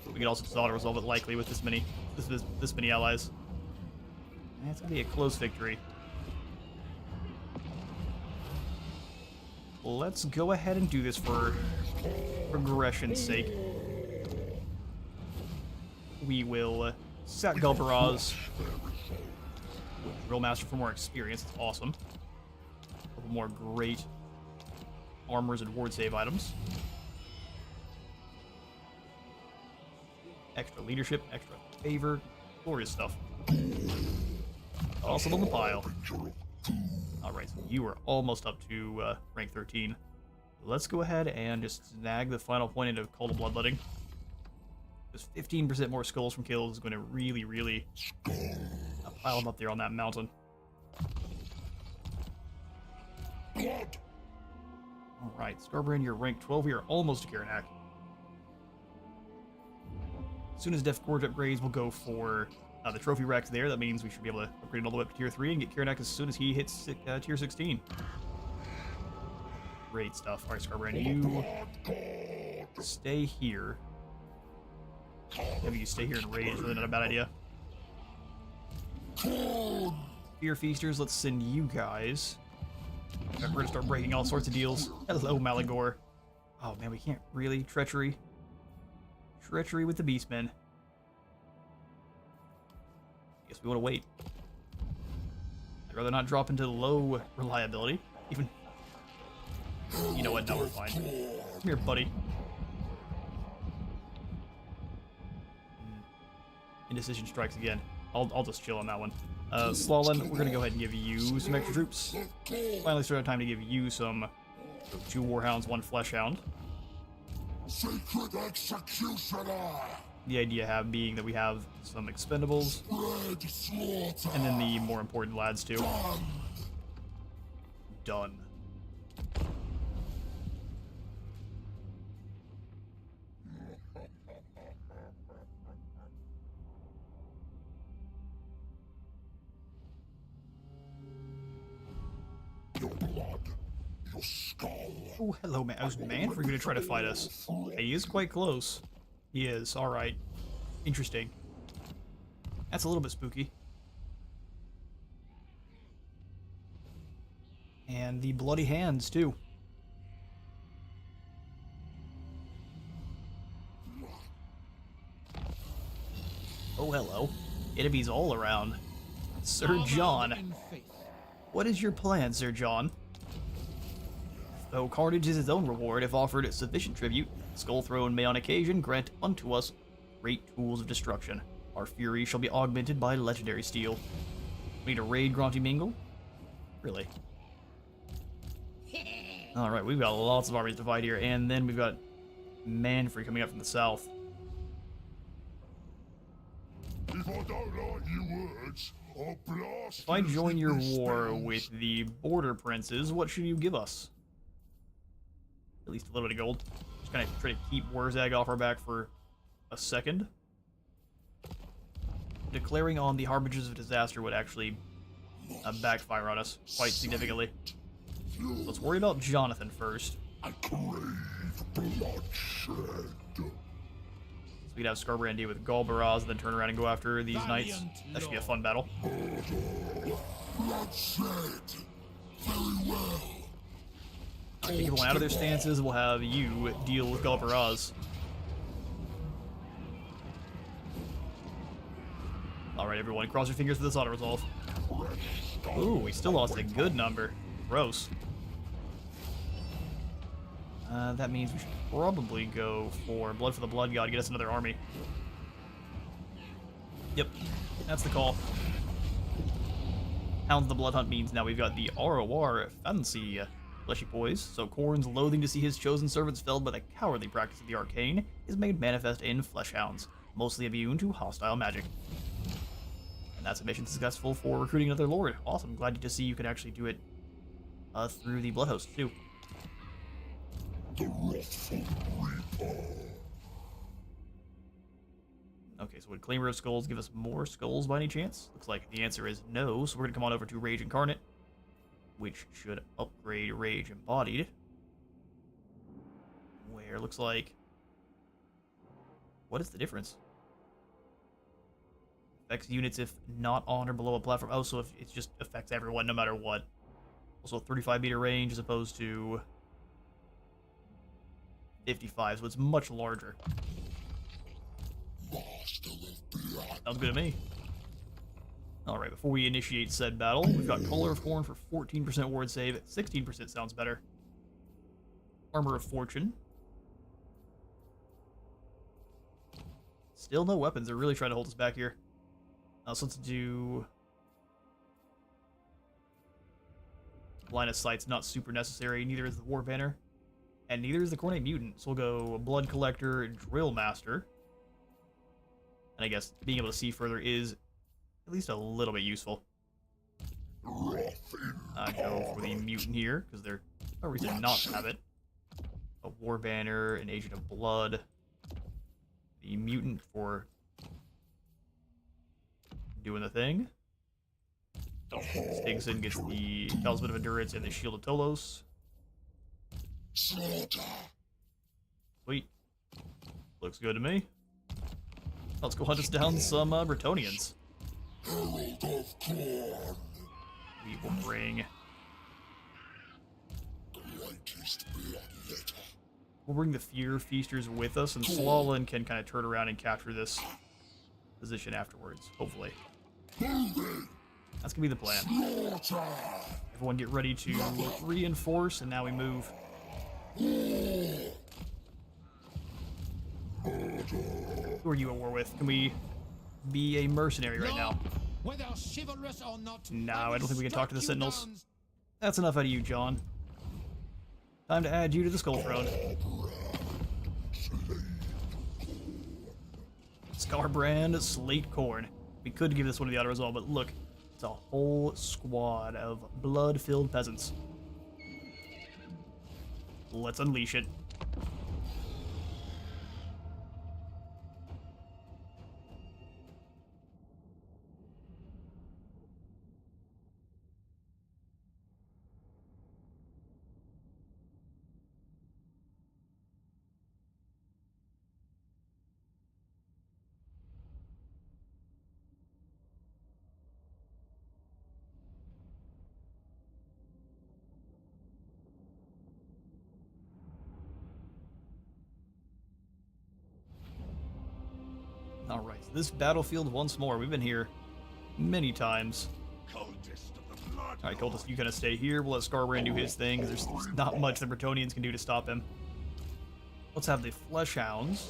We can also just auto-resolve it likely with this many allies. It's gonna be a close victory. Let's go ahead and do this for progression's sake. We will sack Galbaraz. Drill Master for more experience. It's awesome. A couple more great armors and ward save items. Extra leadership, extra favor, glorious stuff. Also on the pile. Alright, so you are almost up to rank 13. Let's go ahead and just snag the final point into Call to Bloodletting. Just 15% more skulls from kills is going to really pile them up there on that mountain. Alright, Skarbrand, you're rank 12. We are almost to Karanak. As soon as Def Gorge upgrades, we'll go for the trophy racks there. That means we should be able to upgrade all the way up to tier 3 and get Karanak as soon as he hits tier 16. Great stuff. Alright, Skarbrand, you stay here. Maybe you stay here and raid is really not a bad idea. Fear Feasters, let's send you guys. We're gonna start breaking all sorts of deals. Hello, Malagor. Oh man, we can't really. Treachery with the Beastmen. Guess we want to wait. I'd rather not drop into low reliability. Even. You know what? No, we're fine. Come here, buddy. Indecision strikes again. I'll just chill on that one. Slalom, we're gonna go ahead and give you some extra troops. Finally started time to give you some 2 Warhounds, 1 Fleshhound. Sacred executioner! The idea being that we have some expendables, and then the more important lads too. Done. Your blood, your skull. Oh, hello, man. I was man for you to try to fight us. He is quite close. He is. Alright. Interesting. That's a little bit spooky. And the bloody hands, too. Oh, hello. Enemies all around. Sir John. What is your plan, Sir John? Though carnage is its own reward if offered sufficient tribute, Skull Throne may on occasion grant unto us great tools of destruction. Our fury shall be augmented by legendary steel. We need to raid Grunty Mingle? Really? Alright, we've got lots of armies to fight here, and then we've got Manfrey coming up from the south. If I don't like your words, I'll blast. If I join your war with the Border Princes, what should you give us? At least a little bit of gold. Just kind of try to keep Wurzag off our back for a second. Declaring on the Harbingers of Disaster would actually backfire on us quite significantly. Let's worry about Jonathan first. I crave bloodshed. So we'd have Skarbrand deal with Galbaraz, then turn around and go after these knights. That should be a fun battle. Bloodshed. Very well. Take everyone out of their stances, we'll have you deal with Galbaraz. Alright, everyone, cross your fingers for this auto-resolve. Ooh, we still lost a good number. Gross. That means we should probably go for Blood for the Blood God, get us another army. Yep, that's the call. Hounds the Blood Hunt means now we've got the ROR fancy fleshy boys, so Khorne's loathing to see his chosen servants felled by the cowardly practice of the arcane is made manifest in Fleshhounds, mostly immune to hostile magic. And that's a mission successful for recruiting another lord. Awesome, glad to see you can actually do it through the Bloodhost too. The wrathful reaper. Okay, so would Claimer of Skulls give us more skulls by any chance? Looks like the answer is no, so we're going to come on over to Rage Incarnate, which should upgrade Rage Embodied. Where looks like... What is the difference? Affects units if not on or below a platform. Oh, so if it just affects everyone no matter what. Also 35-meter range as opposed to 55, so it's much larger. Sounds good to me. Alright, before we initiate said battle, we've got Collar of Corn for 14% ward save. 16% sounds better. Armor of Fortune. Still no weapons. They're really trying to hold us back here. So let's do... Line of Sight's not super necessary. Neither is the War Banner. And neither is the Cornate Mutant. So we'll go Blood Collector and Drill Master. And I guess being able to see further is at least a little bit useful. Go for the Mutant here, because there's no reason not to have it. A War Banner, an Agent of Blood. The Mutant for doing the thing. Stigson gets the Talisman of Endurance and the Shield of Tolos. Sweet. Looks good to me. Let's go hunt us down some Bretonnians. We will bring... We'll bring the Fear Feasters with us, and Slalin can kind of turn around and capture this position afterwards, hopefully. That's gonna be the plan. Everyone get ready to reinforce, and now we move. Who are you at war with? Can we be a mercenary right now? No, I don't think we can talk to the Sentinels. That's enough out of you, John. Time to add you to the Skull Throne. Skarbrand, Slate Corn. We could give this one to the auto as well, but look, it's a whole squad of blood-filled peasants. Let's unleash it. Alright, so this battlefield once more. We've been here many times. Alright, Cultist, you kind of stay here. We'll let Skarbrand do his thing, because there's not much the Bretonnians can do to stop him. Let's have the Flesh Hounds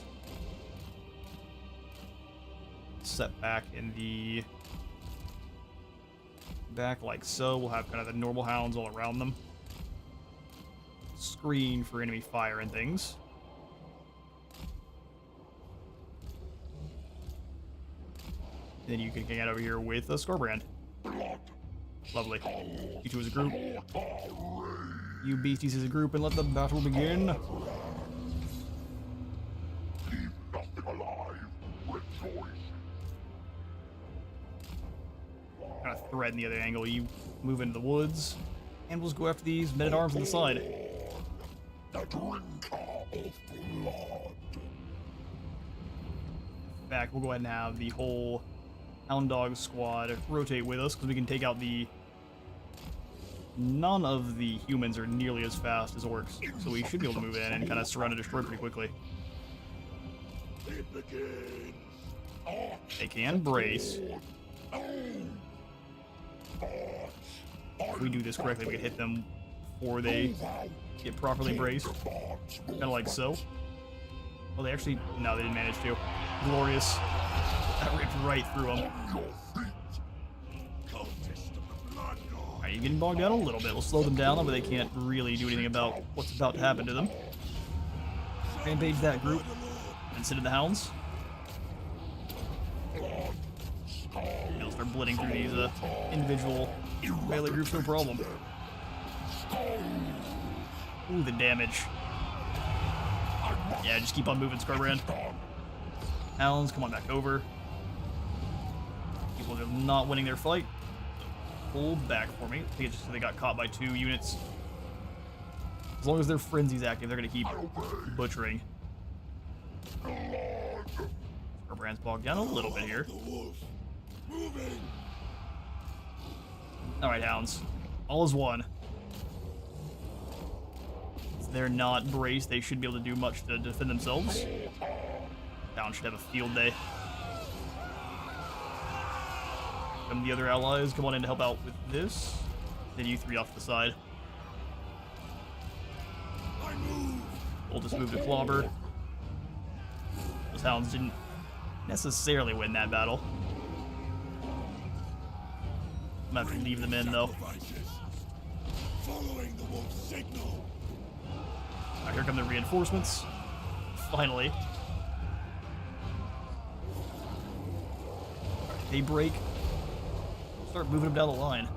set back in the back like so. We'll have kind of the normal hounds all around them. Screen for enemy fire and things. Then you can hang out over here with Skarbrand. Lovely. You two as a group. You beasties as a group, and let the battle begin. Leave nothing alive. Rejoice. Kind of thread in the other angle. You move into the woods, and we'll just go after these men-at-arms on the side. The drinker of blood. In fact, we'll go ahead and have the whole Hound Dog squad rotate with us, because we can take out the... None of the humans are nearly as fast as orcs, so we should be able to move in and kind of surround and destroy pretty quickly. It begins. They can brace. If we do this correctly, we can hit them before they get properly braced. Kind of like so. Well, they actually... No, they didn't manage to. Glorious. That ripped right through them. Alright, you're getting bogged down a little bit. We'll slow them down, but they can't really do anything about what's about to happen to them. Rampage that group. And send in the Hounds. They'll start blitting through these individual melee groups, no problem. Ooh, the damage. Yeah, just keep on moving, Skarbrand. Hounds, come on back over. People are just not winning their fight. So pull back for me. I think it's just they got caught by 2 units. As long as their frenzy's active, they're gonna keep butchering. Skarbrand's bogged down a little bit here. Alright, Hounds. All is one. If they're not braced, they should be able to do much to defend themselves. Hounds should have a field day. And the other allies come on in to help out with this. Then you 3 off to the side. We'll just move to Clobber. Those Hounds didn't necessarily win that battle. I'm gonna have to leave them in, though. Following the wolf signal. Alright, here come the reinforcements. Finally. Alright, they break. Start moving them down the line.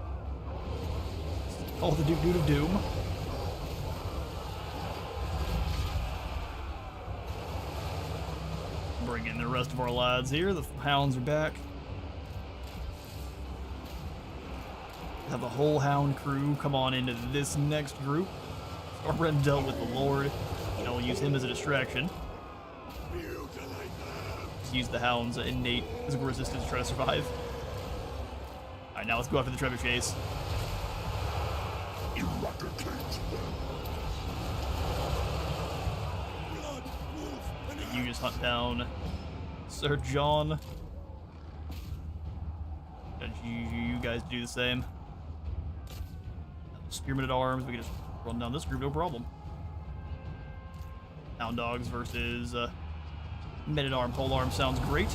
Call the Duke Dude of Doom. Bring in the rest of our lads here. The Hounds are back. Have the whole Hound crew come on into this next group. Skarbrand dealt with the Lord. And I'll use him as a distraction. Just use the Hound's innate physical resistance to try to survive. Alright, now let's go after the trebuchets. You just hunt down Sir John. And you guys do the same. Spearmen at arms, we can just run down this group, no problem. Hound dogs versus men at arm, pole arm sounds great.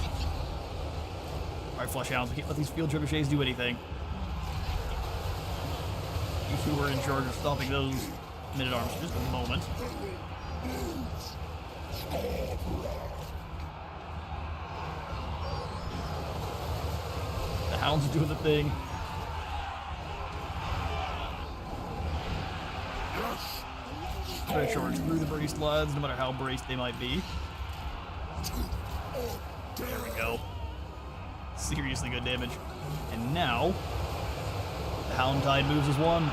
Alright, flesh hounds, we can't let these field trebuchets do anything. You two were in charge of stopping those men at arms for just a moment. The Hounds are doing the thing. Try to charge through the braced lads, no matter how braced they might be. There we go. Seriously good damage. And now, the Hound Tide moves as one.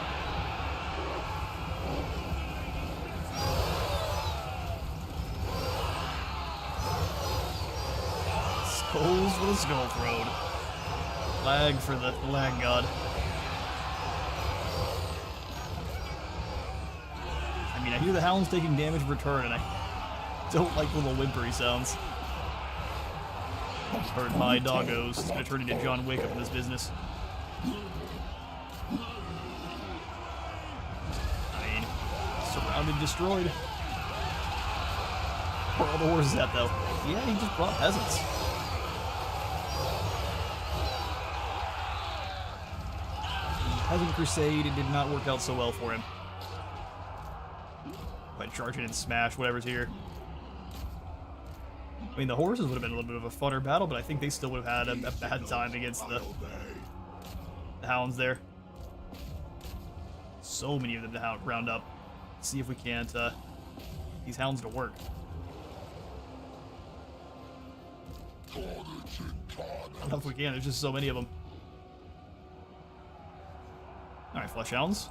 Skulls for the Skull Throne. Lag for the lag god. I mean, I hear the Hounds taking damage in return, and I don't like the little whimpery sounds. I've heard my doggos. It's gonna turn into John Wick up in this business. I mean, surrounded, destroyed. Where are all the horses at, though? Yeah, he just brought peasants. Peasant Crusade, it did not work out so well for him. But charge it and smash whatever's here. I mean, the horses would have been a little bit of a funner battle, but I think they still would have had a bad time against the Hounds there. So many of them to round up. See if we can't these Hounds to work. I don't know if we can, there's just so many of them. Alright, Flesh Hounds.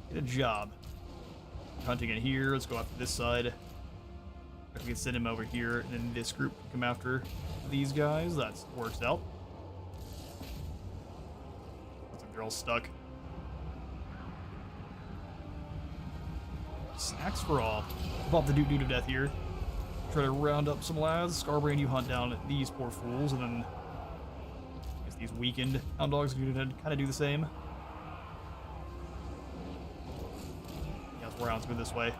Get a job. Hunting in here, let's go after this side. We can send him over here, and then this group can come after these guys. That works out. Looks like they're all stuck. Snacks for all. Pop the Dude of Death here. Try to round up some lads. Skarbrand, you hunt down these poor fools, and then I guess these weakened Hound Dogs can kind of do the same. Yeah, let's Hounds go this way.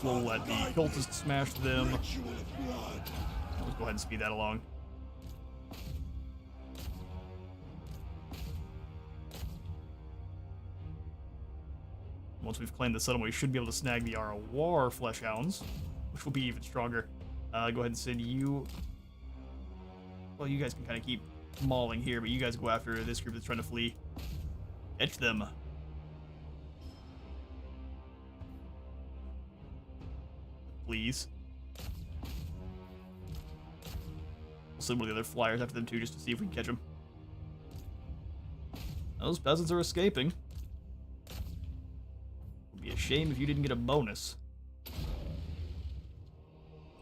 We'll let the cultists smash them. Let's go ahead and speed that along. Once we've claimed the settlement, we should be able to snag the Arawar Flesh Hounds, which will be even stronger. Go ahead and send you... Well, you guys can kind of keep mauling here, but you guys go after this group that's trying to flee. Catch them. please. We'll send one of the other flyers after them too, just to see if we can catch them. Those peasants are escaping. It'd be a shame if you didn't get a bonus.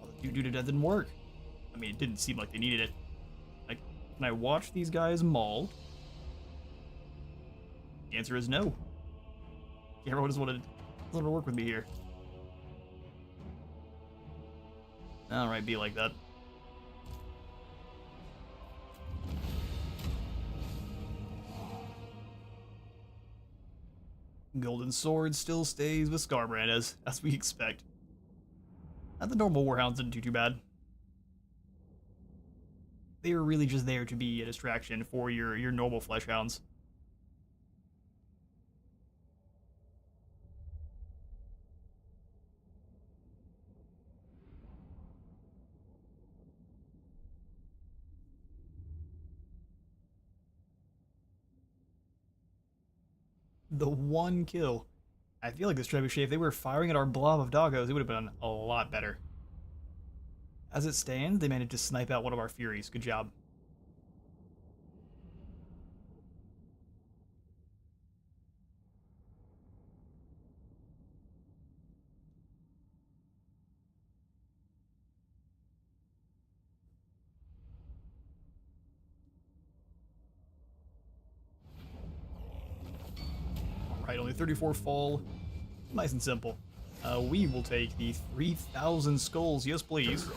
All the doo-doo that didn't work. I mean, it didn't seem like they needed it. Like, can I watch these guys maul? The answer is no. Everyone doesn't want to work with me here. Alright, be like that. Golden Sword still stays with Skarbrand, as we expect. Not the normal Warhounds didn't do too bad. They were really just there to be a distraction for your normal Fleshhounds. The one kill. I feel like this trebuchet, if they were firing at our blob of doggos, it would have been a lot better. As it stands, they managed to snipe out one of our Furies. Good job. Alright, only 34 fall. Nice and simple. We will take the 3,000 skulls. Yes, please.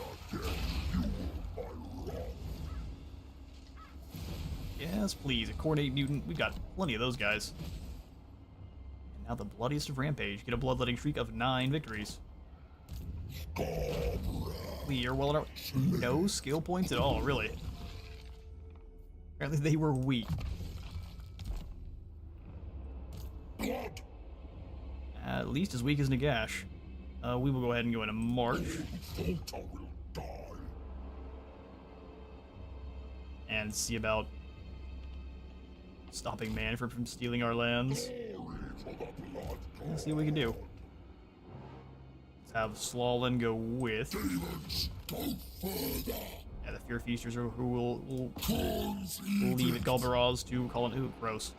Yes, please. A Coordinate Mutant. We've got plenty of those guys. And now the bloodiest of Rampage. Get a Bloodletting Streak of 9 victories. We are well enough. No skill points at all, really. Apparently they were weak. At least as weak as Nagash. We will go ahead and go into March. And see about stopping Manfred from stealing our lands. Let's see what we can do. Let's have Slawlin go with. Yeah, the Fear Feasters who will leave at Galbaraz to call it. Ooh, gross.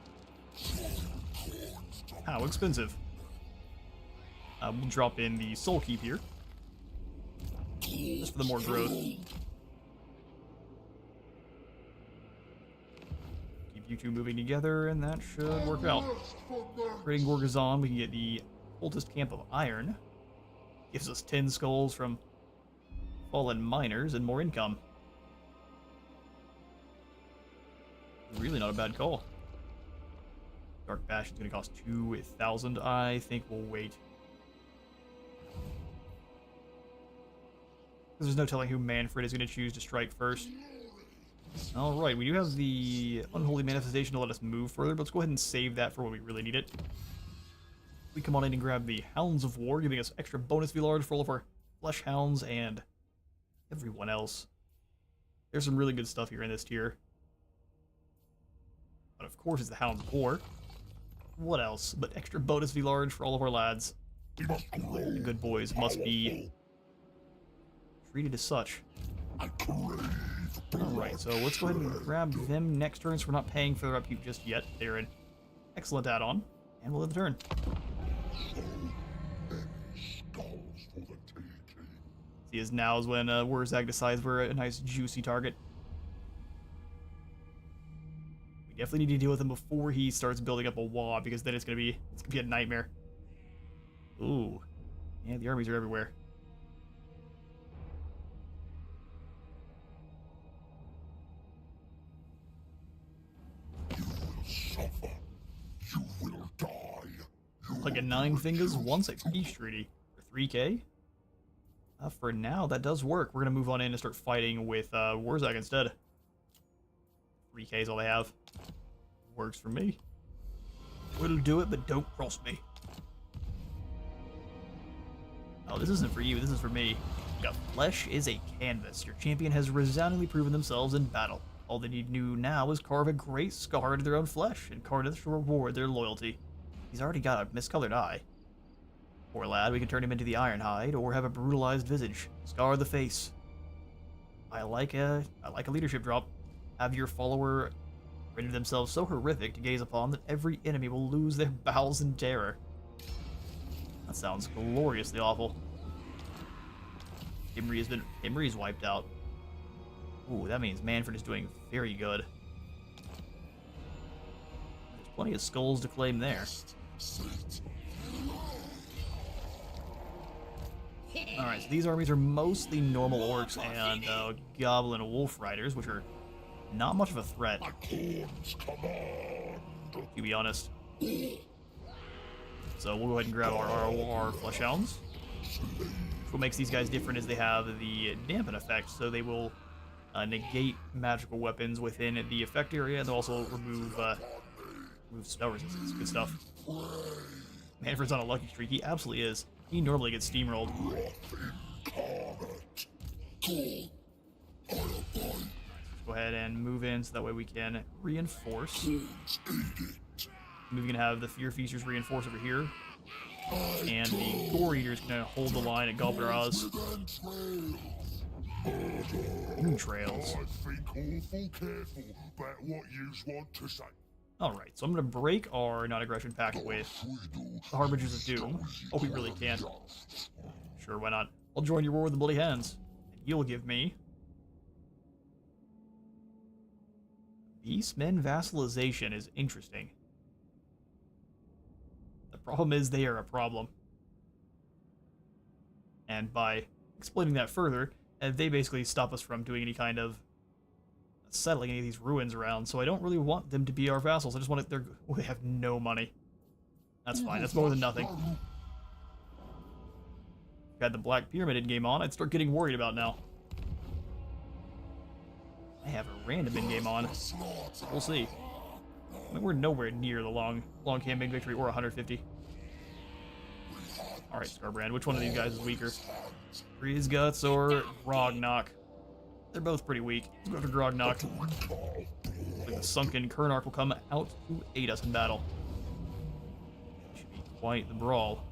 How expensive. We'll drop in the Soul Keep here. Just for the more growth. Keep you two moving together, and that should work out. Creating Gorgazon, we can get the oldest camp of iron. Gives us 10 skulls from fallen miners and more income. Really not a bad call. Dark Bastion's gonna cost 2,000. I think we'll wait. There's no telling who Manfred is going to choose to strike first. Alright, we do have the Unholy Manifestation to let us move further, but let's go ahead and save that for when we really need it. We come on in and grab the Hounds of War, giving us extra bonus V-Large for all of our Flesh Hounds and everyone else. There's some really good stuff here in this tier. But of course it's the Hounds of War. What else but extra bonus V-Large for all of our lads? The good boys must be treated as such. Alright, so let's go ahead and grab them next turn so we're not paying for their upkeep just yet. They're an excellent add-on, and we'll end the turn. See, as now is when Wurzag decides we're a nice juicy target. We definitely need to deal with him before he starts building up a wall, because then it's gonna be a nightmare. Ooh. Yeah, the armies are everywhere. Like a 9 fingers, 1/6 peace treaty for 3k. For now, that does work. We're gonna move on in and start fighting with Wurzag instead. 3k is all they have. Works for me. We'll do it, but don't cross me. Oh, this isn't for you. This is for me. Got flesh is a canvas. Your champion has resoundingly proven themselves in battle. All they need to do now is carve a great scar into their own flesh, and Karnith shall reward their loyalty. He's already got a miscolored eye. Poor lad, we can turn him into the Ironhide, or have a brutalized visage. Scar the face. I like a leadership drop. Have your follower render themselves so horrific to gaze upon that every enemy will lose their bowels in terror. That sounds gloriously awful. Imri's wiped out. Ooh, that means Manfred is doing very good. There's plenty of skulls to claim there. Alright, so these armies are mostly normal orcs and goblin wolf riders, which are not much of a threat, to be honest. So we'll go ahead and grab our flesh hounds. What makes these guys different is they have the dampen effect, so they will negate magical weapons within the effect area, and they'll also remove spell resistance. Good stuff. Manfred's on a lucky streak. He absolutely is. He normally gets steamrolled. Go ahead and move in so that way we can reinforce. We can have the Fear Feasters reinforce over here. And the Gore Eaters can hold the line at Galbaraz. Trails. Alright, so I'm going to break our non-aggression pact with the Harbingers of Doom. Oh, we really can. Sure, why not? I'll join your war with the Bloody Hands. And you'll give me... Beastmen vassalization is interesting. The problem is they are a problem. And by explaining that further, they basically stop us from doing any kind of settling any of these ruins around, so I don't really want them to be our vassals. I just want it, they have no money. That's fine, that's more than nothing. If I had the Black Pyramid in-game on, I'd start getting worried about now. I have a random in-game on. We'll see. I mean, we're nowhere near the long campaign victory or 150. Alright, Skarbrand, which one of these guys is weaker? Freeze Guts or Grognak? They're both pretty weak. Let's go after Grognak. Like the sunken Karanak will come out to aid us in battle. Should be quite the brawl.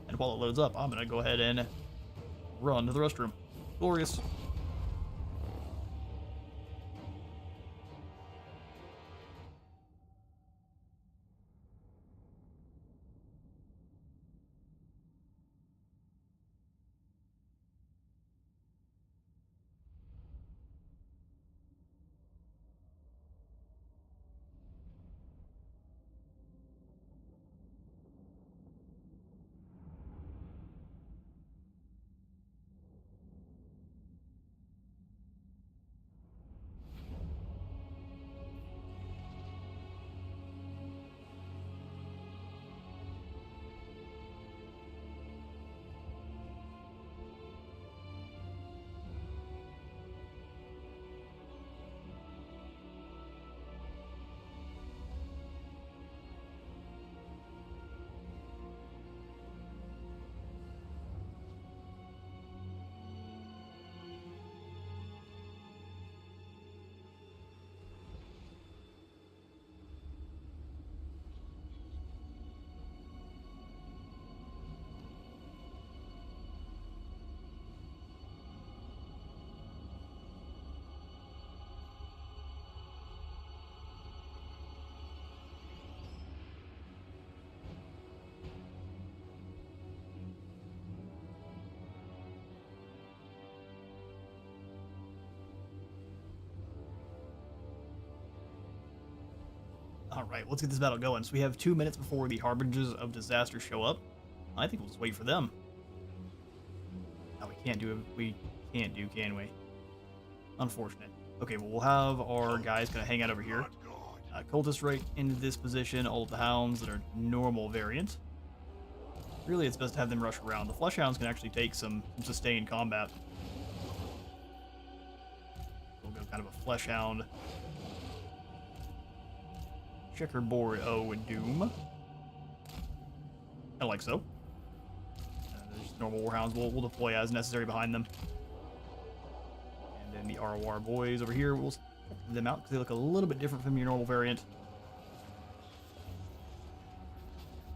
And while it loads up, I'm gonna go ahead and run to the restroom. Glorious. Alright, let's get this battle going. So we have 2 minutes before the Harbingers of Disaster show up. I think we'll just wait for them. No, we can't do it. We can't do, can we? Unfortunate. Okay, well, we'll have our guys kind of hang out over here. Cultists right into this position. All of the Hounds that are normal variant. Really, it's best to have them rush around. The Flesh Hounds can actually take some sustained combat. We'll go kind of a Flesh Hound. Checkerboard and Doom. I like so. There's normal Warhounds we'll deploy as necessary behind them. And then the ROR boys over here, we'll check them out because they look a little bit different from your normal variant.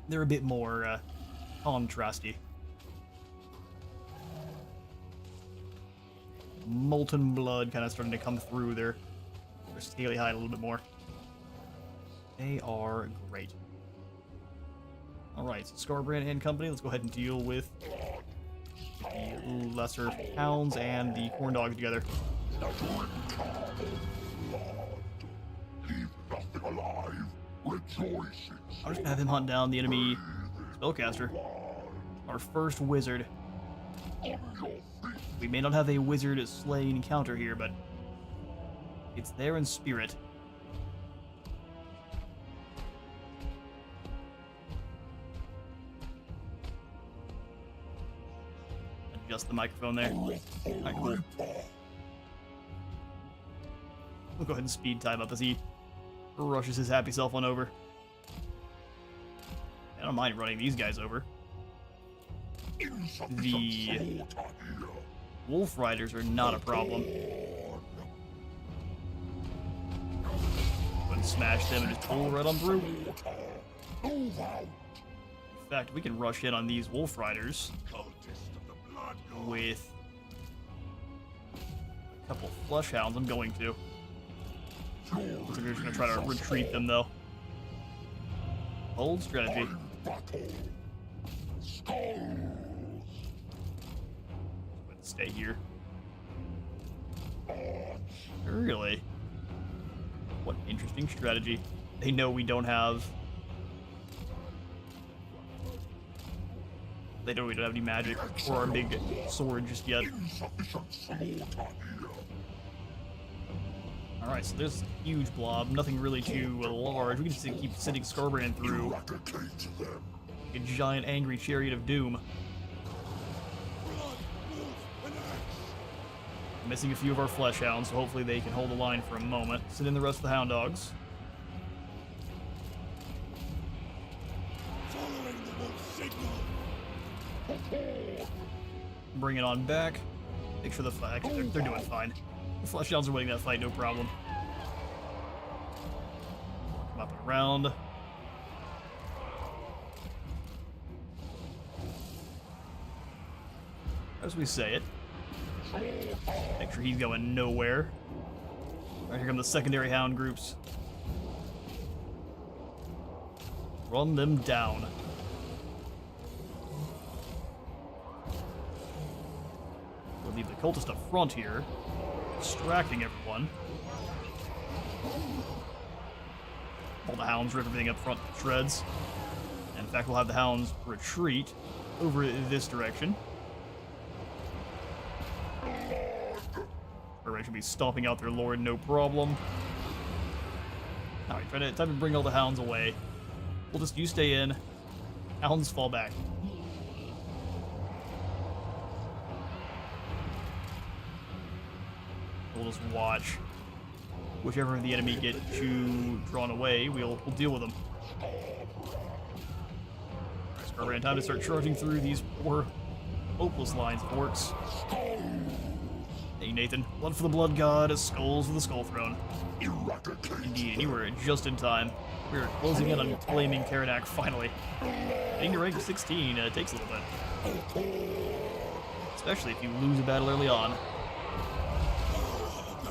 They're a bit more contrasty. Molten blood kind of starting to come through their scaly hide a little bit more. They are great. Alright, so Skarbrand and company, let's go ahead and deal with the lesser hounds and the corn dogs together. Leave nothing alive. Rejoices. I'm just gonna have him hunt down the enemy spellcaster. Our first wizard. We may not have a wizard slaying encounter here, but it's there in spirit. Adjust the microphone there. Alright, cool. We'll go ahead and speed time up as he rushes his happy self on over. I don't mind running these guys over. The wolf riders are not a problem. Go and smash them and just pull right on through. In fact, we can rush in on these wolf riders with a couple flesh hounds. I'm going to. So we're just gonna try to retreat them though. Bold strategy. Stay here. Really? What interesting strategy. They know we don't have... They know we don't have any magic or our big sword just yet. Alright, so there's a huge blob. Nothing really too large. We can just keep sending Skarbrand through. A giant angry chariot of doom. Missing a few of our flesh hounds, so hopefully they can hold the line for a moment. Send in the rest of the hound dogs. Bring it on back. Make sure the fight. They're doing fine. The flesh hounds are winning that fight, no problem. Come up and around. As we say it. Make sure he's going nowhere. Alright, here come the secondary hound groups. Run them down. We'll leave the cultist up front here, distracting everyone. All the hounds rip everything up front to shreds. And in fact, we'll have the hounds retreat over this direction. Or should be stomping out their lord, no problem. Alright, time to bring all the hounds away. We'll just, you stay in. Hounds fall back. We'll just watch. Whichever of the enemy get too drawn away, we'll deal with them. Skarbrand, time to start charging through these poor, hopeless lines of orcs. Hey Nathan, blood for the blood god, skulls for the skull throne. Indeed, you were just in time. We're closing in on claiming Karanak finally. Getting to rank 16 takes a little bit. Especially if you lose a battle early on.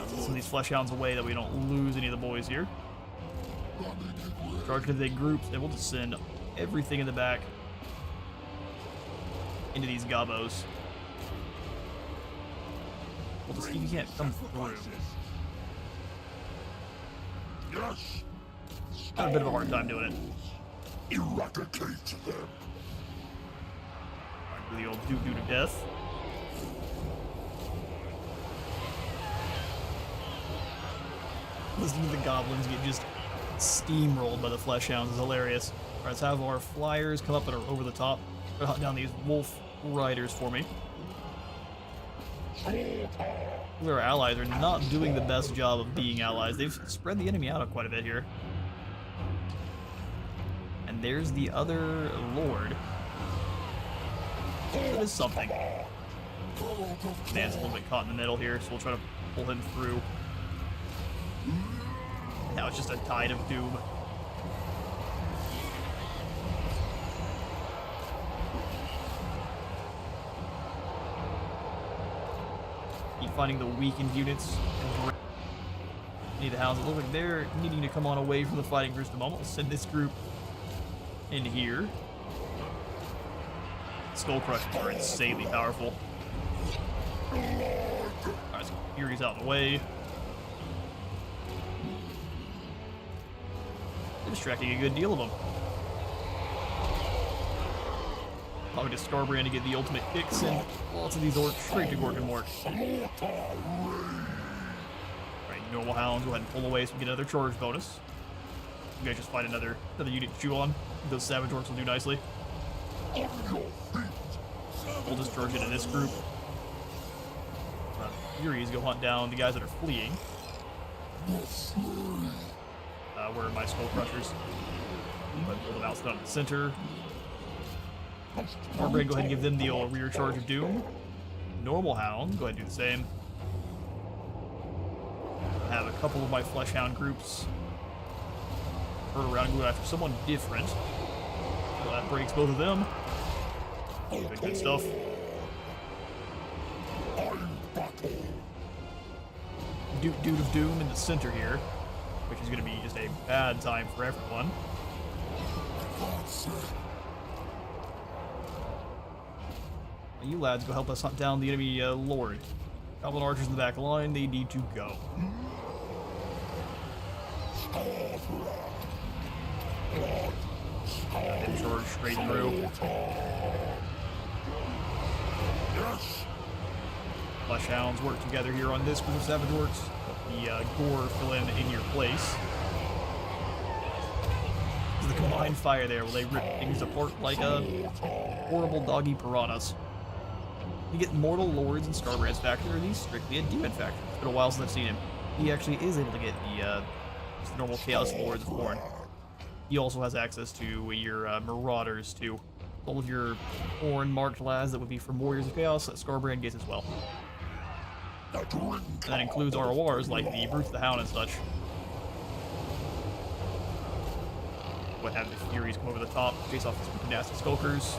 Some of these flesh hounds away that we don't lose any of the boys here. Charge into the groups, and we'll just send everything in the back into these gobos. We'll just, you can't come through. Yes. Got a bit of a hard time doing it. Eradicate them. Alright, the old doo-doo to death. Listening to the goblins get just steamrolled by the flesh hounds is hilarious. Alright, let's have our flyers come up and are over the top. Hunt down these wolf riders for me. Our allies are not doing the best job of being allies. They've spread the enemy out quite a bit here. And there's the other lord. That is something. Man's a little bit caught in the middle here, so we'll try to pull him through. Now it's just a tide of doom. finding the weakened units. Need the Hounds. It looks like they're needing to come on away from the fighting groups at the moment. We'll send this group in here. Skull Crushers are insanely powerful. Alright, so Fury's out of the way. They're distracting a good deal of them. Probably to Skarbrand to get the ultimate kicks, and lots of these orcs straight to Gorgonmork. Alright, normal Hounds, go ahead and pull away so we get another charge bonus. You guys just find another unit to chew on. Those Savage Orcs will do nicely. We'll just charge into this group. Furies go hunt down the guys that are fleeing. Where are my Skull Crushers? But pull them out down in the center. Skarbrand, go ahead and give them the old rear charge of doom. Normal Hound, go ahead and do the same. I have a couple of my Flesh Hound groups turn around and go after someone different. So that breaks both of them. Good stuff. Dude of Doom in the center here, which is going to be just a bad time for everyone. You lads go help us hunt down the enemy Lord. Goblin archers in the back line, they need to go. Him charge straight through. Flesh Hounds work together here on this group of Savage Orcs. The Gore fill in your place. The combined fire there, will they rip things apart like horrible doggy piranhas. You get Mortal Lords and Skarbrand's faction, or these strictly a demon faction. It's been a while since I've seen him. He actually is able to get the just the normal Chaos Lords of Khorne. He also has access to your Marauders, too. All of your Khorne marked lads that would be from Warriors of Chaos that Skarbrand gets as well. And that includes RORs like the Brutes of the Hound and such. What have the Furies come over the top, chase off these nasty Skulkers,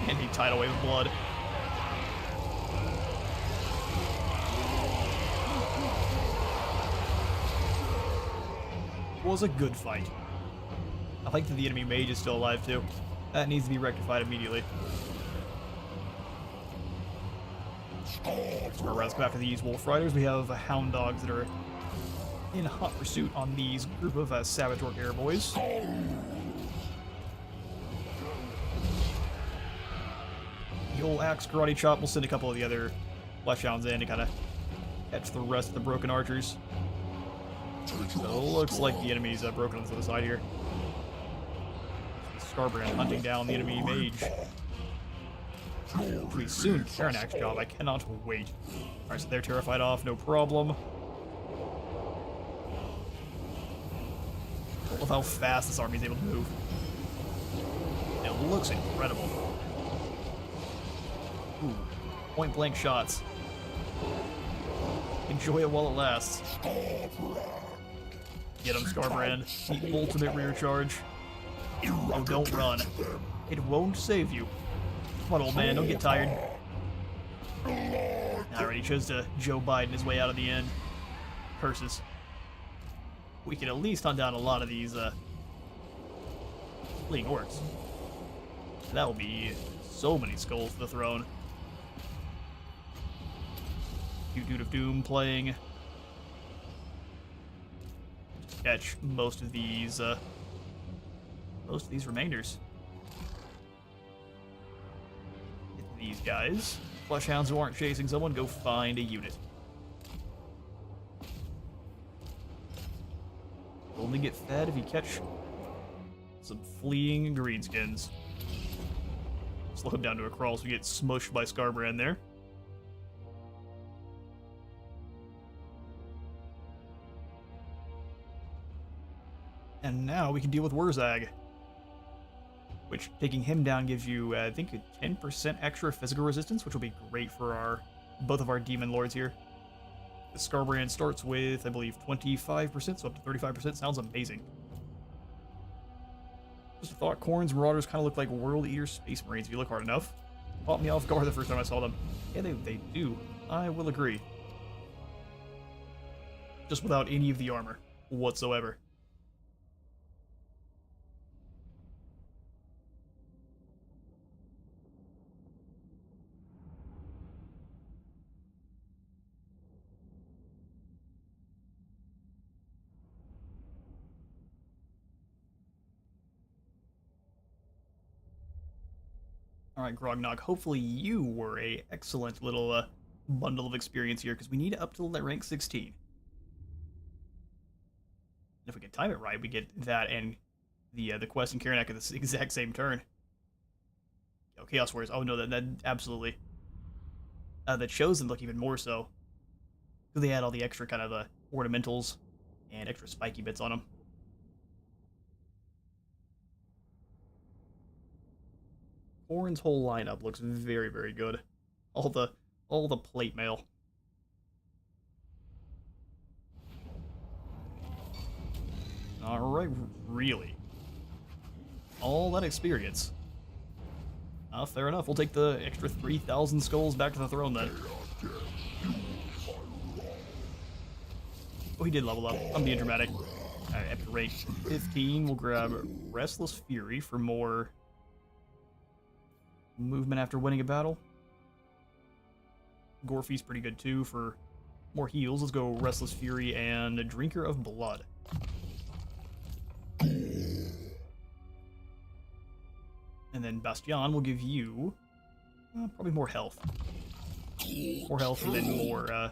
and be tied away with blood. It was a good fight. I like that the enemy mage is still alive too. That needs to be rectified immediately. Let's go after these Wolf Riders. We have Hound Dogs that are in hot pursuit on these group of Savage Orc Air Boys. The old Axe Karate Chop will send a couple of the other Flesh Hounds in to kind of catch the rest of the broken archers. So it looks like the enemy's broken on the other side here. Skarbrand hunting down the enemy mage. Pretty soon, Karanak's job. I cannot wait. Alright, so they're terrified off, no problem. I love how fast this army is able to move. It looks incredible. Ooh, point blank shots. Enjoy it while it lasts. Get him, Skarbrand. The ultimate rear charge. Oh, don't run. It won't save you. Come on, old man, don't get tired. Alright, he chose to Joe Biden his way out of the end. Curses. We can at least hunt down a lot of these fleeing orcs. That will be so many skulls to the throne. Dude of Doom playing. Just catch most of these remainders. Get these guys. Flesh Hounds who aren't chasing someone, go find a unit. Only get fed if you catch some fleeing greenskins. Slow him down to a crawl so we get smushed by Skarbrand there. And now we can deal with Wurzag, which taking him down gives you, I think, a 10% extra physical resistance, which will be great for both of our demon lords here. The Skarbrand starts with, I believe, 25%, so up to 35%. Sounds amazing. Just a thought, Khorne's Marauders kind of look like World Eater Space Marines if you look hard enough. Caught me off guard the first time I saw them. Yeah, they do. I will agree. just without any of the armor whatsoever. Alright, Grognog, hopefully you were a excellent little bundle of experience here, because we need to up to that rank 16. And if we can time it right, we get that and the quest in Karanak at the exact same turn. Oh, Chaos Warriors. Oh no, that absolutely. That shows them look even more so. Because they had all the extra kind of ornamentals and extra spiky bits on them. Khorne's whole lineup looks very, very good. All the plate mail. Alright, really? All that experience. Fair enough, we'll take the extra 3,000 skulls back to the throne then. Oh, he did level up. I'm being dramatic. Alright, at rate 15, we'll grab Restless Fury for more movement after winning a battle. Gorfy's pretty good too for more heals. Let's go Restless Fury and Drinker of Blood. And then Bastion will give you probably more health. More health and then more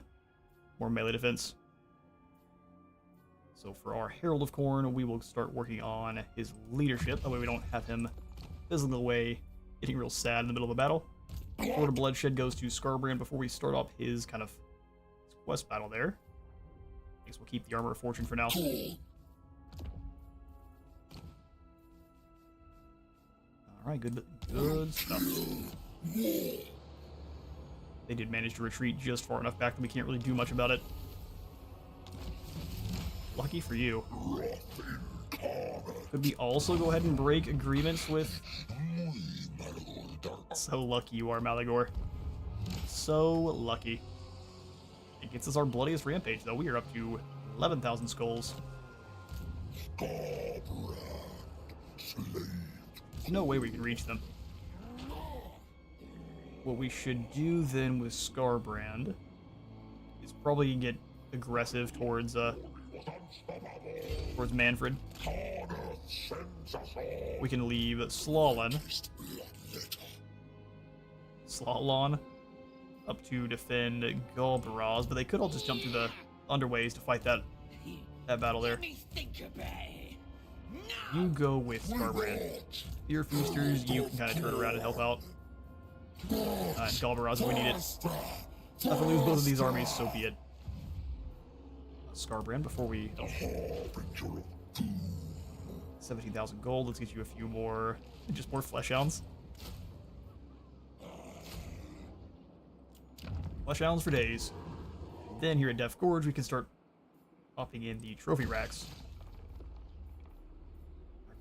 melee defense. So for our Herald of Khorne, we will start working on his leadership. That way we don't have him fizzling away, getting real sad in the middle of a battle. Sword of Bloodshed goes to Skarbrand before we start off his kind of quest battle there. I guess we'll keep the Armor of Fortune for now. Alright, good stuff. They did manage to retreat just far enough back that we can't really do much about it. Lucky for you. Could we also go ahead and break agreements with... So lucky you are, Malagor. So lucky. It gets us our bloodiest rampage, though. We are up to 11,000 skulls. There's no way we can reach them. What we should do then with Skarbrand is probably get aggressive towards Manfred. We can leave Slalon up to defend Galbaraz, but they could all just jump through the underways to fight that battle there. You go with Skarbrand. Your Feasters, you can kind of turn around and help out. Galbaraz if we need it. If we lose both of these armies, so be it. Skarbrand before we... 17,000 gold, let's get you a few more, just more Flesh Hounds. Flesh Hounds for days. Then here at Death Gorge, we can start popping in the trophy racks.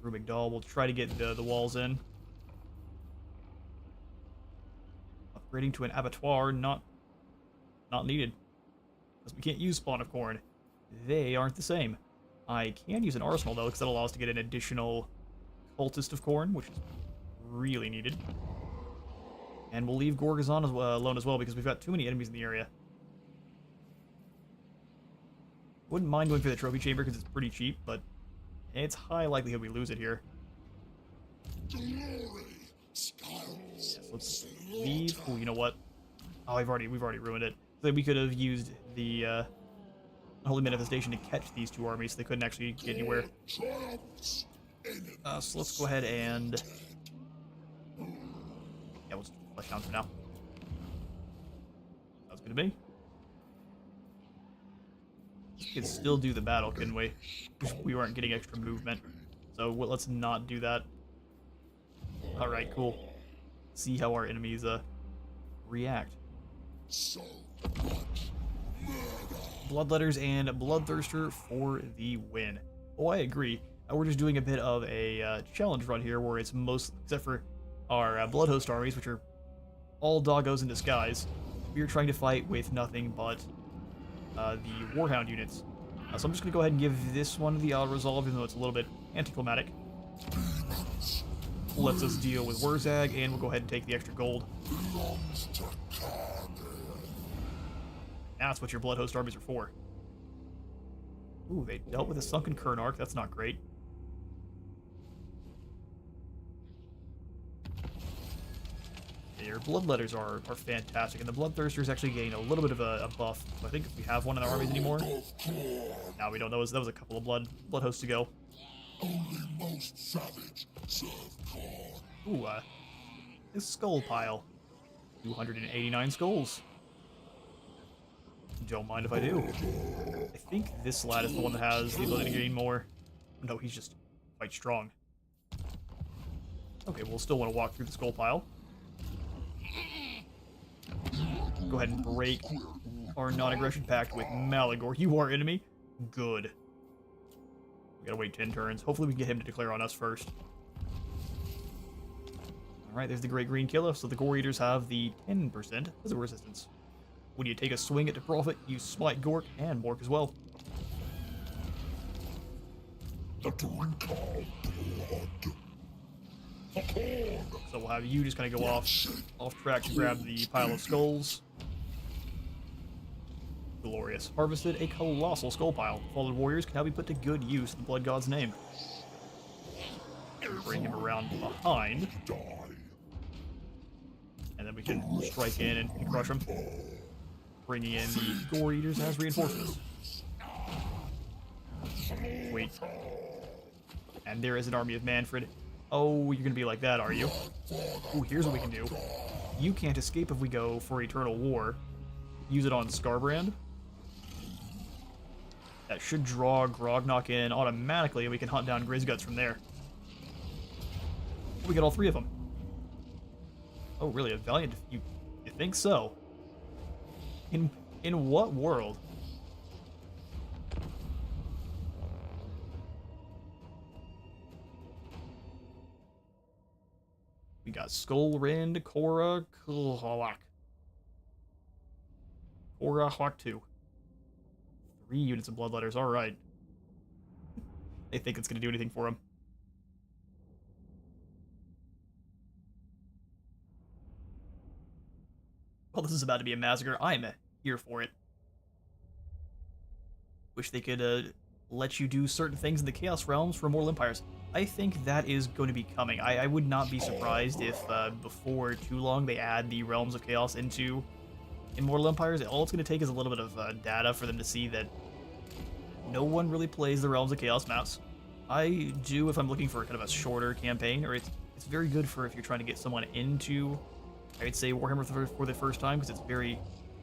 Rubik will try to get the walls in. Upgrading to an abattoir, not needed. Because we can't use Spawn of Khorne. They aren't the same. I can use an arsenal though, because that'll allow us to get an additional Cultist of Khorne, which is really needed. And we'll leave Gorgazon alone as well, because we've got too many enemies in the area. Wouldn't mind going through the trophy chamber because it's pretty cheap, but it's high likelihood we lose it here. Yes, let's leave. Oh, you know what? Oh, we've already ruined it. So we could have used the Holy Manifestation to catch these two armies, so they couldn't actually get anywhere. So let's go ahead and... Yeah, we'll just Flesh Hound for now. Sounds good to me. We could still do the battle, couldn't we? We weren't getting extra movement. So let's not do that. Alright, cool. See how our enemies react. Bloodletters and Bloodthirster for the win. Oh, I agree. We're just doing a bit of a challenge run here where it's most, except for our Bloodhost armies, which are all doggos in disguise. We are trying to fight with nothing but the Warhound units. So I'm just going to go ahead and give this one the auto-resolve, even though it's a little bit anticlimactic. Lets us deal with Wurzag, and we'll go ahead and take the extra gold. That's what your Blood Host armies are for. Ooh, they dealt with a sunken Karanak. That's not great. Your Bloodletters are fantastic, and the Bloodthirsters actually gain a little bit of a buff. So I think if we have one in our armies anymore. Now we don't know. That was a couple of blood hosts to go. Only most savage serve God. Ooh, this skull pile. 289 skulls. Don't mind if I do. I think this lad is the one that has the ability to gain more. No, he's just quite strong. Okay, we'll still want to walk through the skull pile. Go ahead and break our non-aggression pact with Malagor. You are enemy? Good. We gotta wait 10 turns. Hopefully we can get him to declare on us first. Alright, there's the Great Green Killer, so the Gore Eaters have the 10% physical resistance. When you take a swing at the Prophet, you smite Gork and Mork as well. The drink of blood. So we'll have you just kind of go off track to grab the pile of skulls. Glorious. Harvested a colossal skull pile. Fallen warriors can now be put to good use in the Blood God's name. Bring him around behind. And then we can strike in and crush him. Bringing in the Gore Eaters as reinforcements. Wait. And there is an army of Manfred. Oh, you're gonna be like that, are you? Ooh, here's what we can do. You can't escape if we go for Eternal War. Use it on Skarbrand. That should draw Grognok in automatically, and we can hunt down Grizzguts from there. We got all 3 of them. Oh, really? A Valiant? You think so? In what world? We got Skullrend, Korra, Kulhalak. Korra, Hawk 2. 3 units of Bloodletters, alright. They think it's going to do anything for him. Well, this is about to be a massacre. I'm here for it. Wish they could let you do certain things in the Chaos Realms for Immortal Empires. I think that is going to be coming. I would not be surprised if before too long they add the Realms of Chaos into Immortal Empires. All it's going to take is a little bit of data for them to see that no one really plays the Realms of Chaos maps. I do if I'm looking for kind of a shorter campaign, or it's very good for if you're trying to get someone into, I would say, Warhammer for the first time, because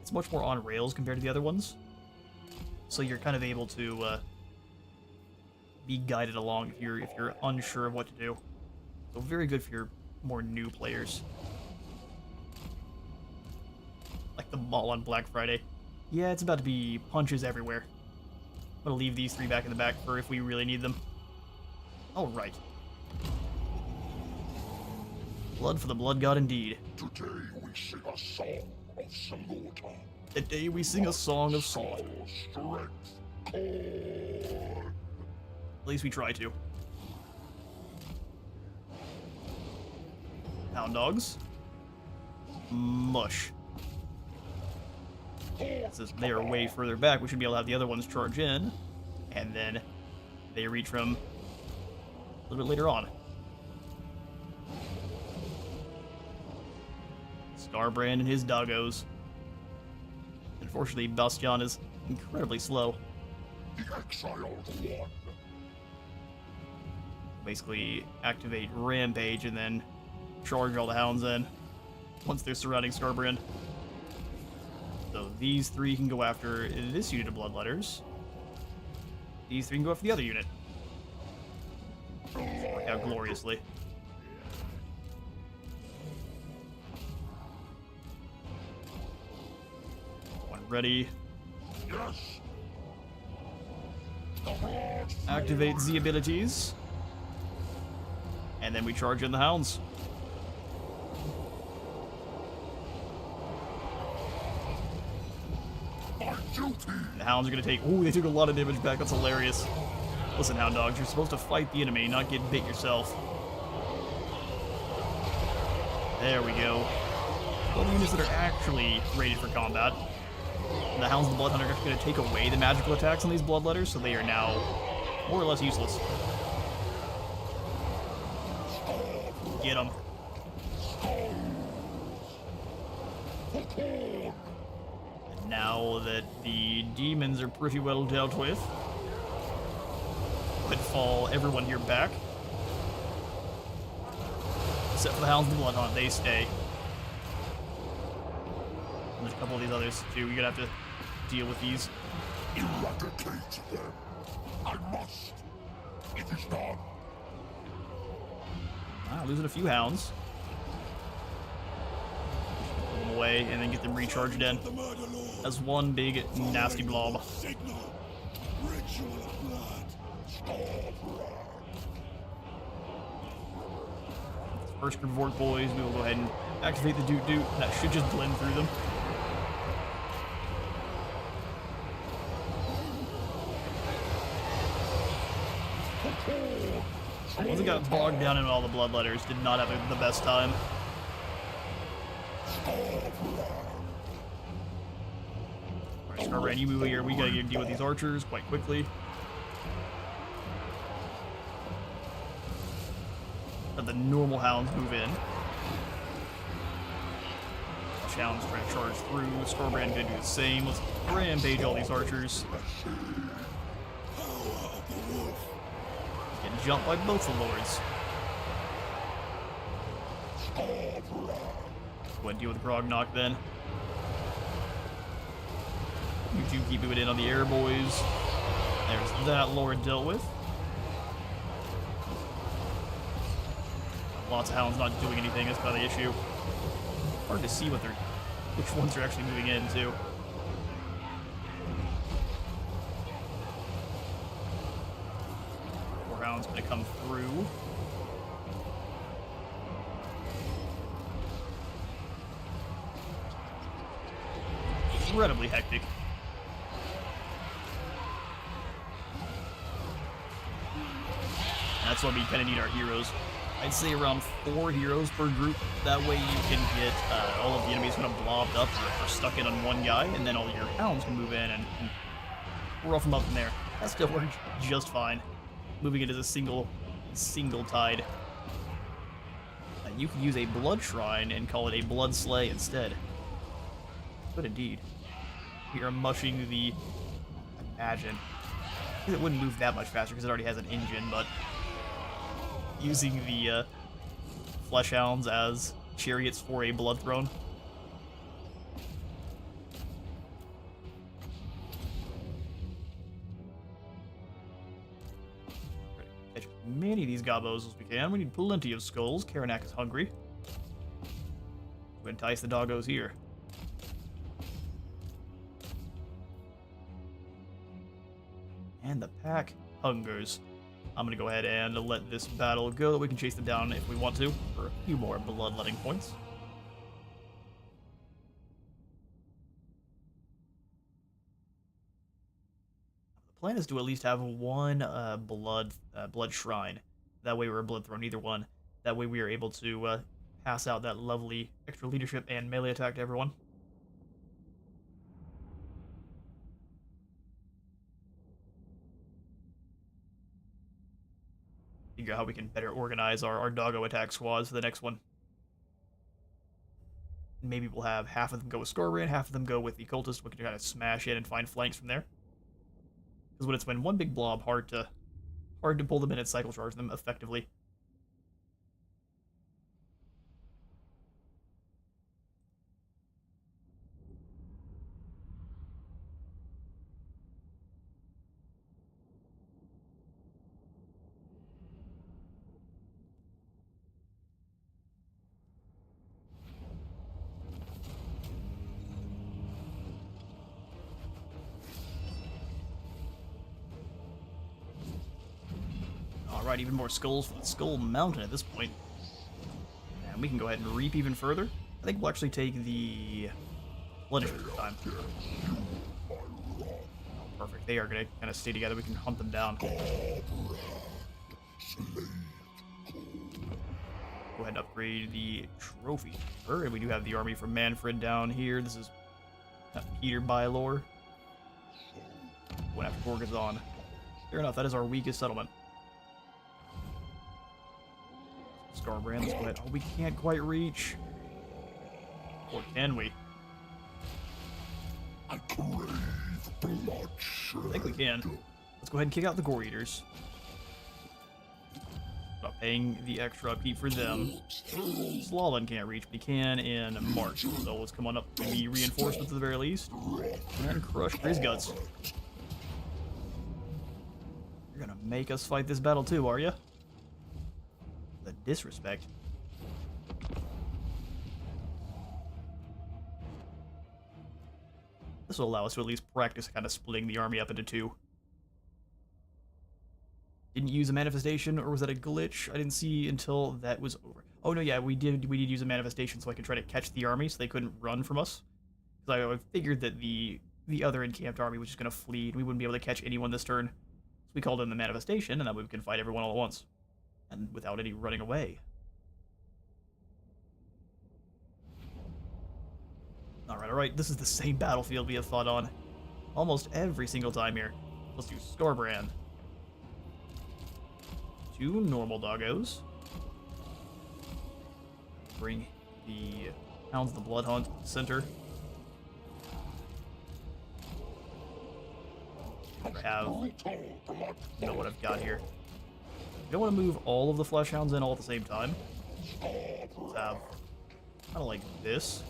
it's much more on rails compared to the other ones. So you're kind of able to be guided along if you're unsure of what to do. So very good for your more new players. Like the mall on Black Friday. Yeah, it's about to be punches everywhere. I'm gonna leave these 3 back in the back for if we really need them. Alright. Blood for the Blood God indeed. Today we sing a song of Salota. Today we sing a song of Salt. Our strength call. At least we try to. Hound dogs. Mush. Since they are way further back, we should be able to have the other ones charge in, and then they reach from a little bit later on. Skarbrand and his doggos. Unfortunately, Bastion is incredibly slow. The exiled one. Basically, activate Rampage and then charge all the Hounds in once they're surrounding Skarbrand. So these 3 can go after this unit of Bloodletters. These 3 can go after the other unit. Work out gloriously. One ready. Yes. Activate the abilities. And then we charge in the Hounds. My duty. The Hounds are gonna take... Ooh, they took a lot of damage back. That's hilarious. Listen, Hound Dogs, you're supposed to fight the enemy, not get bit yourself. There we go. All the units that are actually rated for combat. And the Hounds of the Bloodhunter are going to take away the magical attacks on these Bloodletters, so they are now more or less useless. Get them. And now that the demons are pretty well dealt with, could fall everyone here back. Except for the Hounds of the Bloodhunt, they stay. And there's a couple of these others too. You're gonna have to deal with these. Eradicate them. I must. It is done. Losing a few Hounds. Pull them away and then get them recharged in. As one big nasty blob. First group of Orc boys, we will go ahead and activate the Doot Doot. That should just blend through them. Once it got bogged down in all the Bloodletters, did not have the best time. Alright, Skarbrand, you move here. We gotta deal with these archers quite quickly. Let the normal Hounds move in. Hounds trying to charge through. Skarbrand gonna do the same. Let's rampage all these archers. Getting jumped by both the lords. Go ahead and deal with Karanak then. You two keep moving in on the air boys. There's that lord dealt with. Lots of Hounds not doing anything, that's kind of the issue. Hard to see which ones are actually moving in, too. More Hounds gonna come through. Incredibly hectic. That's why we kind of need our heroes. I'd say around 4 heroes per group. That way you can get all of the enemies kind of blobbed up or stuck in on one guy, and then all your Hounds can move in and rough them up from there. That still works just fine. Moving it as a single tide. You can use a Blood Shrine and call it a Blood Slay instead. But indeed. We are mushing the... Imagine. It wouldn't move that much faster because it already has an engine, but... using the Flesh Hounds as chariots for a Blood Throne. Catch as many of these gobos as we can. We need plenty of skulls. Karanak is hungry. We'll entice the doggos here. And the pack hungers. I'm going to go ahead and let this battle go. We can chase them down if we want to for a few more bloodletting points. The plan is to at least have one blood shrine. That way we're a blood throne, either one. That way we are able to pass out that lovely extra leadership and melee attack to everyone. Figure out how we can better organize our doggo attack squads for the next one. Maybe we'll have half of them go with Skarbrand, half of them go with the cultist. We can kind of smash in and find flanks from there. Because when it's been one big blob, hard to pull them in and cycle charge them effectively. Alright, even more skulls for the Skull Mountain at this point. And we can go ahead and reap even further. I think we'll actually take the Replenishment time. Perfect. They are going to kind of stay together. We can hunt them down. Go ahead and upgrade the trophy. And we do have the army from Manfred down here. This is Peter Bylor. Went after Gorgazon. Fair enough, that is our weakest settlement. Skarbrand, let's go ahead. Oh, we can't quite reach. Or can we? I crave bloodshed. I think we can. Let's go ahead and kick out the Gore Eaters. Not paying the extra upkeep for them. Slalin can't reach, but he can in March. So let's come on up to the reinforcements at the very least. And crush Grizz Guts. You're gonna make us fight this battle too, are you? The disrespect. This will allow us to at least practice kind of splitting the army up into two. Didn't use a manifestation, or was that a glitch? I didn't see until that was over. Oh no, yeah, we did use a manifestation so I could try to catch the army so they couldn't run from us. Because I figured that the other encamped army was just going to flee and we wouldn't be able to catch anyone this turn. So we called in the manifestation, and that way we can fight everyone all at once. And without any running away. Alright, this is the same battlefield we have fought on almost every single time here. Let's do Skarbrand. 2 normal doggos. Bring the Hounds of the Blood Hunt center. I have know what I've got here. I don't want to move all of the Flesh Hounds in all at the same time. Let's have kind of like this.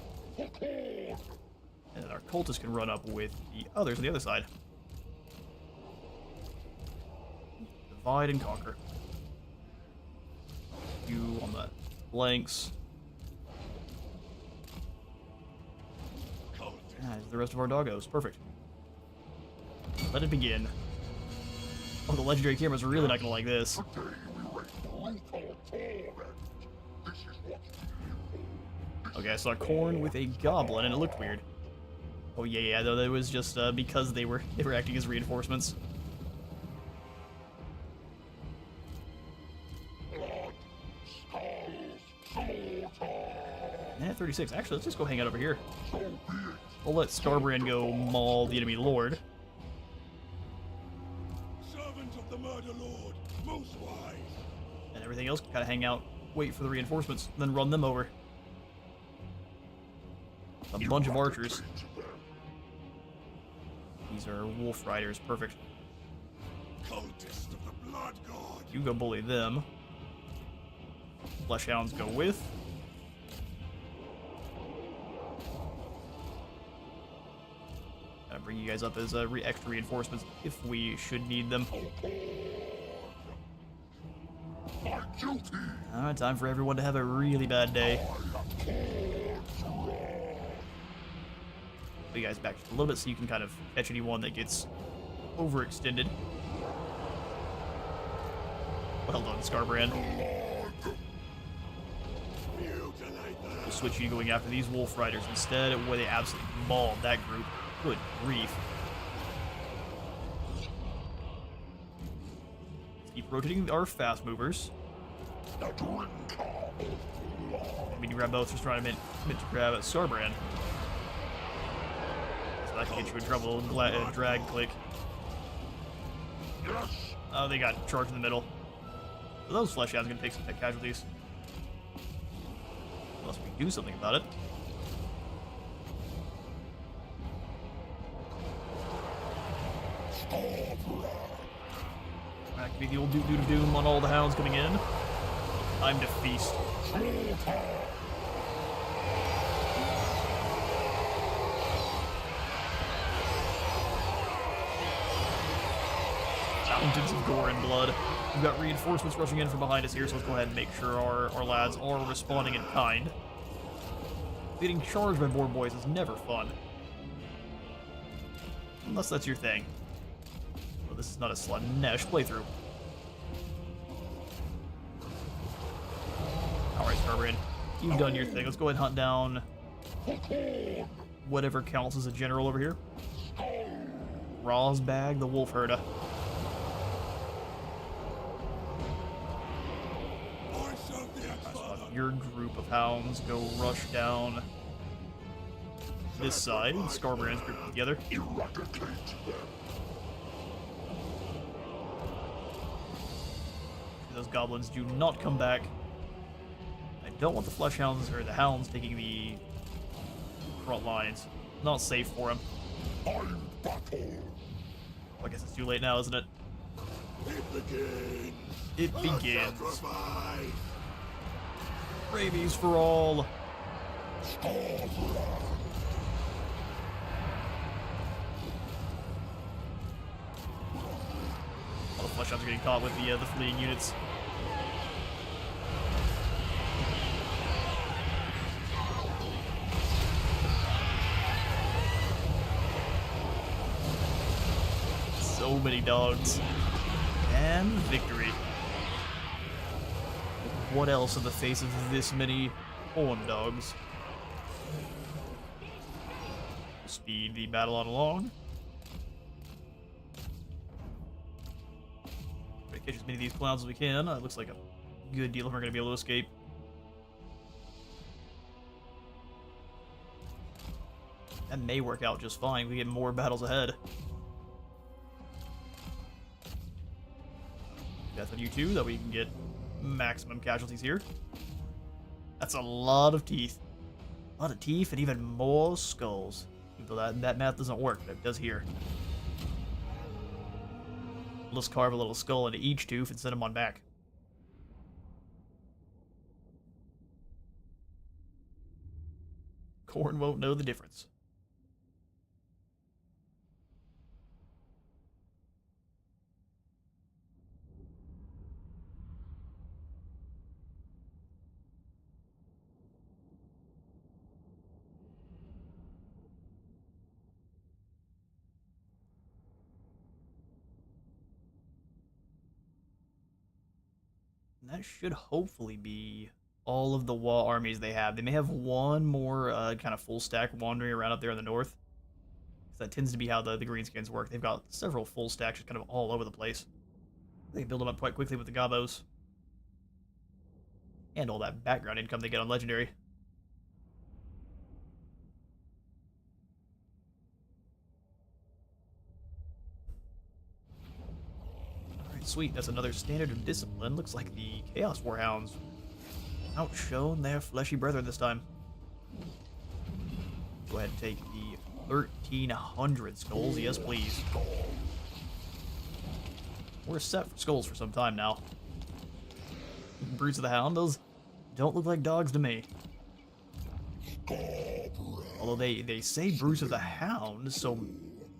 And then our cultists can run up with the others on the other side. Divide and conquer. You on the flanks. And the rest of our doggos. Perfect. Let it begin. Oh, the legendary cameras are really not gonna like this. Okay, I saw Corn with a goblin, and it looked weird. Oh yeah, though that was just because they were acting as reinforcements. And 36. Actually, let's just go hang out over here. We'll let Skarbrand go maul the enemy lord. Servant of the murder lord, most wise. And everything else can kind of hang out, wait for the reinforcements, then run them over. A bunch of archers. These are wolf riders, perfect. Cultist of the blood god. You go bully them. Flesh Hounds go with. Gotta bring you guys up as extra reinforcements if we should need them. Alright, time for everyone to have a really bad day. Put you guys back just a little bit so you can kind of catch anyone that gets overextended. Well done, Skarbrand. We'll switch you going after these wolf riders instead, where they absolutely mauled that group. Good grief. Let's keep rotating our fast movers. I mean, you grab both, just trying to meant to grab Skarbrand. So that can get you in trouble. Drag click. Oh, they got charged in the middle. So those Flesh Hounds are going to take some casualties. Unless we do something about it. That could be the old Doot Doot of Doom on all the Hounds coming in. Time to feast. Fountains of gore and blood. We've got reinforcements rushing in from behind us here, so let's go ahead and make sure our lads are responding in kind. Getting charged by boar boys is never fun. Unless that's your thing. Well, this is not a Slanesh playthrough. Alright, Skarbrand. You've done your thing. Let's go ahead and hunt down whatever counts as a general over here. Rosbag, the wolf herder. Your group of hounds go rush down this side. Skarbrand's group together. Eradicate them. Those goblins do not come back. I don't want the flesh hounds or the hounds taking the front lines. Not safe for them. I'm battle. I guess it's too late now, isn't it? It begins. It begins. Sacrifice. Rabies for all. Skarbrand. All the flesh hounds are getting caught with the fleeing units. So many dogs. And victory. What else in the face of this many horn dogs? Speed the battle on along. Try to catch as many of these clowns as we can. It looks like a good deal of them are going to be able to escape. That may work out just fine. We get more battles ahead. Death on you too, that we can get maximum casualties here. That's a lot of teeth. A lot of teeth and even more skulls. Even though that math doesn't work, but it does here. Let's carve a little skull into each tooth and send them on back. Corn won't know the difference. And that should hopefully be all of the wall armies they have. They may have one more kind of full stack wandering around up there in the north. That tends to be how the greenskins work. They've got several full stacks just kind of all over the place. They build them up quite quickly with the gobos. And all that background income they get on Legendary. Alright, sweet. That's another standard of discipline. Looks like the Chaos Warhounds outshone their fleshy brethren this time. Go ahead and take the 1,300 skulls. Yes, please. We're set for skulls for some time now. Brutes of the Hound, those don't look like dogs to me. Although they say Brutes of the Hound, so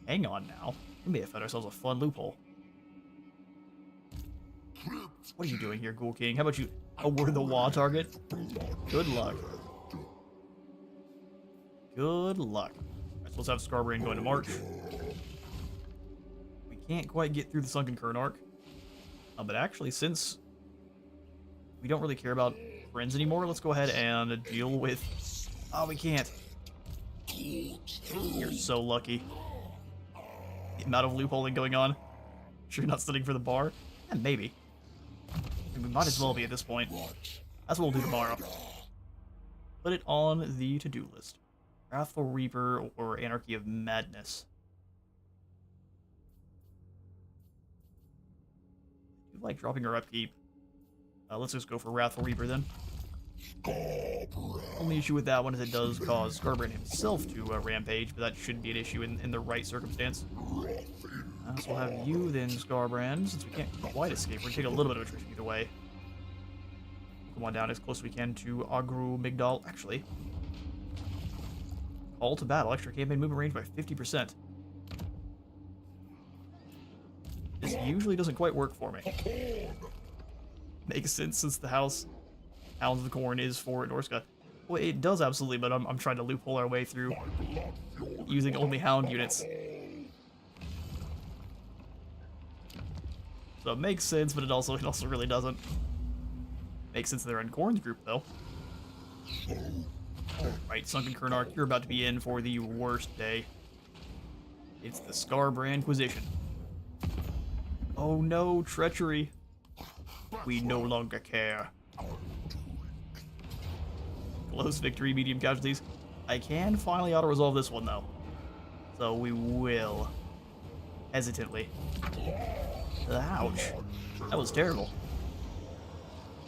hang on now. We may have found ourselves a fun loophole. What are you doing here, Ghoul King? How about you award the Wa target? Good luck. Good luck. Alright, so let's have Skarbrand going to march. We can't quite get through the Sunken Karanak. But actually, since we don't really care about friends anymore, let's go ahead and deal with... Oh, we can't. You're so lucky. The amount of loopholing going on. Sure you're not studying for the bar? Yeah, maybe. We might as well be at this point. That's what we'll do tomorrow. Put it on the to-do list. Wrathful Reaper or Anarchy of Madness. I do like dropping our upkeep. Let's just go for Wrathful Reaper then. Only issue with that one is it does cause Skarbrand himself to rampage, but that shouldn't be an issue in the right circumstance. So we'll have you then, Skarbrand, since we can't quite escape. We're going to take a little bit of attrition either way. Come on down as close as we can to Agru Migdal. Actually, call to battle. Extra campaign movement range by 50%. This usually doesn't quite work for me. Makes sense since the Hounds of the Corn is for Norska. Well, it does absolutely, but I'm trying to loophole our way through using only Hound units. So it makes sense, but it also really doesn't. Makes sense they're in Corn's group, though. Right, Sunken Karanak, you're about to be in for the worst day. It's the Skarbrand Inquisition. Oh no, treachery. We no longer care. Close victory, medium casualties. I can finally auto-resolve this one, though. So we will. Hesitantly. Ouch. That was terrible.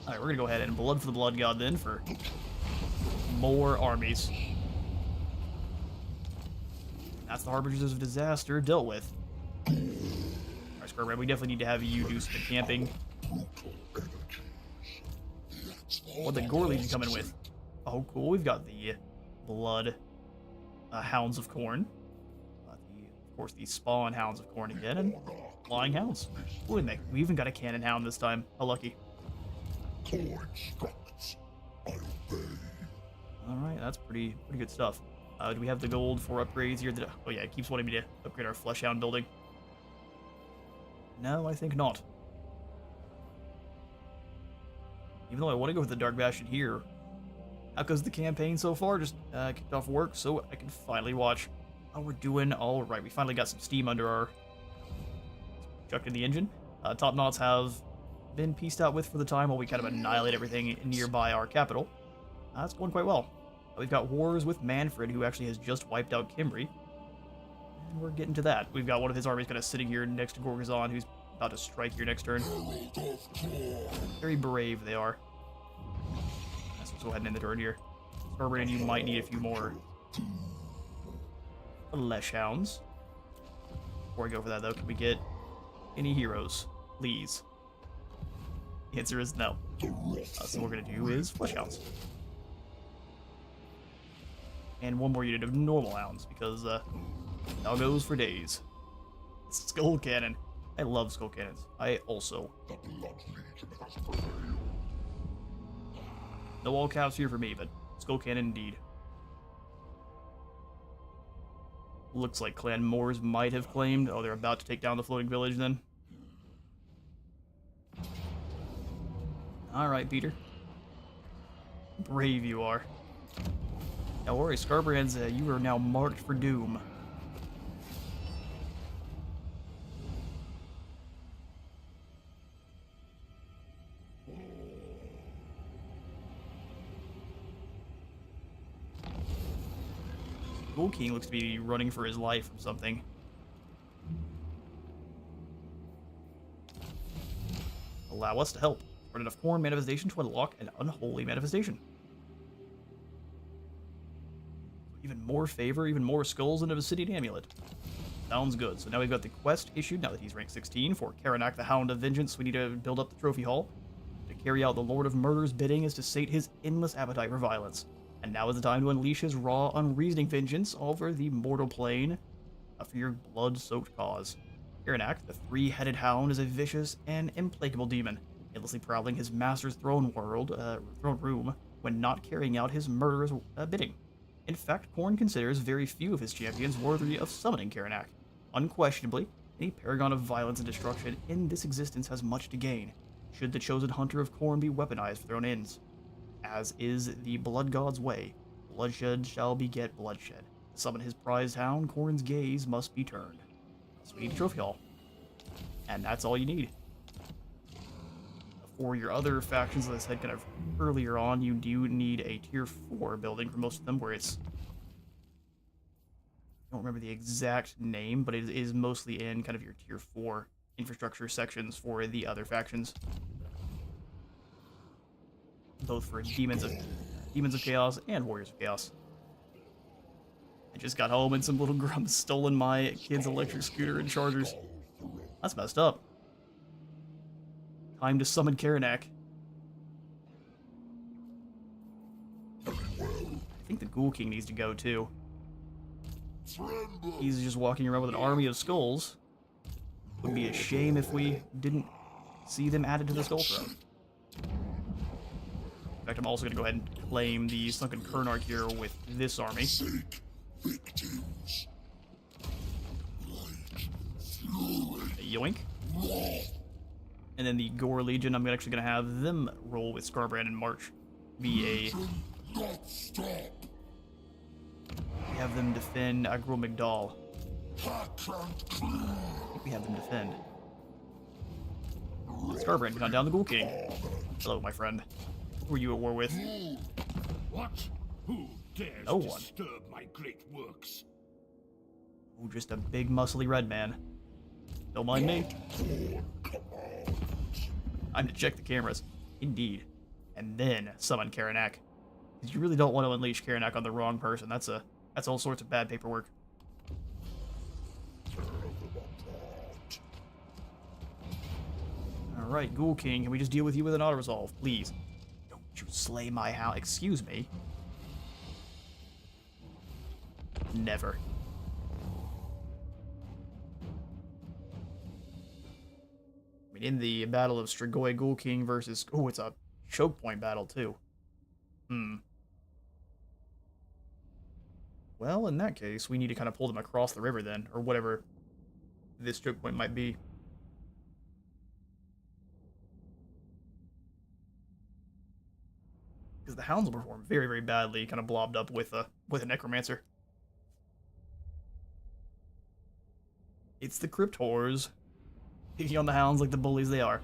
Alright, we're gonna go ahead and blood for the Blood God then for more armies. That's the Harbingers of Disaster dealt with. Alright, Skarbrand, we definitely need to have you do some camping. What the Gore Legion coming with? Oh, cool. We've got the Blood Hounds of Corn. Of course, the Spawn Hounds of Corn again, and Flying Hounds. Ooh, and we even got a Cannon Hound this time. How lucky. Alright, that's pretty good stuff. Do we have the gold for upgrades here? Oh yeah, it keeps wanting me to upgrade our Flesh Hound building. No, I think not. Even though I want to go with the Dark Bastion here, how goes the campaign so far? Just kicked off work so I can finally watch. Oh, we're doing all right. We finally got some steam under our chucked in the engine. Top Knots have been pieced out with for the time while we kind of annihilate everything nearby our capital. That's going quite well. We've got wars with Manfred, who actually has just wiped out Kimbri. And we're getting to that. We've got one of his armies kind of sitting here next to Gorgazon, who's about to strike here next turn. Very brave they are. Let's go ahead and end the turn here. Skarbrand, you might need a few more Flesh Hounds. Before I go for that, though, can we get any heroes? Please. The answer is no. So what we're going to do is Flesh Hounds. And one more unit of normal hounds, because now goes for days. Skull Cannon. I love Skull Cannons. I also. No all caps here for me, but Skull Cannon indeed. Looks like Clan Moors might have claimed. Oh, they're about to take down the floating village then. Alright, Peter. Brave you are. Don't worry, Skarbrand's, you are now marked for doom. Ghoul King looks to be running for his life or something. Allow us to help. Run enough corn manifestation to unlock an unholy manifestation. Even more favor, even more skulls, and an obsidian amulet. Sounds good. So now we've got the quest issued, now that he's rank 16, for Karanak, the Hound of Vengeance. We need to build up the trophy hall. To carry out the Lord of Murder's bidding is to sate his endless appetite for violence. And now is the time to unleash his raw, unreasoning vengeance over the mortal plane for your blood-soaked cause. Karanak, the three-headed hound, is a vicious and implacable demon, endlessly prowling his master's throne room when not carrying out his murderous bidding. In fact, Khorne considers very few of his champions worthy of summoning Karanak. Unquestionably, any paragon of violence and destruction in this existence has much to gain, should the chosen hunter of Khorne be weaponized for their own ends. As is the Blood God's way, bloodshed shall beget bloodshed. To summon his prized hound, Khorne's gaze must be turned. So we need a trophy hall. And that's all you need. For your other factions, as I said kind of earlier on, you do need a tier 4 building for most of them, where it's... I don't remember the exact name, but it is mostly in kind of your tier 4 infrastructure sections for the other factions. Both for Demons of Chaos and Warriors of Chaos. I just got home and some little grubs stolen my kid's electric scooter and chargers. That's messed up. Time to summon Karanak. I think the Ghoul King needs to go too. He's just walking around with an army of skulls. Would be a shame if we didn't see them added to the Skull Throne. In fact, I'm also going to go ahead and claim the Sunken Kernark here with this army. Yoink. And then the Gore Legion, I'm actually going to have them roll with Skarbrand and march. Be a... Have them defend Agrul Migdal. We have them defend. Skarbrand, you hunt down the Ghoul King. Hello, my friend. Who are you at war with? What? Who dares No one. disturb my great works? Oh, just a big, muscly red man. Don't mind me. I'm to check the cameras. Indeed. And then summon Karanak. Because you really don't want to unleash Karanak on the wrong person. That's all sorts of bad paperwork. Alright, Ghoul King, can we just deal with you with an auto-resolve, please? Don't you slay my hound. Excuse me. Never. I mean, in the battle of Strigoi Ghoul King versus... Oh, it's a choke point battle, too. Well, in that case, we need to kind of pull them across the river then, or whatever this choke point might be. Because the Hounds will perform very, very badly, kind of blobbed up with a Necromancer. It's the Crypt Horrors. Picking on the Hounds like the bullies they are.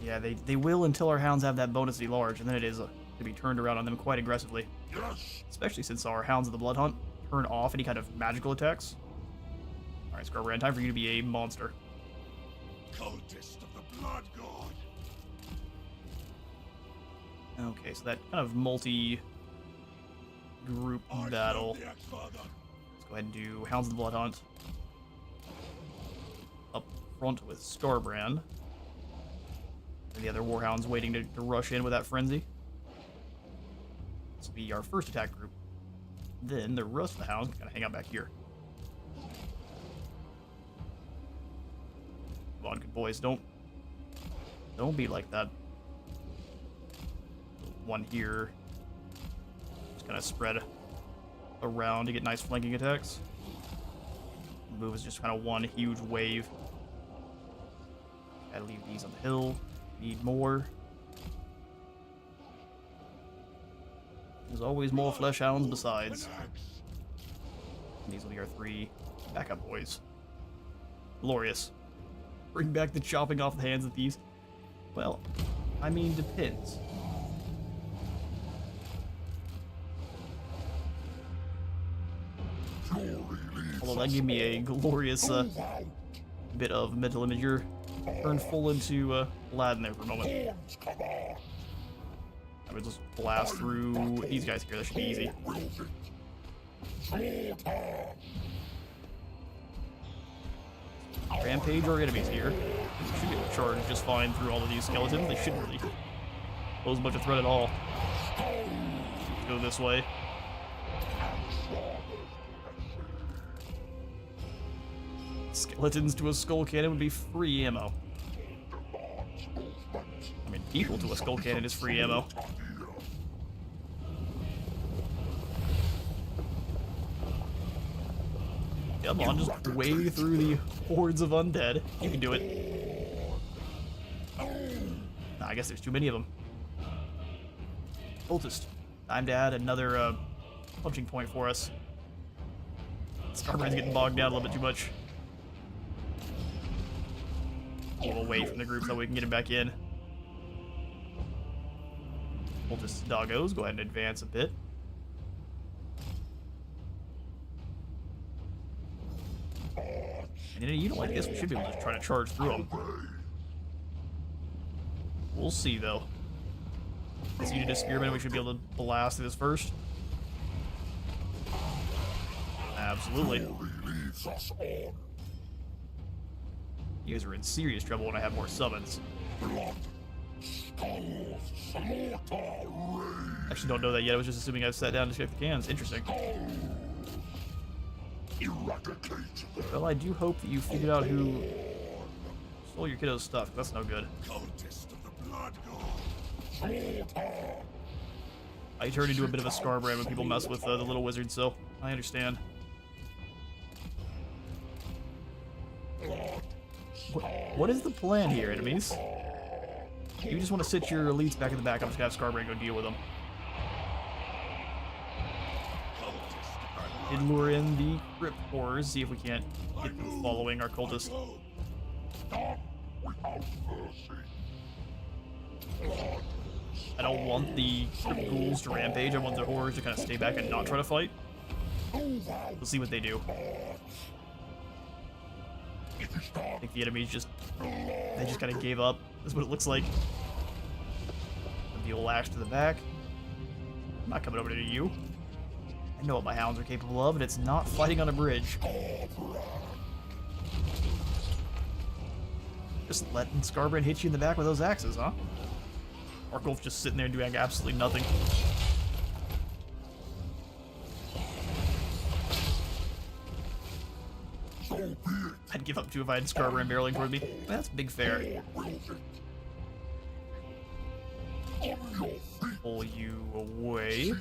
Yeah, they will until our Hounds have that bonus to be large, and then it is to be turned around on them quite aggressively. Yes. Especially since our Hounds of the Blood Hunt turn off any kind of magical attacks. Alright, Skarbrand, time for you to be a monster. Cultist of the Blood God. Okay, so that kind of multi-group battle. Let's go ahead and do Hounds of the Blood Hunt. Up front with Skarbrand. And the other Warhounds waiting to rush in with that frenzy. This will be our first attack group. Then the rest of the Hounds can kind of hang out back here. Come on, good boys, don't be like that. One here. Just kind of spread around to get nice flanking attacks. The move is just kind of one huge wave. Gotta leave these on the hill. Need more. There's always more flesh hounds besides. These will be our 3 backup boys. Glorious. Bring back the chopping off the hands of these. Well, I mean, depends. Although that gave me a glorious bit of mental imagery. Turned full into Aladdin there for a moment. I would just blast through these guys here. That should be easy. Rampage our enemies here. We should be able to charge just fine through all of these skeletons. They shouldn't really pose much of a threat at all. Let's go this way. Skeletons to a skull cannon would be free ammo. I mean, people to a skull cannon is free ammo. Come on, just wade through the hordes of undead. You can do it. Nah, I guess there's too many of them. Cultist. Time to add another punching point for us. Skarbrand's getting bogged down a little bit too much. A little away from the group so we can get him back in. Cultist doggos, go ahead and advance a bit. And in a unit like this, we should be able to try to charge through them. We'll see, though. This unit of spearmen, we should be able to blast through this first. Absolutely. You guys are in serious trouble when I have more summons. Actually, don't know that yet. I was just assuming I've sat down to check the cans. Interesting. Well, I do hope that you figured out who stole your kiddo's stuff. That's no good. I turn into a bit of a Skarbrand when people mess with the little wizard, so I understand. What is the plan here, enemies? You just want to sit your elites back in the back. I'm just gonna have Skarbrand go deal with them. did lure in the Crypt Horrors, see if we can't get them following our cultists. Not without mercy. I don't want the Crypt Ghouls to rampage, I want the Horrors to kind of stay back and not try to fight. We'll see what they do. I think the enemies just kind of gave up. That's what it looks like. The old axe to the back. I'm not coming over to you. I know what my hounds are capable of, and it's not fighting on a bridge. Just letting Skarbrand hit you in the back with those axes, huh? Arkolf's just sitting there doing absolutely nothing. I'd give up too if I had Skarbrand barreling toward me. That's big fair. Pull you away.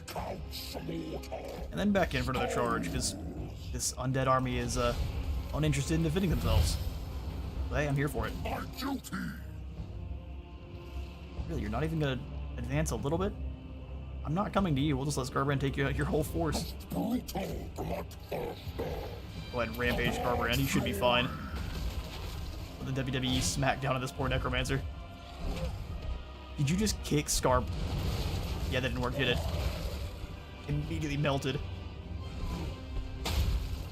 And then back in for another charge, because this undead army is uninterested in defending themselves. But hey, I'm here for it. Really, you're not even gonna advance a little bit? I'm not coming to you. We'll just let Skarbrand take you out your whole force. Go ahead and rampage Skarbrand. He should be fine. With the WWE smackdown of this poor necromancer. Did you just kick Skarb? Yeah, that didn't work, did it? Immediately melted.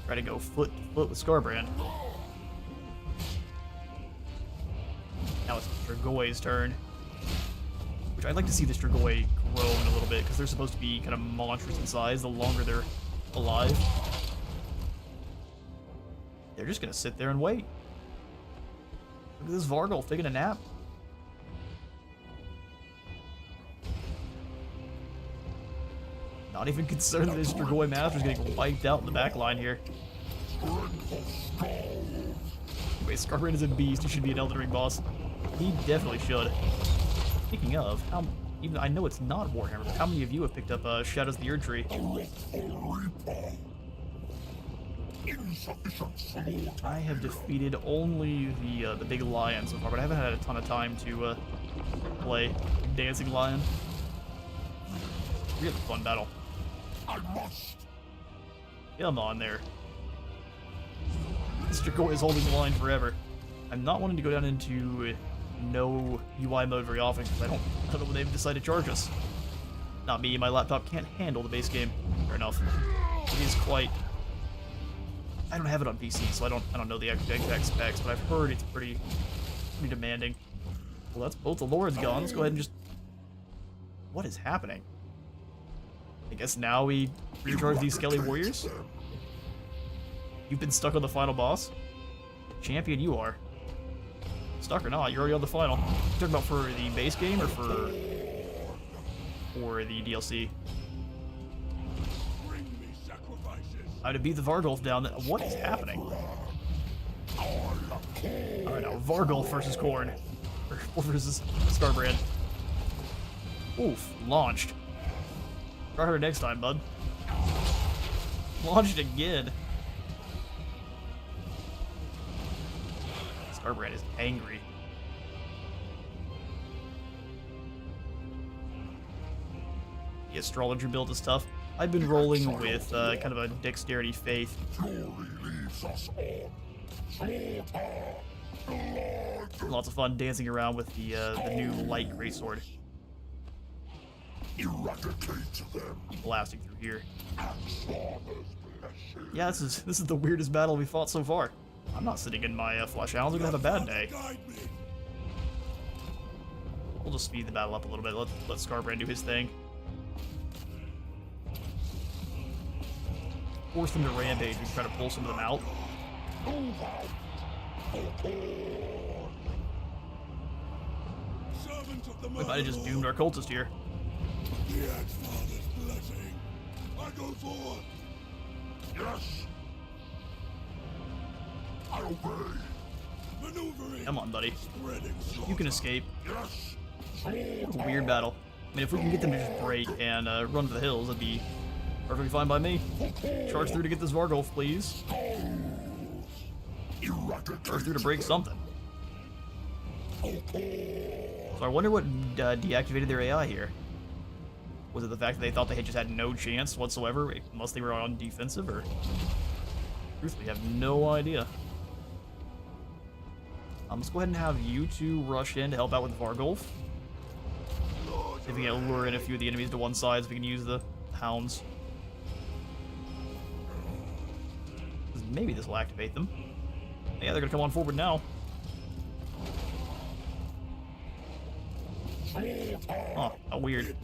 Try to go foot to foot with Skarbrand. Now it's Strigoi turn. Which I'd like to see the Strigoi grow in a little bit, because they're supposed to be kind of monstrous in size the longer they're alive. They're just gonna sit there and wait. Look at this Vargulf taking a nap. Not even concerned that his Strigoi Master's getting wiped out in the back line here. Anyway, Skarbrand is a beast. He should be an Elden Ring boss. He definitely should. Speaking of, even I know it's not Warhammer, but how many of you have picked up Shadows of the Erdtree? I have defeated only the big lion so far, but I haven't had a ton of time to play Dancing Lion. Really fun battle. Come on there. Strigoi is holding the line forever. I'm not wanting to go down into no UI mode very often because I don't know when they've decided to charge us. Not me, my laptop can't handle the base game. Fair enough. It is quite. I don't have it on PC, so I don't know the exact specs, but I've heard it's pretty demanding. Well, that's both the Lords gone. Let's go ahead and just. What is happening? I guess now we recharge these Skelly Warriors? You've been stuck on the final boss? Champion you are. Stuck or not, you're already on the final. You talking about for the base game or for the DLC? I had to beat the Vargulf down. What is happening? Alright, now Vargulf versus Korn. Or versus Skarbrand. Oof, launched. Try her next time, bud. Launched again. Skarbrand is angry. The astrologer build is tough. I've been rolling with kind of a dexterity faith. Lots of fun dancing around with the new light greatsword. Blasting through here. Yeah, this is the weirdest battle we fought so far. I'm not sitting in my flesh hounds. We're gonna have a bad day. We'll just speed the battle up a little bit. Let Skarbrand do his thing. Force them to rampage. We can try to pull some of them out. We might have just doomed our cultist here. I go forth. Yes. I obey. Maneuvering. Come on, buddy. You can escape. Yes. It's a weird battle. I mean, if we can get them to just break and run for the hills, that'd be perfectly fine by me. Charge through to get this Vargulf, please. Charge through to break something. So I wonder what deactivated their AI here. Was it the fact that they thought they had just had no chance whatsoever, unless they were on defensive, or... Truthfully, I have no idea. Let's go ahead and have you two rush in to help out with Vargulf. See if we can lure in a few of the enemies to one side, so we can use the Hounds. Maybe this will activate them. Yeah, they're gonna come on forward now. Oh, how weird.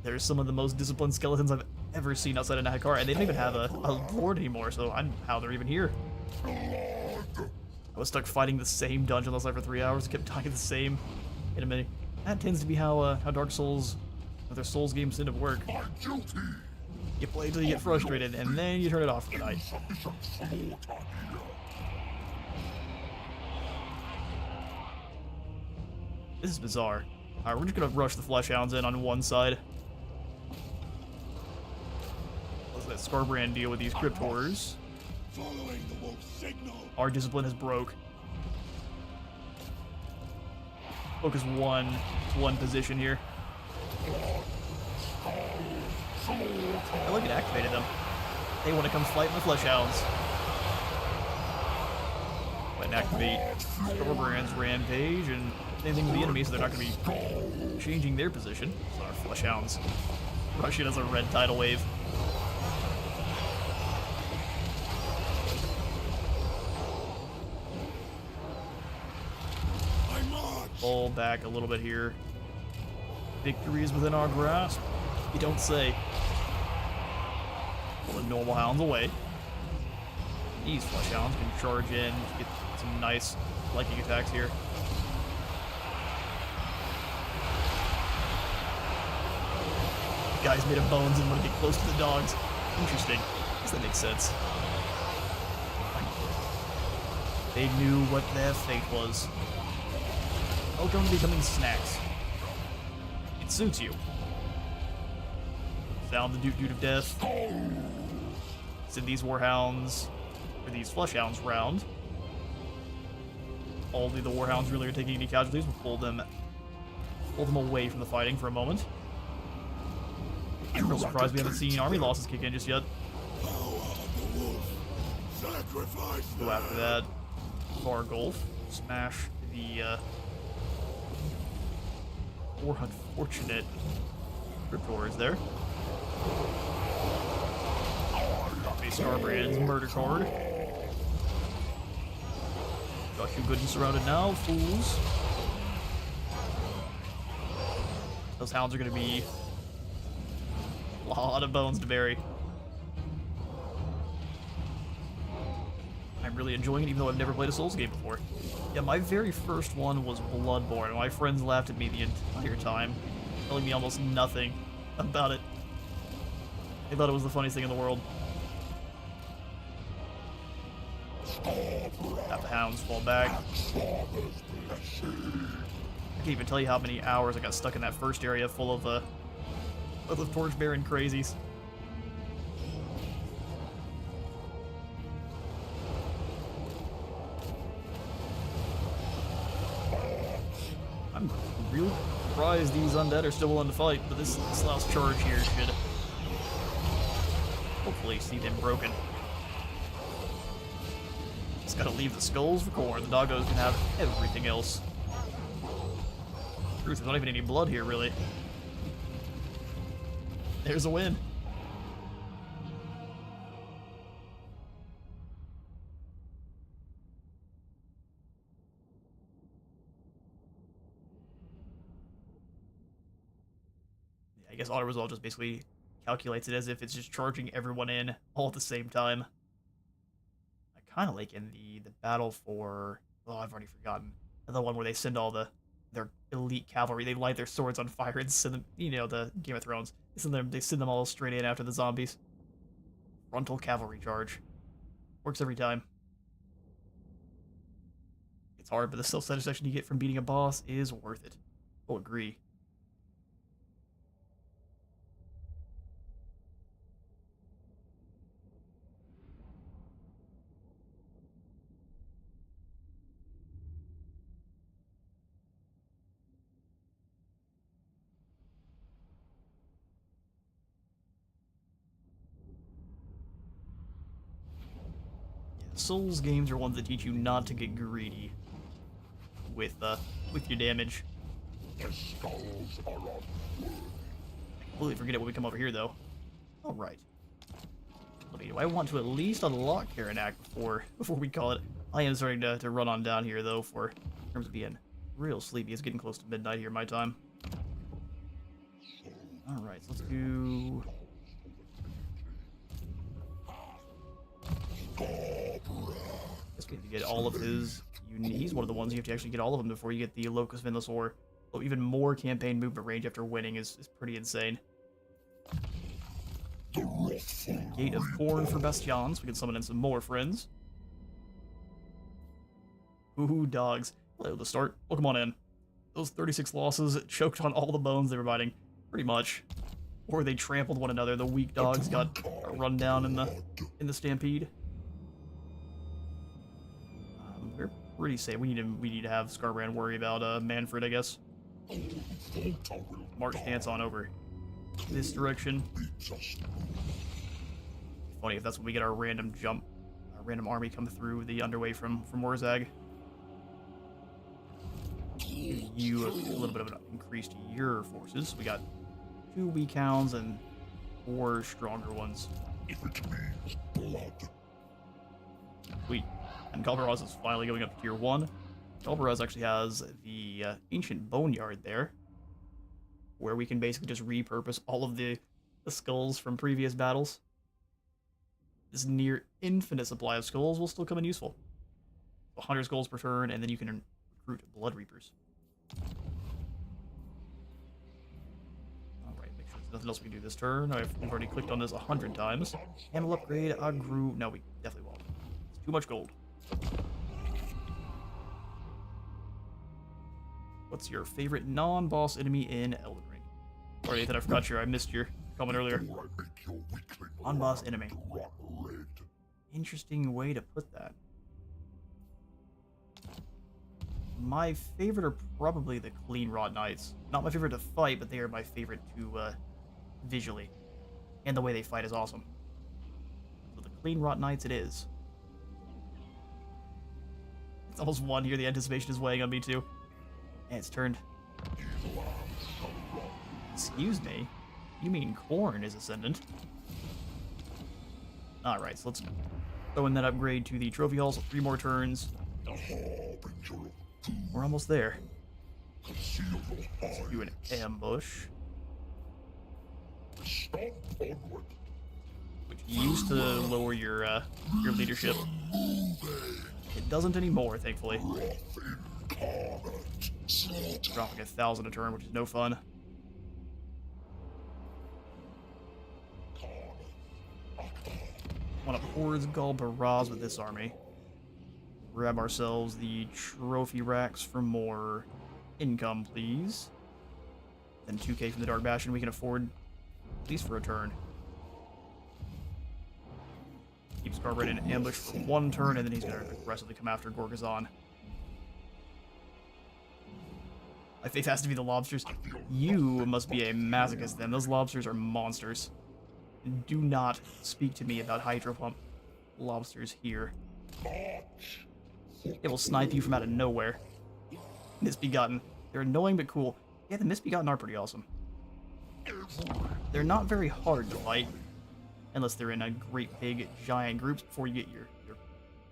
There's some of the most disciplined skeletons I've ever seen outside of Nahakar, and they don't even have a lord anymore, so I don't know how they're even here. I was stuck fighting the same dungeon last night for 3 hours, kept dying the same enemy. That tends to be how Dark Souls, or their Souls games tend to work. You play until you get frustrated, and then you turn it off for the night. This is bizarre. Alright, we're just gonna rush the Flesh Hounds in on one side. Let's let Skarbrand deal with these Crypt Horrors. Our discipline has broke. Focus one position here. I like it activated them. They want to come fight in the Flesh Hounds. Go ahead and activate Skarbrand's Rampage and same thing with the enemy, so they're not going to be changing their position. So our Flesh Hounds rush in as a red tidal wave. Pull back a little bit here. Victory is within our grasp. You don't say. Pull the normal hounds away. These Flesh Hounds can charge in, get some nice flanking attacks here. Guys made of bones and want to get close to the dogs. Interesting. I guess that makes sense. They knew what their fate was. Welcome to becoming snacks. It suits you. Sound the doot-doot of death. Send these Warhounds, or these Flesh Hounds round. Only the Warhounds really are taking any casualties. We'll pull them away from the fighting for a moment. I'm real surprised we haven't seen army losses kick in just yet. Go after that. Vargulf. Smash the more unfortunate Crypt Horrors there. Face Skarbrand's murder card. Got you good and surrounded now, fools. Those hounds are gonna be a lot of bones to bury. I'm really enjoying it, even though I've never played a Souls game before. Yeah, my very first one was Bloodborne, and my friends laughed at me the entire time, telling me almost nothing about it. They thought it was the funniest thing in the world. Have the hounds fall back. I can't even tell you how many hours I got stuck in that first area full of the torch-bearing crazies. I'm really surprised these undead are still willing to fight, but this last charge here should hopefully see them broken. Just gotta leave the skulls for core. The doggos can have everything else. Truth, there's not even any blood here, really. There's a win. I guess auto-resolve just basically calculates it as if it's just charging everyone in all at the same time. I kind of like in the battle for... Oh, I've already forgotten. The one where they send all their elite cavalry. They light their swords on fire and send them... You know, the Game of Thrones. They send them all straight in after the zombies. Frontal cavalry charge. Works every time. It's hard, but the self-satisfaction you get from beating a boss is worth it. I'll agree. Souls games are ones that teach you not to get greedy with your damage. The skulls are on. Completely forget it when we come over here, though. All right. Do I want to at least unlock Karanak before we call it? I am starting to run on down here, though, in terms of being real sleepy. It's getting close to midnight here, my time. All right, so let's do. Guess we have to get all of his. He's one of the ones you have to actually get all of them before you get the Locust Vinless. Even more campaign movement range after winning is pretty insane. Gate of Corn for Bastions. We can summon in some more friends. Ooh, dogs. Hello, the start. Welcome on in. Those 36 losses choked on all the bones they were biting. Pretty much. Or they trampled one another. The weak dogs got run down in the stampede. We're pretty safe. We need to have Skarbrand worry about Manfred, I guess. March dance on over this direction. Funny if that's when we get our random random army come through the underway from Warzag. Give you a little bit of an increase to your forces. We got 2 weak hounds and 4 stronger ones. If it means blood. Sweet. And Galbaraz is finally going up to tier 1. Galbaraz actually has the ancient boneyard there, where we can basically just repurpose all of the skulls from previous battles. This near infinite supply of skulls will still come in useful. 100 skulls per turn, and then you can recruit Blood Reapers. Alright, make sure there's nothing else we can do this turn. We've already clicked on this 100 times. And we'll upgrade Agru. No, we definitely won't. It's too much gold. What's your favorite non-boss enemy in Elden Ring? Sorry, Nathan, I forgot I missed your comment earlier. Non-boss enemy. Interesting way to put that. My favorite are probably the Clean Rot Knights. Not my favorite to fight, but they are my favorite to visually. And the way they fight is awesome. So the Clean Rot Knights it is. It's almost 1 here. The anticipation is weighing on me too. And it's turned. Excuse me? You mean Corn is Ascendant? Alright, so let's throw in that upgrade to the Trophy Hall, so 3 more turns. We're almost there. Let's do an ambush. Which used to lower your leadership. It doesn't anymore, thankfully. Dropping 1,000 a turn, which is no fun. Want to Hordes Galbaraz with this army. Grab ourselves the trophy racks for more income, please. Then 2k from the Dark Bastion we can afford, at least for a turn. Keep Skarbrand in ambush for 1 turn, and then he's going to aggressively come after Gorgazon. My faith has to be the lobsters. You must be a masochist then. Those lobsters are monsters. Do not speak to me about Hydro Pump lobsters here. It will snipe you from out of nowhere. Misbegotten. They're annoying but cool. Yeah, the Misbegotten are pretty awesome. They're not very hard to fight, unless they're in a great big giant groups before you get your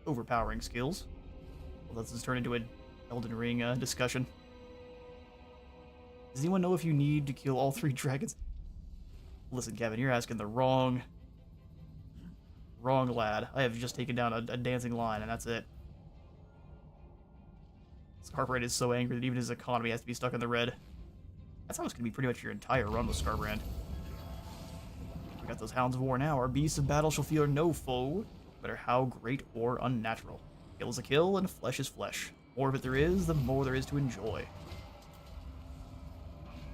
overpowering skills. Well, let's just turn into an Elden Ring discussion. Does anyone know if you need to kill all 3 dragons? Listen, Kevin, you're asking the wrong lad. I have just taken down a dancing lion, and that's it. Skarbrand is so angry that even his economy has to be stuck in the red. That's how it's going to be pretty much your entire run with Skarbrand. We got those Hounds of War now. Our beasts of battle shall fear no foe, no matter how great or unnatural. Kill is a kill, and flesh is flesh. The more of it there is, the more there is to enjoy.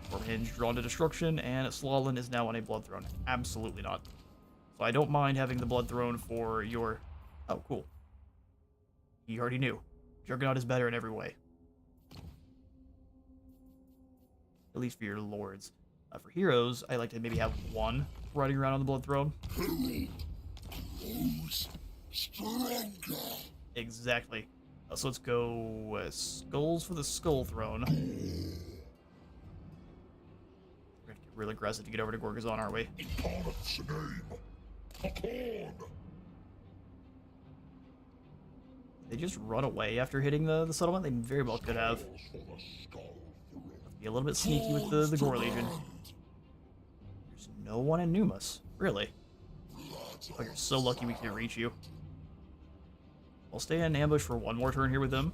Stormhinge drawn to destruction, and Slalin is now on a Blood Throne. Absolutely not. So I don't mind having the Blood Throne for your... Oh, cool. You already knew. Juggernaut is better in every way. At least for your lords. For heroes, I like to maybe have 1 riding around on the Blood Throne. Those stronger. Exactly. So let's go skulls for the skull throne. We're gonna get real aggressive to get over to Gorgazon, aren't we? In Karnak's name, upon. They just run away after hitting the settlement? They very well could have. Calls for the skull throne. Be a little bit sneaky with the Gore Legion. There's no one in Numas. Really? Oh, you're so lucky we can't reach you. I'll stay in ambush for one more turn here with them.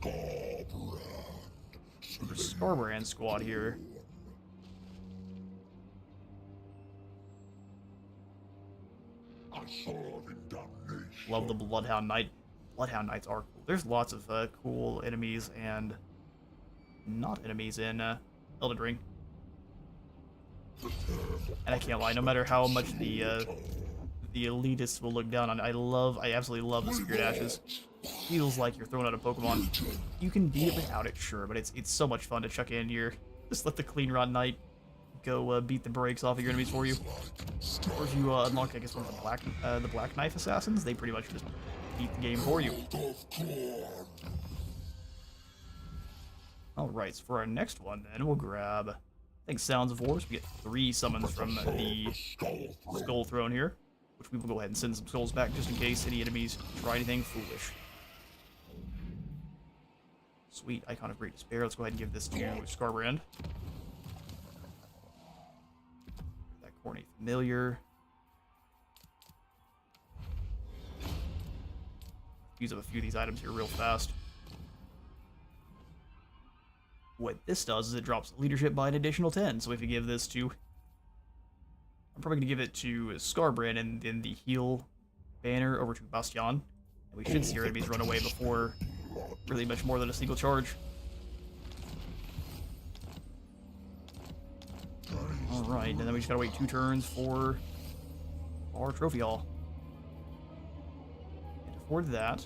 There's Skarbrand squad here. I serve in damnation. Love the Bloodhound Knight. Bloodhound Knights are cool. There's lots of cool enemies and not enemies in Elden Ring. And I can't lie, no matter how much the elitists will look down on it, I absolutely love the Spirit Ashes. Feels like you're throwing out a Pokemon. You can beat it without it, sure, but it's so much fun to chuck in here. Just let the Clean Rod Knight go beat the brakes off of your enemies for you. Or if you unlock, I guess, one of the Black Knife Assassins, they pretty much just beat the game for you. Alright, so for our next one, then, we'll grab, I think, Sounds of War. So we get 3 summons from the Skull Throne here, which we will go ahead and send some skulls back just in case any enemies try anything foolish. Sweet, Icon of Great Despair. Let's go ahead and give this to Skarbrand. That Corny Familiar. Use up a few of these items here real fast. What this does is it drops leadership by an additional 10. So if you give this to... I'm probably going to give it to Skarbrand and then the heal banner over to Bastion. And we should see our enemies run away before really much more than a single charge. Alright, and then we just gotta wait 2 turns for our trophy haul. And for that,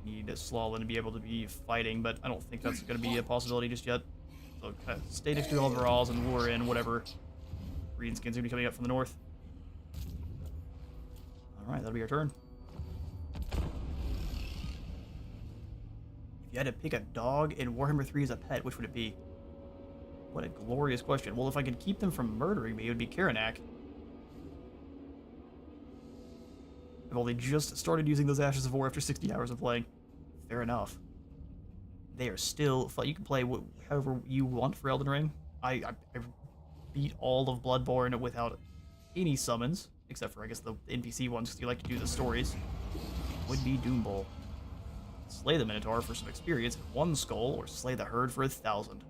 need Slalin to be able to be fighting, but I don't think that's going to be a possibility just yet. So kind of stay next to all the Rawls and lure in whatever green skins are going to be coming up from the north. Alright, that'll be our turn. If you had to pick a dog in Warhammer 3 as a pet, which would it be? What a glorious question. Well, if I could keep them from murdering me, it would be Karanak. I've only just started using those Ashes of War after 60 hours of playing. Fair enough. They are still fun. You can play however you want for Elden Ring. I beat all of Bloodborne without any summons, except for, I guess, the NPC ones, because you like to do the stories. Would be Doombull. Slay the Minotaur for some experience, 1 skull, or slay the herd for 1,000.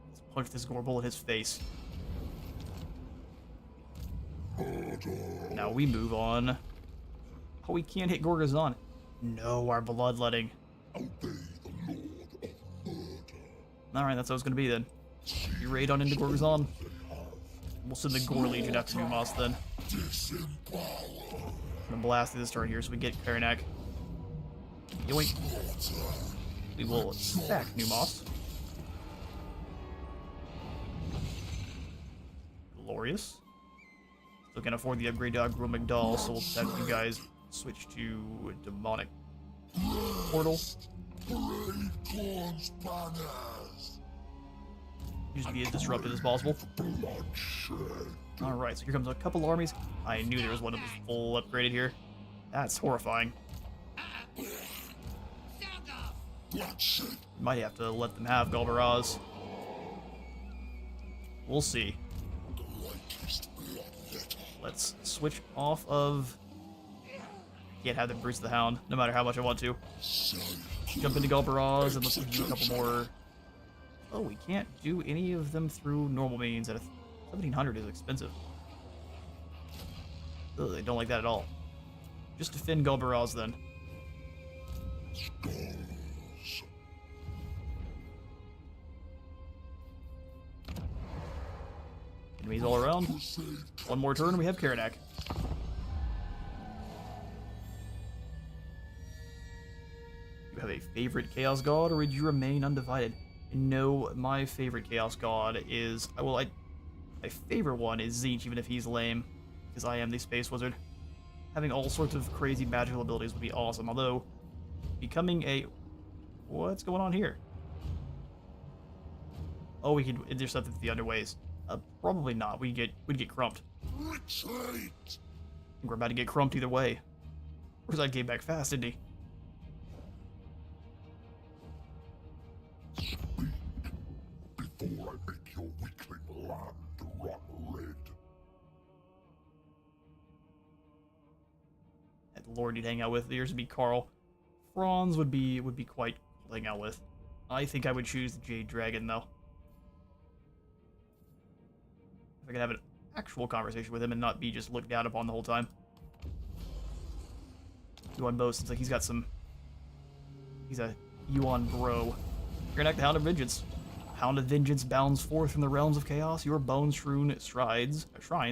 Let's punch this Gorbull in his face. Now we move on. Oh, we can't hit Gorgazon. No, our bloodletting. Alright, that's how it's gonna be then. You raid on into Gorgazon. We'll send the Gore Legion after Numas then. I'm gonna blast through this turn here so we get Karanak. Yoink. We will sack Numas. Glorious. Still can't afford the upgrade to Agro McDowell, so we'll have you guys switch to Demonic Portal. Just be as disruptive as possible. Alright, so here comes a couple armies. I knew there was one that was full upgraded here. That's horrifying. Might have to let them have Galbaraz. We'll see. Let's switch off of... Can't have them Bruce the Hound, no matter how much I want to. Jump into Galbaraz and let's do a couple more... Oh, we can't do any of them through normal means. At 1,700 is expensive. Ugh, I don't like that at all. Just defend Galbaraz then. Enemies all around. One more turn and we have Karanak. You have a favorite Chaos God, or would you remain undivided? No, my favorite Chaos God is... Well, My favorite one is Zinch, even if he's lame, because I am the Space Wizard. Having all sorts of crazy magical abilities would be awesome, although becoming a... What's going on here? Oh, we could intercept it with the underways. Probably not. We'd get crumped. Retreat! I think we're about to get crumped either way. Where's that game back fast, didn't he? Speak before I make your weakling land run red. That Lord you'd hang out with. Yours would be Carl. Franz would be quite cool to hang out with. I think I would choose the Jade Dragon, though. If I could have an actual conversation with him and not be just looked down upon the whole time. Yuan Bo seems like he's got some... He's a Yuan bro. Karanak, the Hound of Vengeance. Hound of Vengeance bounds forth from the realms of chaos, your bone-strewn shrines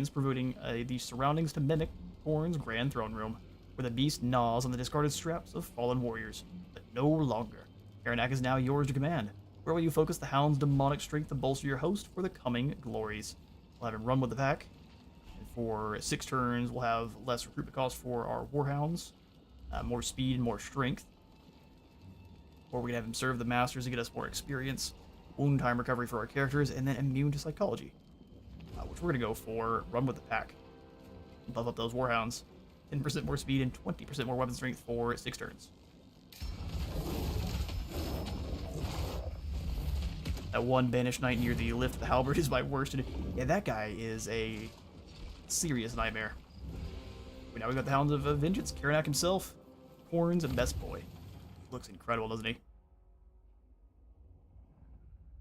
perverting the surroundings to mimic Thorn's grand throne room, where the beast gnaws on the discarded straps of fallen warriors. But no longer. Karanak is now yours to command. Where will you focus the Hound's demonic strength to bolster your host for the coming glories? We'll have him run with the pack. And for 6 turns, we'll have less recruitment cost for our Warhounds, more speed and more strength. Or we can have him serve the masters to get us more experience, wound time recovery for our characters, and then immune to psychology, which we're going to go for run with the pack. Buff up those Warhounds. 10% more speed and 20% more weapon strength for 6 turns. That one banished knight near the lift of the halberd is my worst. Yeah, that guy is a serious nightmare. But now we got the Hounds of Vengeance, Karanak himself, Horns, and Best Boy. Looks incredible, doesn't he?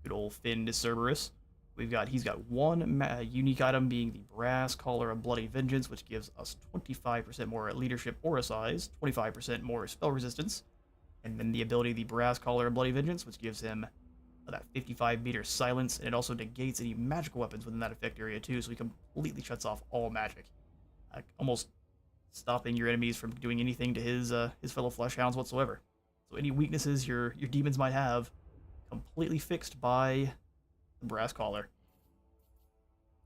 Good old Finn de Cerberus. He's got one unique item, being the Brass Collar of Bloody Vengeance, which gives us 25% more leadership aura size, 25% more spell resistance, and then the ability the Brass Collar of Bloody Vengeance, which gives him that 55-meter silence, and it also negates any magical weapons within that effect area too, so he completely shuts off all magic, almost stopping your enemies from doing anything to his fellow flesh hounds whatsoever. So any weaknesses your demons might have, completely fixed by the Brass Collar.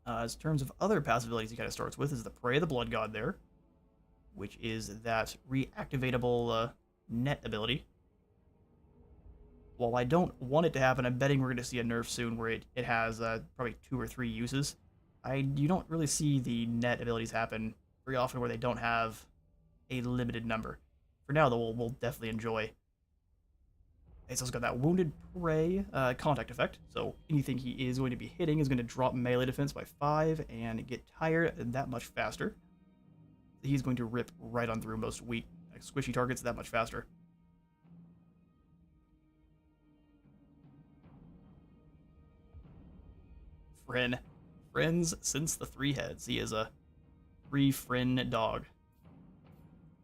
As terms of other passive abilities he kind of starts with is the Prey of the Blood God there, which is that reactivatable net ability. While I don't want it to happen, I'm betting we're going to see a nerf soon where it has probably 2 or 3 uses. You don't really see the net abilities happen very often where they don't have a limited number. For now, though, we'll definitely enjoy. It's also got that Wounded Prey contact effect, so anything he is going to be hitting is going to drop melee defense by 5 and get tired that much faster. He's going to rip right on through most weak, squishy targets that much faster. Friends since the 3 heads. He is a free friend dog.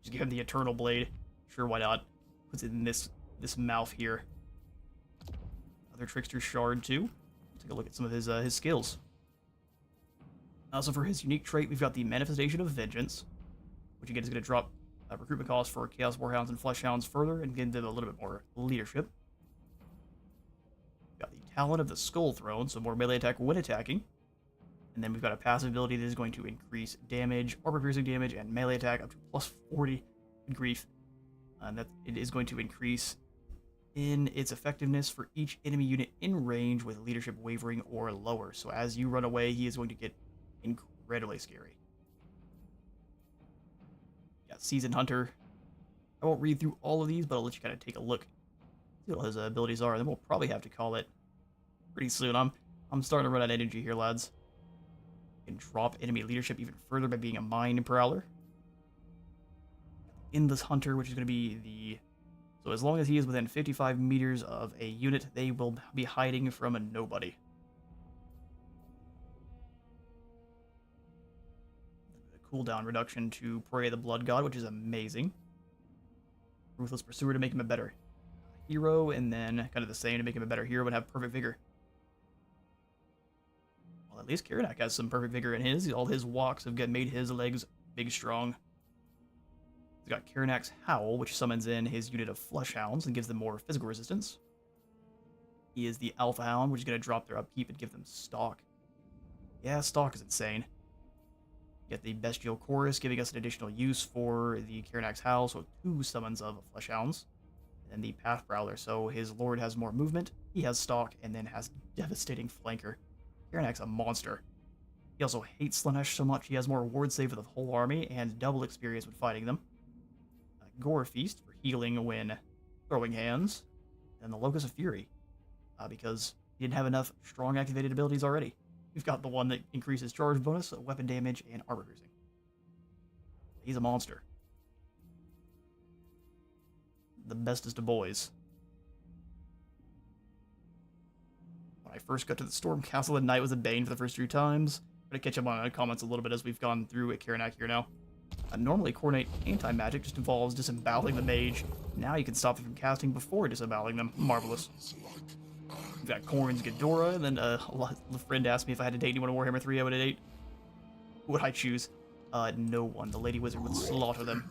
Just give him the Eternal Blade. Sure, why not? Puts it in this mouth here. Other Trickster Shard too. Take a look at some of his skills. Also for his unique trait, we've got the Manifestation of Vengeance, which again is going to drop recruitment costs for Chaos Warhounds and Flesh Hounds further and give them a little bit more leadership. We've got the Talon of the Skull Throne, so more melee attack when attacking. And then we've got a passive ability that is going to increase damage, armor piercing damage, and melee attack up to plus 40 in grief. And that it is going to increase in its effectiveness for each enemy unit in range with leadership wavering or lower. So as you run away, he is going to get incredibly scary. Yeah, Seasoned Hunter. I won't read through all of these, but I'll let you kind of take a look, see what his abilities are. Then we'll probably have to call it pretty soon. I'm starting to run out of energy here, lads. You can drop enemy leadership even further by being a Mind Prowler. Endless Hunter, which is going to be so as long as he is within 55 meters of a unit, they will be hiding from a nobody. A cooldown reduction to Prey of the Blood God, which is amazing. Ruthless Pursuer to make him a better hero, and then kind of the same to make him a better hero and have Perfect Vigor. Well, at least Karanak has some Perfect Vigor in his. All his walks have made his legs big, strong. He's got Karanak's Howl, which summons in his unit of Flesh Hounds and gives them more physical resistance. He is the Alpha Hound, which is going to drop their upkeep and give them stalk. Yeah, stock is insane. Get the Bestial Chorus, giving us an additional use for the Karanak's Howl, so 2 summons of Flesh Hounds. And then the Path Prowler, so his Lord has more movement, he has stock, and then has devastating flanker. Karanak's a monster. He also hates Slanesh so much, he has more ward save for the whole army, and double experience when fighting them. Gore Feast for healing when throwing hands. And the Locus of Fury, because he didn't have enough strong activated abilities already. We've got the one that increases charge bonus, weapon damage, and armor piercing. He's a monster. The bestest of boys. When I first got to the Storm Castle, the Knight was a bane for the first 3 times. I'm going to catch up on comments a little bit as we've gone through at Karanak here now. Normally, Coordinate Anti-Magic just involves disemboweling the mage. Now you can stop them from casting before disemboweling them. Marvelous. We've got Corrin's Ghidorah, and then a friend asked me if I had to date anyone in Warhammer 3 I would date. Who would I choose? No one. The Lady Wizard would slaughter them.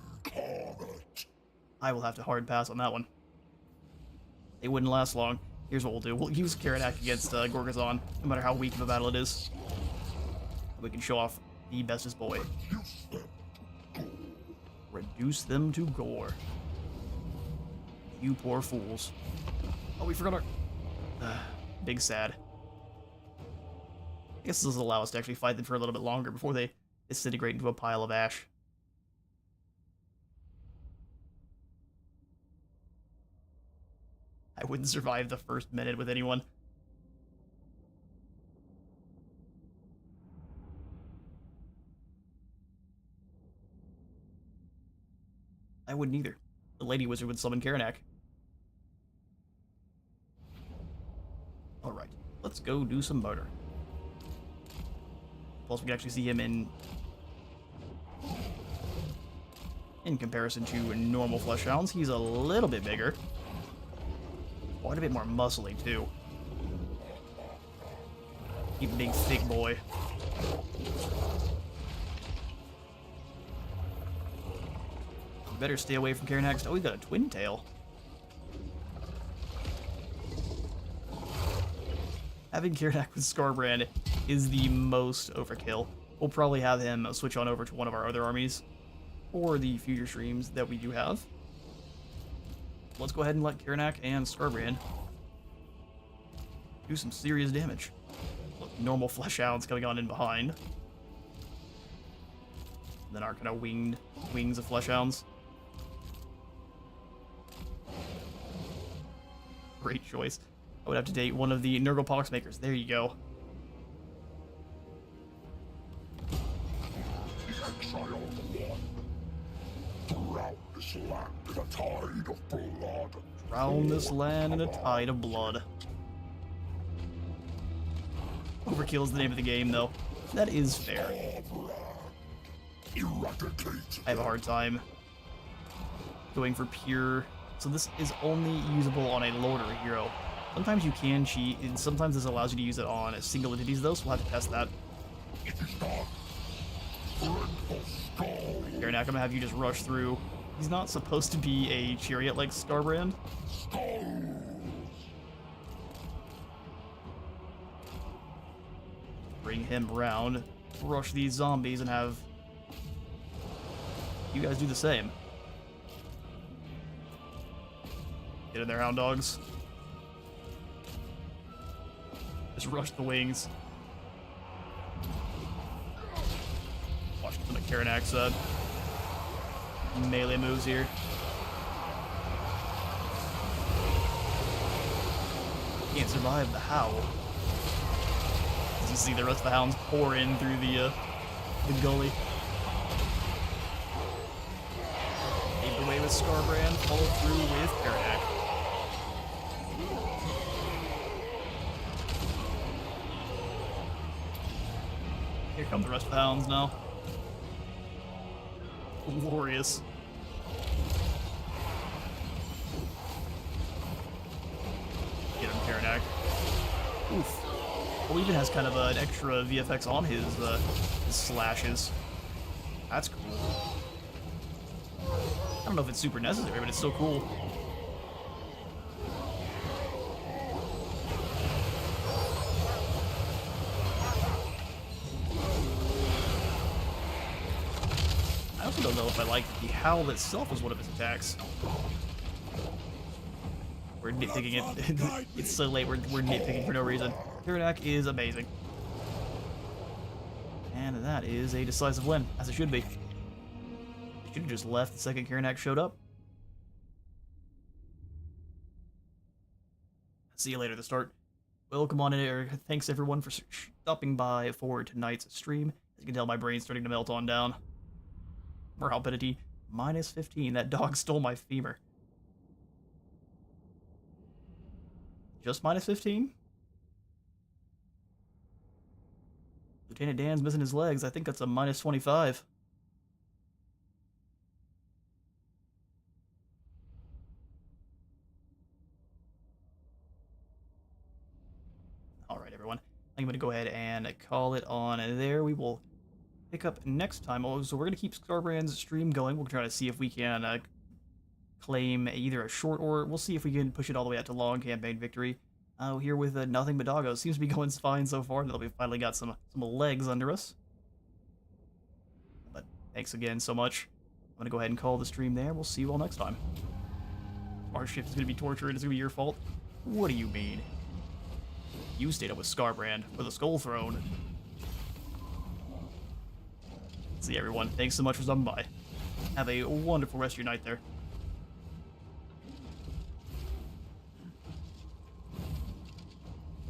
I will have to hard pass on that one. They wouldn't last long. Here's what we'll do. We'll use Karanak against Gorgazon, no matter how weak of a battle it is. We can show off the bestest boy. Reduce them to gore. You poor fools. Oh, we forgot our... big sad. I guess this will allow us to actually fight them for a little bit longer before they disintegrate into a pile of ash. I wouldn't survive the first minute with anyone. I wouldn't either. The Lady Wizard would summon Karanak. Alright, let's go do some murder. Plus, we can actually see him in comparison to normal Flesh Hounds. He's a little bit bigger. Quite a bit more muscly, too. He's a big, thick boy. Better stay away from Karanak. Oh, we got a twin tail. Having Karanak with Skarbrand is the most overkill. We'll probably have him switch on over to one of our other armies, or the future streams that we do have. Let's go ahead and let Karanak and Skarbrand do some serious damage. Look, normal Flesh Hounds coming on in behind. Then our kind of wings of Flesh Hounds. Great choice. I would have to date one of the Nurgle Poxmakers. There you go. Drown this land in a tide of blood. Overkill is the name of the game, though. That is fair. I have a hard time going for pure... So this is only usable on a Lord or a hero. Sometimes you can cheat, and sometimes this allows you to use it on single entities, though, so we'll have to test that. Karanak, I'm gonna have you just rush through. He's not supposed to be a chariot like Skarbrand. Bring him round, rush these zombies, and have you guys do the same. Get in there, hound dogs. Just rush the wings. Watch some of Karanak's melee moves here. Can't survive the howl. As you see the rest of the hounds pour in through the gully. Paved the way with Skarbrand, followed through with Karanak. Here come the rest of the hounds now. Glorious. Get him, Karanak. Oof. Well, even has kind of an extra VFX on his slashes. That's cool. I don't know if it's super necessary, but it's so cool. like the howl itself was one of his attacks. We're nitpicking it. It's so late, we're nitpicking for no reason. Karanak is amazing. And that is a decisive win, as it should be. Should have just left the second Karanak showed up. See you later, the start. Welcome on in, Eric. Thanks everyone for stopping by for tonight's stream. As you can tell, my brain's starting to melt on down. Morality, minus 15. That dog stole my femur. Just minus 15? Lieutenant Dan's missing his legs. I think that's a minus 25. Alright, everyone. I'm going to go ahead and call it on there. We will pick up next time. So we're going to keep Skarbrand's stream going. We'll try to see if we can claim either a short or we'll see if we can push it all the way out to long campaign victory. Here with Nothing But Doggos. Seems to be going fine so far. Now that we've finally got some legs under us. But thanks again so much. I'm going to go ahead and call the stream there. We'll see you all next time. Our shift is going to be torture and it's going to be your fault. What do you mean? You stayed up with Skarbrand for the Skull Throne. See everyone. Thanks so much for stopping by. Have a wonderful rest of your night there.